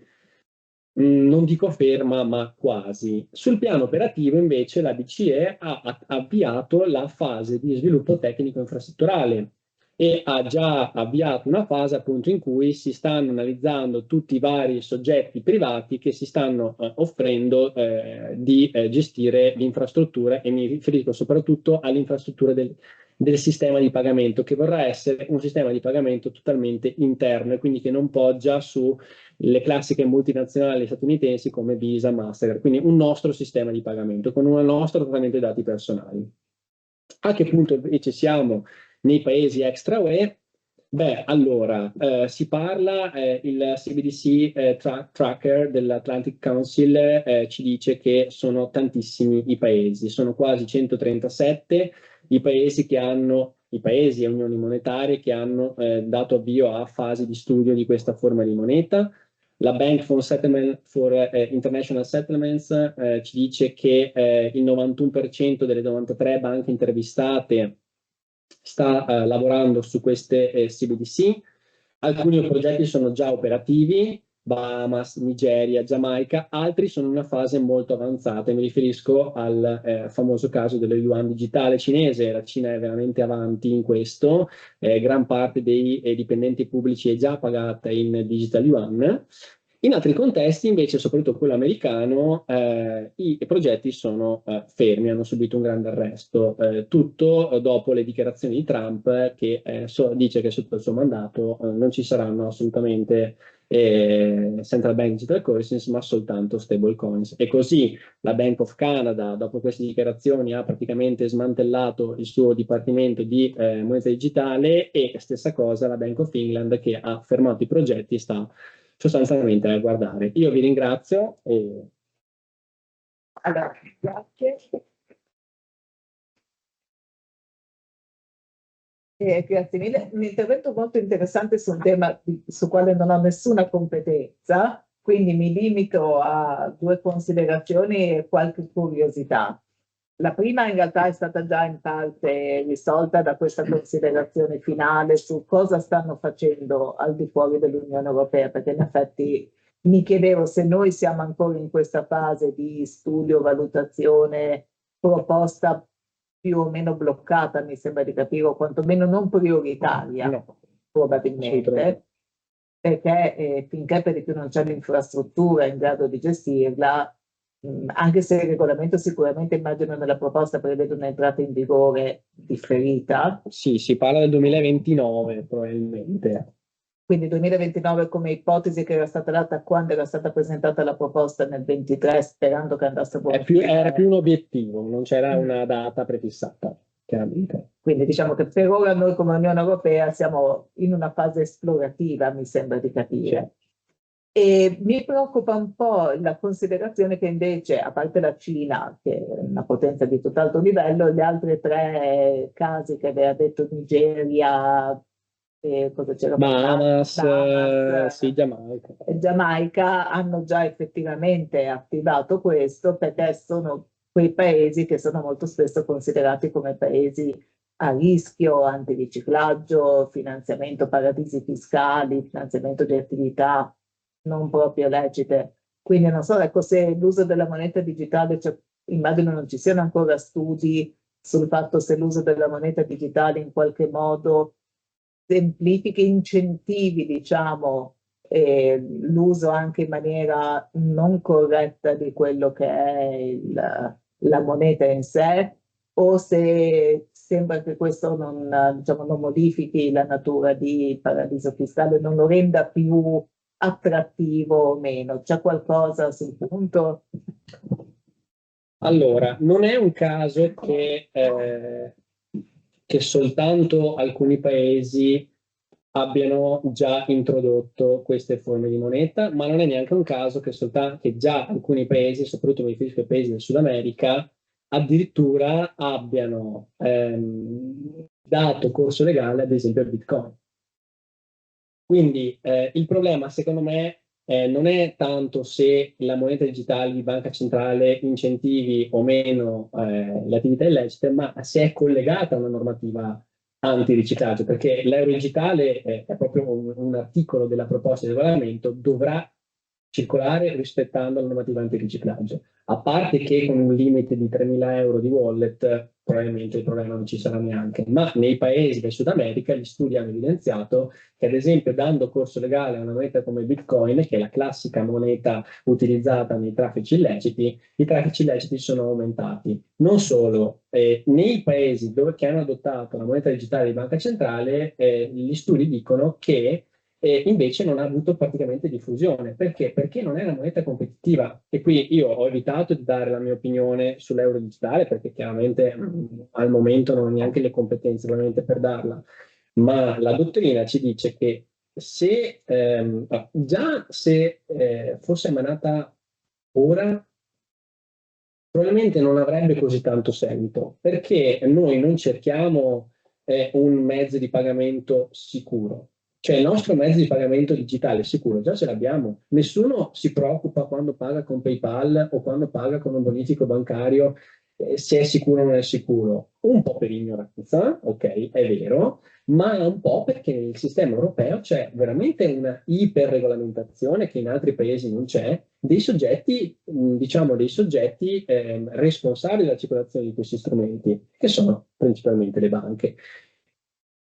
non dico ferma, ma quasi. Sul piano operativo invece la BCE ha avviato la fase di sviluppo tecnico infrastrutturale e ha già avviato una fase appunto in cui si stanno analizzando tutti i vari soggetti privati che si stanno offrendo di gestire l'infrastruttura, e mi riferisco soprattutto all'infrastruttura del sistema di pagamento, che vorrà essere un sistema di pagamento totalmente interno e quindi che non poggia sulle classiche multinazionali statunitensi come Visa, Mastercard, quindi un nostro sistema di pagamento con un nostro trattamento dei dati personali. A che punto invece siamo nei paesi extra UE? Beh, allora, si parla, il CBDC tracker dell'Atlantic Council ci dice che sono tantissimi i paesi, sono quasi 137 i paesi e unioni monetarie che hanno dato avvio a fasi di studio di questa forma di moneta. La Bank for International Settlements ci dice che il 91% delle 93 banche intervistate sta lavorando su queste CBDC. Alcuni progetti sono già operativi, Bahamas, Nigeria, Giamaica, altri sono in una fase molto avanzata. Mi riferisco al famoso caso dello yuan digitale cinese. La Cina è veramente avanti in questo, gran parte dei dipendenti pubblici è già pagata in digital yuan. In altri contesti, invece, soprattutto quello americano, i progetti sono fermi, hanno subito un grande arresto. Tutto dopo le dichiarazioni di Trump che dice che sotto il suo mandato non ci saranno assolutamente central bank digital currencies, ma soltanto stable coins. E così la Bank of Canada, dopo queste dichiarazioni, ha praticamente smantellato il suo dipartimento di moneta digitale, e stessa cosa la Bank of England, che ha fermato i progetti e sta sostanzialmente a guardare. Io vi ringrazio. Allora, grazie. Grazie mille. Un intervento molto interessante su un tema su quale non ho nessuna competenza, quindi mi limito a due considerazioni e qualche curiosità. La prima in realtà è stata già in parte risolta da questa considerazione finale su cosa stanno facendo al di fuori dell'Unione Europea, perché in effetti mi chiedevo se noi siamo ancora in questa fase di studio, valutazione, proposta più o meno bloccata, mi sembra di capire, o quantomeno non prioritaria, no, probabilmente, perché finché per di più non c'è l'infrastruttura in grado di gestirla, anche se il regolamento sicuramente, immagino nella proposta, prevede un'entrata in vigore differita. Sì, si parla del 2029 probabilmente. Quindi 2029 come ipotesi che era stata data quando era stata presentata la proposta nel 23, sperando che andasse buono. Era più un obiettivo, non c'era una data prefissata, chiaramente. Quindi diciamo che per ora noi come Unione Europea siamo in una fase esplorativa, mi sembra di capire. E mi preoccupa un po' la considerazione che invece, a parte la Cina, che è una potenza di tutt'altro livello, gli altri tre casi che aveva detto Nigeria, cosa c'era? Bahamas, sì, Giamaica. Giamaica hanno già effettivamente attivato questo, perché sono quei paesi che sono molto spesso considerati come paesi a rischio, antiriciclaggio, finanziamento paradisi fiscali, finanziamento di attività non proprio lecite. Quindi non so, ecco, se l'uso della moneta digitale, cioè, immagino non ci siano ancora studi sul fatto se l'uso della moneta digitale in qualche modo semplifichi, incentivi, diciamo, l'uso anche in maniera non corretta di quello che è la moneta in sé, o se sembra che questo non, diciamo, non modifichi la natura di paradiso fiscale, non lo renda più attrattivo o meno. C'è qualcosa sul punto? Allora, non è un caso che soltanto alcuni paesi abbiano già introdotto queste forme di moneta, ma non è neanche un caso che già alcuni paesi, soprattutto mi riferisco ai paesi del Sud America, addirittura abbiano dato corso legale, ad esempio, al Bitcoin. Quindi il problema, secondo me, non è tanto se la moneta digitale di banca centrale incentivi o meno le attività illecite, ma se è collegata a una normativa antiriciclaggio, perché l'euro digitale è proprio un articolo della proposta di regolamento, dovrà circolare rispettando la normativa antiriciclaggio. A parte che con un limite di 3.000 euro di wallet probabilmente il problema non ci sarà neanche, ma nei paesi del Sud America gli studi hanno evidenziato che ad esempio dando corso legale a una moneta come Bitcoin, che è la classica moneta utilizzata nei traffici illeciti, i traffici illeciti sono aumentati. Non solo, nei paesi che hanno adottato la moneta digitale di banca centrale, gli studi dicono che invece non ha avuto praticamente diffusione. Perché? Perché non è una moneta competitiva. E qui io ho evitato di dare la mia opinione sull'euro digitale, perché chiaramente al momento non ho neanche le competenze veramente per darla. Ma la dottrina ci dice che se fosse emanata ora, probabilmente non avrebbe così tanto seguito, perché noi non cerchiamo un mezzo di pagamento sicuro. Cioè il nostro mezzo di pagamento digitale sicuro già ce l'abbiamo. Nessuno si preoccupa quando paga con PayPal o quando paga con un bonifico bancario se è sicuro o non è sicuro. Un po' per ignoranza, ok, è vero, ma un po' perché nel sistema europeo c'è veramente una iperregolamentazione che in altri paesi non c'è, dei soggetti, responsabili della circolazione di questi strumenti, che sono principalmente le banche.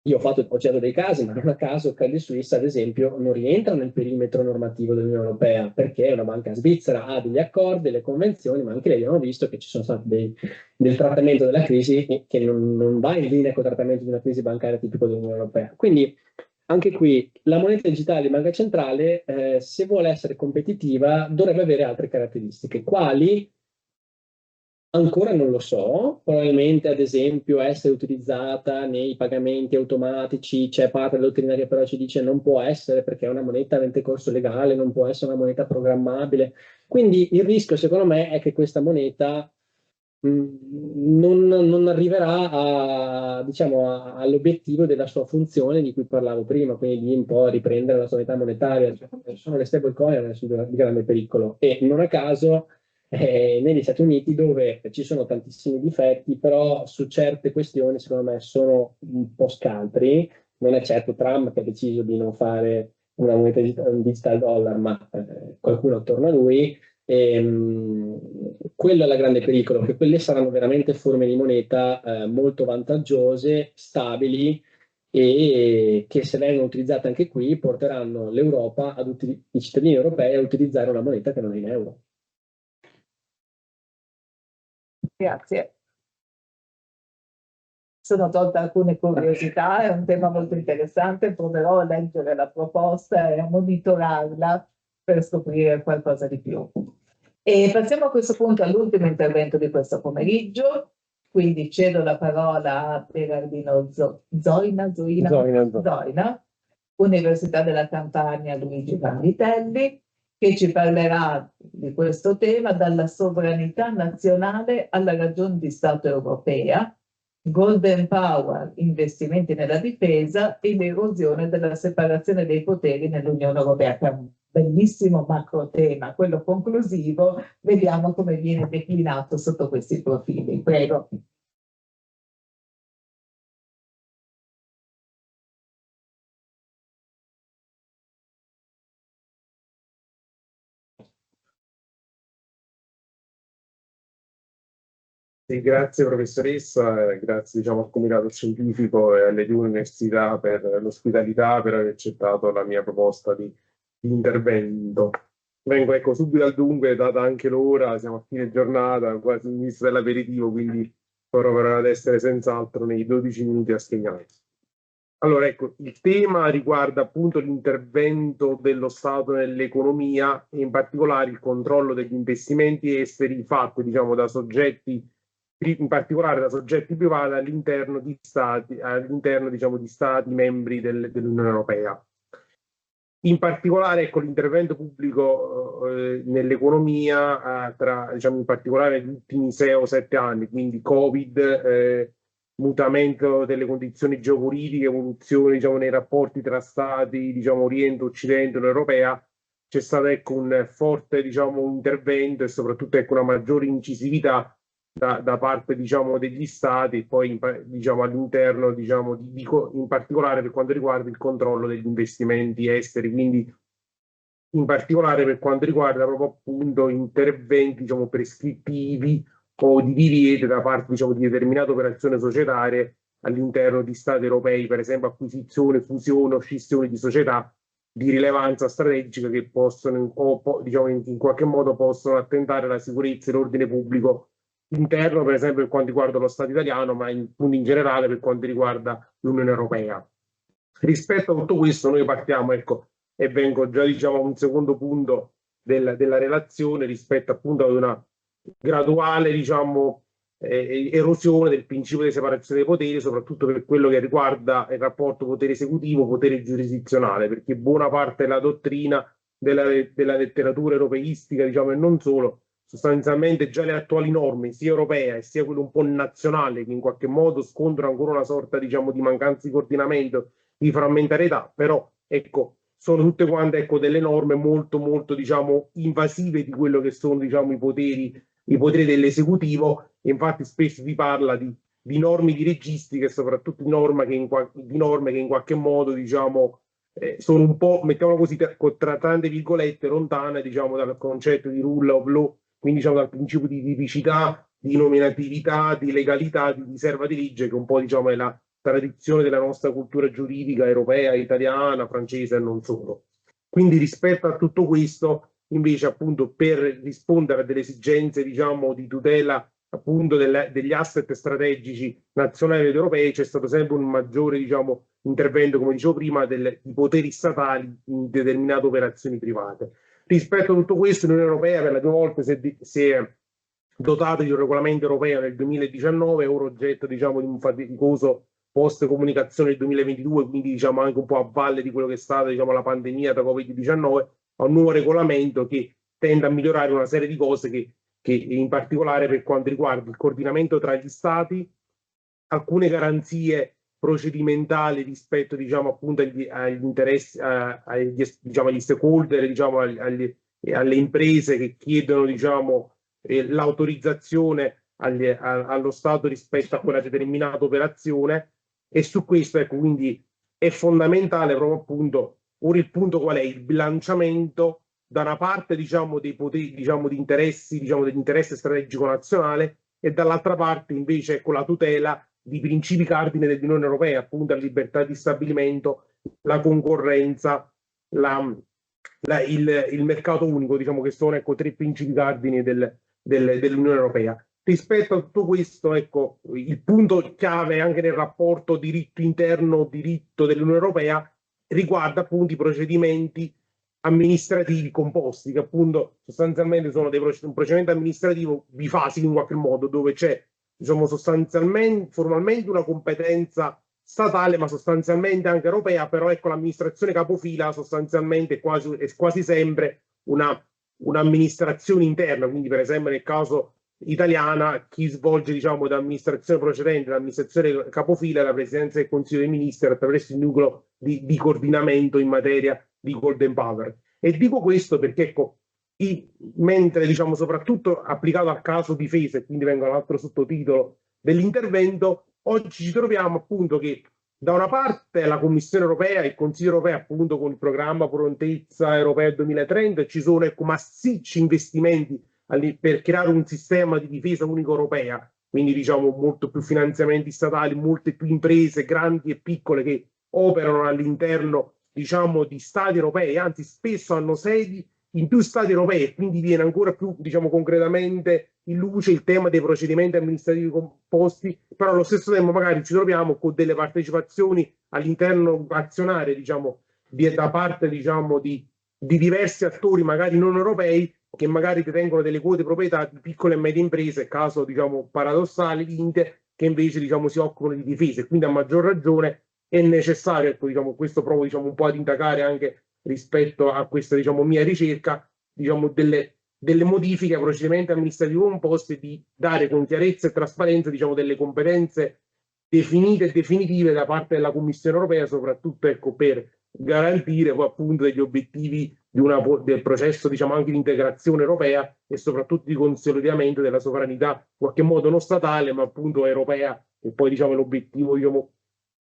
Io ho citato dei casi, ma non a caso Credit Suisse, ad esempio, non rientra nel perimetro normativo dell'Unione Europea, perché è una banca svizzera, ha degli accordi, delle convenzioni, ma anche lì abbiamo visto che ci sono stati del trattamento della crisi che non va in linea con il trattamento di una crisi bancaria tipico dell'Unione Europea. Quindi anche qui la moneta digitale di banca centrale, se vuole essere competitiva, dovrebbe avere altre caratteristiche. Quali? Ancora non lo so, probabilmente ad esempio essere utilizzata nei pagamenti automatici, c'è parte della dottrina che però ci dice non può essere perché è una moneta avente corso legale, non può essere una moneta programmabile. Quindi il rischio secondo me è che questa moneta non arriverà all'obiettivo della sua funzione di cui parlavo prima, quindi di un po' riprendere la solidità monetaria. Sono le stablecoin di grande pericolo e non a caso negli Stati Uniti, dove ci sono tantissimi difetti, però su certe questioni secondo me sono un po' scaltri. Non è certo Trump che ha deciso di non fare una moneta un digital dollar, ma qualcuno attorno a lui. Quello è il grande pericolo, che quelle saranno veramente forme di moneta molto vantaggiose, stabili, e che se vengono utilizzate anche qui porteranno l'Europa, i cittadini europei a utilizzare una moneta che non è in euro. Grazie. Sono tolte alcune curiosità, è un tema molto interessante, proverò a leggere la proposta e a monitorarla per scoprire qualcosa di più. E passiamo a questo punto all'ultimo intervento di questo pomeriggio, quindi cedo la parola a Berardino Zoina, Università della Campania Luigi Vanvitelli, che ci parlerà di questo tema dalla sovranità nazionale alla ragion di Stato europea, Golden Power, investimenti nella difesa e l'erosione della separazione dei poteri nell'Unione Europea, che è un bellissimo macro tema. Quello conclusivo, vediamo come viene declinato sotto questi profili. Prego. Sì, grazie professoressa, grazie al Comitato Scientifico e alle due università per l'ospitalità, per aver accettato la mia proposta di intervento. Vengo subito al dunque, data anche l'ora, siamo a fine giornata, quasi inizio dell'aperitivo, quindi proverò ad essere senz'altro nei 12 minuti assegnati. Allora, il tema riguarda appunto l'intervento dello Stato nell'economia e in particolare il controllo degli investimenti esteri fatti, da soggetti in particolare da soggetti privati all'interno di stati membri dell'Unione Europea. In particolare, ecco, l'intervento pubblico nell'economia, in particolare negli ultimi 6 o 7 anni, quindi Covid, mutamento delle condizioni geopolitiche, evoluzione nei rapporti tra stati, Oriente, Occidente, Unione Europea, c'è stato un forte intervento e soprattutto una maggiore incisività da parte degli stati, poi all'interno in particolare per quanto riguarda il controllo degli investimenti esteri, quindi in particolare per quanto riguarda proprio appunto interventi prescrittivi o di divieto da parte di determinate operazioni societarie all'interno di stati europei, per esempio acquisizione, fusione o scissione di società di rilevanza strategica che possono in qualche modo possono attentare alla sicurezza e l'ordine pubblico interno, per esempio per quanto riguarda lo Stato italiano, ma in generale per quanto riguarda l'Unione Europea. Rispetto a tutto questo noi partiamo, e vengo già a un secondo punto della relazione rispetto appunto ad una graduale erosione del principio di separazione dei poteri, soprattutto per quello che riguarda il rapporto potere esecutivo, potere giurisdizionale, perché buona parte della dottrina della letteratura europeistica, e non solo, sostanzialmente già le attuali norme, sia europee sia quelle un po' nazionali, che in qualche modo scontrano ancora una sorta di mancanza di coordinamento, di frammentarietà, però sono tutte quante delle norme molto molto invasive di quello che sono i poteri dell'esecutivo. Infatti spesso si parla di norme dirigistiche e soprattutto di norme che in qualche modo sono un po', mettiamolo così, tra tante virgolette, lontane dal concetto di rule of law, quindi dal principio di tipicità, di nominatività, di legalità, di riserva di legge, che un po' è la tradizione della nostra cultura giuridica europea, italiana, francese e non solo. Quindi rispetto a tutto questo, invece, appunto, per rispondere a delle esigenze di tutela appunto degli asset strategici nazionali ed europei, c'è stato sempre un maggiore intervento, come dicevo prima, di poteri statali in determinate operazioni private. Rispetto a tutto questo, l'Unione Europea per la prima volta si è dotata di un regolamento europeo nel 2019, ora oggetto di un faticoso post comunicazione del 2022, quindi anche un po' a valle di quello che è stata la pandemia da Covid-19, a un nuovo regolamento che tende a migliorare una serie di cose che in particolare per quanto riguarda il coordinamento tra gli stati, alcune garanzie procedimentali rispetto appunto agli interessi, agli stakeholder, alle imprese che chiedono l'autorizzazione allo Stato rispetto a quella determinata operazione. E su questo quindi è fondamentale proprio appunto ora il punto qual è? Il bilanciamento da una parte dei poteri di interessi, dell'interesse strategico nazionale, e dall'altra parte invece con la tutela di principi cardine dell'Unione Europea, appunto la libertà di stabilimento, la concorrenza, il mercato unico, che sono 3 principi cardini dell'Unione Europea. Rispetto a tutto questo, il punto chiave anche nel rapporto diritto interno, diritto dell'Unione Europea, riguarda appunto i procedimenti amministrativi composti, che appunto sostanzialmente sono un procedimento amministrativo bifasico in qualche modo, dove c'è sostanzialmente, formalmente una competenza statale, ma sostanzialmente anche europea, però l'amministrazione capofila sostanzialmente è quasi sempre un'amministrazione interna, quindi per esempio nel caso italiana chi svolge l'amministrazione procedente, l'amministrazione capofila è la Presidenza del Consiglio dei Ministri attraverso il nucleo di coordinamento in materia di Golden Power. E dico questo perché mentre soprattutto applicato al caso difesa, e quindi vengo all'altro sottotitolo dell'intervento, oggi ci troviamo appunto che da una parte la Commissione europea e il Consiglio europeo appunto con il programma Prontezza Europea 2030 ci sono massicci investimenti per creare un sistema di difesa unico europea, quindi molto più finanziamenti statali, molte più imprese grandi e piccole che operano all'interno di stati europei, anzi spesso hanno sedi in più stati europei, e quindi viene ancora più concretamente in luce il tema dei procedimenti amministrativi composti, però allo stesso tempo magari ci troviamo con delle partecipazioni all'interno azionarie da parte di diversi attori magari non europei, che magari detengono delle quote proprietà di piccole e medie imprese, caso diciamo paradossale, l'Inter, che invece diciamo si occupano di difesa, e quindi a maggior ragione è necessario, ecco, diciamo, questo provo diciamo, un po' ad indagare anche rispetto a questa diciamo, mia ricerca, diciamo, delle modifiche ai procedimenti amministrativi composti, di dare con chiarezza e trasparenza diciamo, delle competenze definite e definitive da parte della Commissione europea, soprattutto ecco, per garantire poi, appunto degli obiettivi del processo diciamo, anche di integrazione europea e soprattutto di consolidamento della sovranità in qualche modo non statale ma appunto europea, e poi diciamo l'obiettivo diciamo,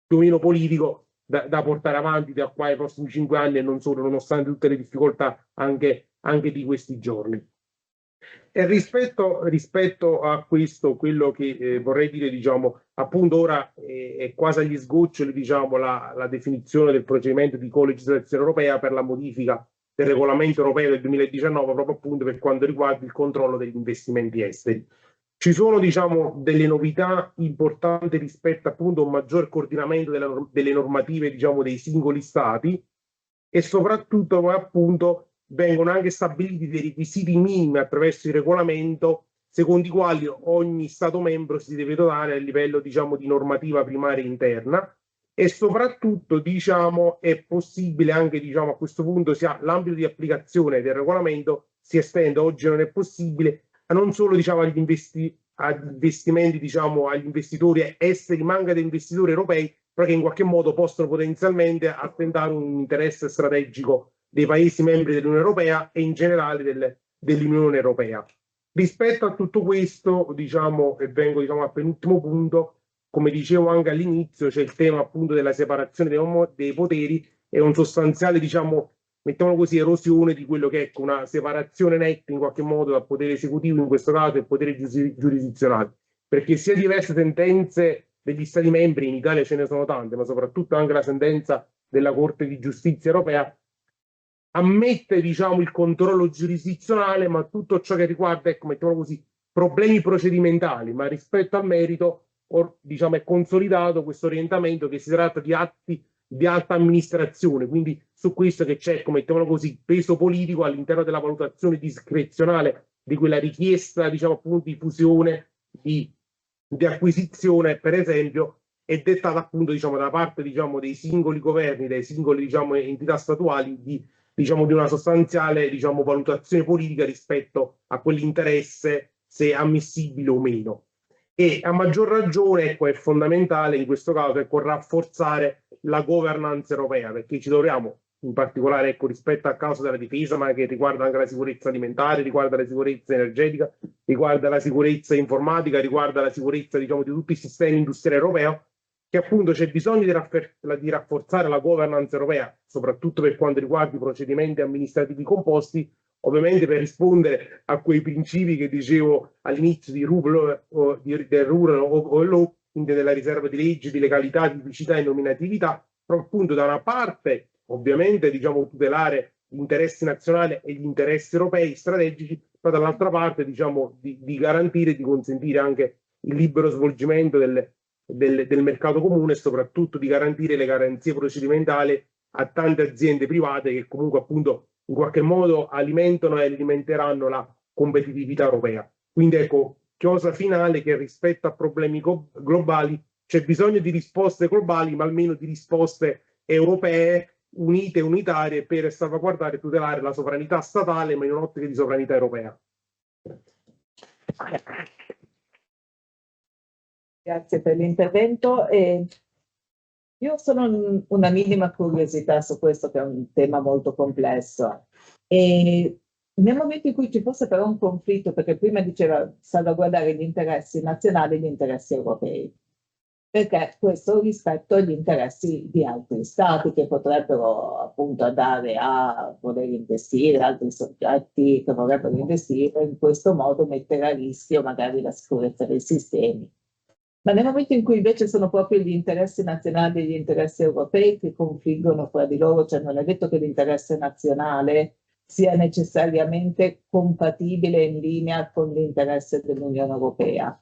più o meno politico da portare avanti da qua ai prossimi 5 anni e non solo, nonostante tutte le difficoltà anche di questi giorni. E rispetto a questo, quello che vorrei dire, diciamo, appunto ora è quasi agli sgoccioli, diciamo, la definizione del procedimento di colegislazione europea per la modifica del regolamento europeo del 2019, proprio appunto per quanto riguarda il controllo degli investimenti esteri. Ci sono, diciamo, delle novità importanti rispetto appunto a un maggior coordinamento delle normative, diciamo, dei singoli stati, e soprattutto poi appunto vengono anche stabiliti dei requisiti minimi attraverso il regolamento, secondo i quali ogni Stato membro si deve dotare a livello diciamo, di normativa primaria interna, e soprattutto diciamo, è possibile anche diciamo, a questo punto l'ambito di applicazione del regolamento si estende, oggi non è possibile, non solo diciamo, agli investimenti, diciamo, agli investitori esteri, ma anche agli investitori europei, perché in qualche modo possono potenzialmente attentare un interesse strategico dei Paesi membri dell'Unione Europea e in generale dell'Unione Europea. Rispetto a tutto questo, diciamo, e vengo diciamo, al penultimo punto, come dicevo anche all'inizio, c'è il tema appunto della separazione dei poteri e un sostanziale, diciamo, mettiamolo così, erosione di quello che è una separazione netta in qualche modo dal potere esecutivo, in questo caso, e il potere giurisdizionale, perché sia diverse sentenze degli Stati membri, in Italia ce ne sono tante, ma soprattutto anche la sentenza della Corte di Giustizia europea, ammette diciamo, il controllo giurisdizionale, ma tutto ciò che riguarda, ecco, mettiamolo così, problemi procedimentali, ma rispetto al merito, diciamo, è consolidato questo orientamento che si tratta di atti di alta amministrazione, quindi su questo che c'è, come mettiamolo così, peso politico all'interno della valutazione discrezionale di quella richiesta, diciamo appunto, di fusione, di acquisizione, per esempio, è dettata appunto diciamo, da parte diciamo, dei singoli governi, dei singoli diciamo, entità statuali di una sostanziale diciamo, valutazione politica rispetto a quell'interesse, se ammissibile o meno. E a maggior ragione ecco, è fondamentale in questo caso ecco, rafforzare la governance europea, perché ci troviamo in particolare ecco, rispetto al caso della difesa, ma che riguarda anche la sicurezza alimentare, riguarda la sicurezza energetica, riguarda la sicurezza informatica, riguarda la sicurezza diciamo, di tutti i sistemi industriali europei, che appunto c'è bisogno di rafforzare la governance europea, soprattutto per quanto riguarda i procedimenti amministrativi composti, ovviamente per rispondere a quei principi che dicevo all'inizio del rule of law, quindi della riserva di legge, di legalità, di tipicità e nominatività, però appunto da una parte ovviamente diciamo tutelare gli interessi nazionali e gli interessi europei strategici, ma dall'altra parte diciamo di garantire e di consentire anche il libero svolgimento del mercato comune e soprattutto di garantire le garanzie procedimentali a tante aziende private che comunque appunto in qualche modo alimentano e alimenteranno la competitività europea. Quindi ecco, cosa finale che rispetto a problemi globali c'è bisogno di risposte globali, ma almeno di risposte europee, unite e unitarie per salvaguardare e tutelare la sovranità statale, ma in un'ottica di sovranità europea. Grazie per l'intervento. Io sono una minima curiosità su questo, che è un tema molto complesso. E nel momento in cui ci fosse però un conflitto, perché prima diceva salvaguardare gli interessi nazionali e gli interessi europei, perché questo rispetto agli interessi di altri stati che potrebbero appunto andare a voler investire, altri soggetti che vorrebbero investire, in questo modo mettere a rischio magari la sicurezza dei sistemi. Ma nel momento in cui invece sono proprio gli interessi nazionali e gli interessi europei che confliggono fra di loro, cioè non è detto che l'interesse nazionale sia necessariamente compatibile in linea con l'interesse dell'Unione Europea.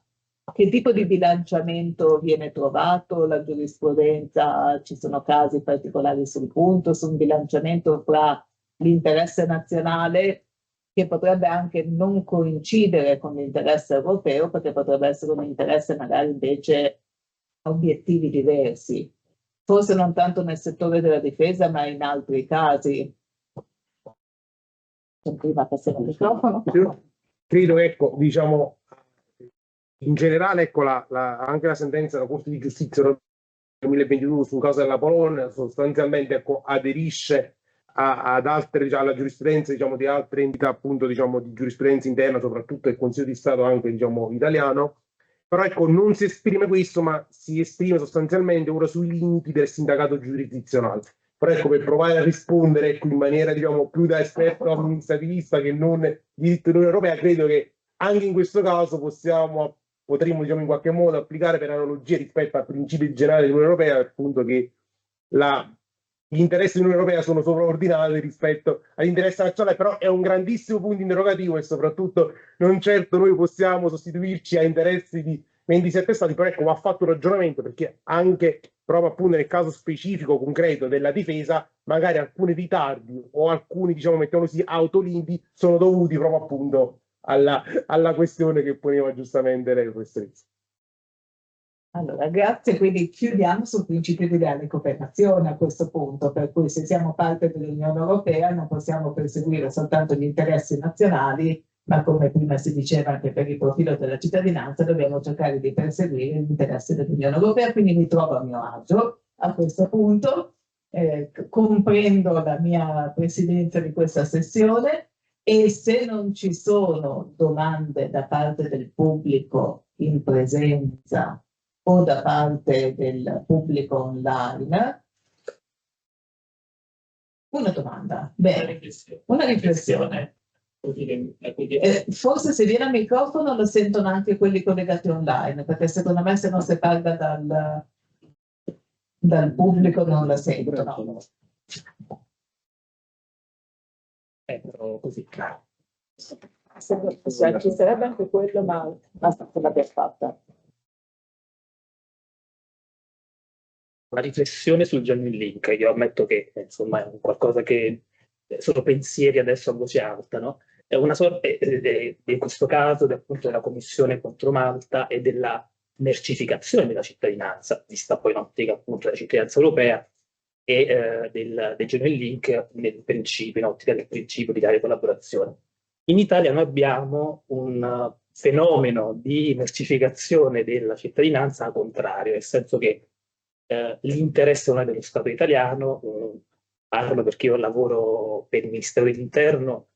Che tipo di bilanciamento viene trovato? La giurisprudenza, ci sono casi particolari sul punto, su un bilanciamento fra l'interesse nazionale che potrebbe anche non coincidere con l'interesse europeo, perché potrebbe essere un interesse magari invece a obiettivi diversi, forse non tanto nel settore della difesa, ma in altri casi. Prima passare il microfono. Credo, ecco, diciamo, in generale, ecco, anche la sentenza della Corte di Giustizia del 2022 sul caso della Polonia sostanzialmente, ecco, aderisce ad altre, diciamo, alla giurisprudenza, diciamo, di altre entità, appunto, diciamo, di giurisprudenza interna, soprattutto il Consiglio di Stato anche, diciamo, italiano. Però, ecco, non si esprime questo, ma si esprime sostanzialmente ora sui limiti del sindacato giurisdizionale. Però, ecco, per provare a rispondere, ecco, in maniera, diciamo, più da esperto amministrativista che non diritto dell'Unione Europea, credo che anche in questo caso potremmo, diciamo, in qualche modo applicare per analogia rispetto al principio generale dell'Unione Europea, appunto, che gli interessi dell'Unione Europea sono sovraordinati rispetto all'interesse nazionale, però è un grandissimo punto interrogativo e soprattutto non certo noi possiamo sostituirci a interessi di 27 Stati, però ecco, va fatto un ragionamento, perché anche proprio appunto nel caso specifico concreto della difesa, magari alcuni ritardi o alcuni, diciamo, mettiamolo così, autolimiti sono dovuti proprio appunto alla questione che poneva giustamente lei, professoressa. Allora, grazie. Quindi chiudiamo sul principio di leale cooperazione a questo punto, per cui se siamo parte dell'Unione Europea non possiamo perseguire soltanto gli interessi nazionali, ma come prima si diceva anche per il profilo della cittadinanza, dobbiamo cercare di perseguire gli interessi dell'Unione Europea, quindi mi trovo a mio agio a questo punto, comprendo la mia presidenza di questa sessione e se non ci sono domande da parte del pubblico in presenza o da parte del pubblico online, una domanda, bene, una riflessione. Forse se viene al microfono lo sentono anche quelli collegati online, perché secondo me se non si parla dal pubblico non la sentono. Però così. Ci sarebbe anche quello, ma basta che l'abbia fatta. Una riflessione sul genuine link. Io ammetto che insomma è qualcosa che sono pensieri adesso a voce alta, no? È una sorta, in questo caso, appunto, della Commissione contro Malta e della mercificazione della cittadinanza, vista poi in ottica appunto della cittadinanza europea e del genuine link nel principio, in ottica del principio di tale collaborazione. In Italia noi abbiamo un fenomeno di mercificazione della cittadinanza al contrario, nel senso che l'interesse non è dello Stato italiano, parlo perché io lavoro per il Ministero dell'Interno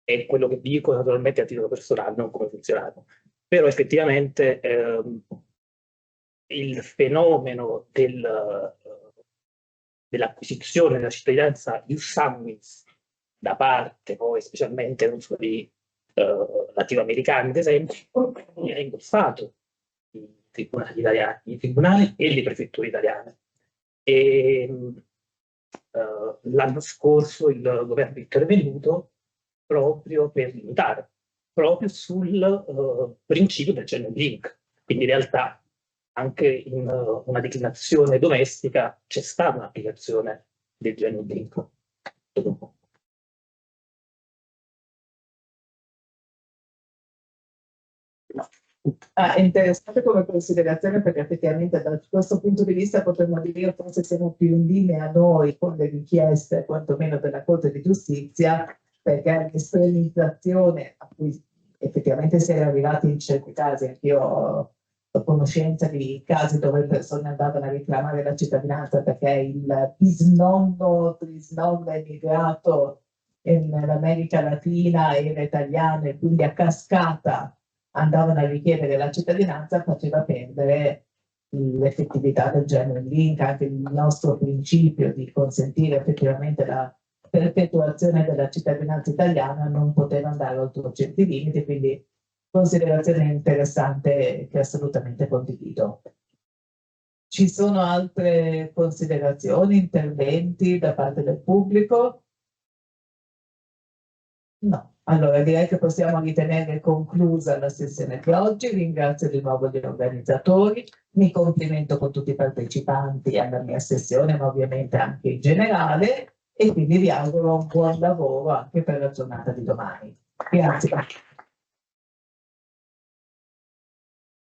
e quello che dico naturalmente a titolo personale, non come funzionario, però effettivamente il fenomeno dell'acquisizione della cittadinanza ius sanguinis da parte poi specialmente non so, di latinoamericani ad esempio, è ingolfato tribunali italiani, i tribunali e le prefetture italiane. L'anno scorso il governo è intervenuto proprio per limitare, proprio sul principio del genuine link. Quindi in realtà anche in una declinazione domestica c'è stata un'applicazione del genuine link. È interessante come considerazione perché effettivamente da questo punto di vista potremmo dire forse siamo più in linea noi con le richieste quantomeno della Corte di Giustizia, perché l'estremizzazione a cui effettivamente si era arrivati in certi casi, anch'io ho conoscenza di casi dove le persone andavano a reclamare la cittadinanza perché il bisnonno, trisnonno emigrato nell'America Latina era italiano e quindi a cascata andavano a richiedere la cittadinanza, faceva perdere l'effettività del genuine link, anche il nostro principio di consentire effettivamente la perpetuazione della cittadinanza italiana non poteva andare oltre certi limiti, quindi considerazione interessante che assolutamente condivido. Ci sono altre considerazioni, interventi da parte del pubblico? No. Allora direi che possiamo ritenere conclusa la sessione di oggi. Ringrazio di nuovo gli organizzatori, mi complimento con tutti i partecipanti alla mia sessione, ma ovviamente anche in generale, e quindi vi auguro un buon lavoro anche per la giornata di domani. Grazie.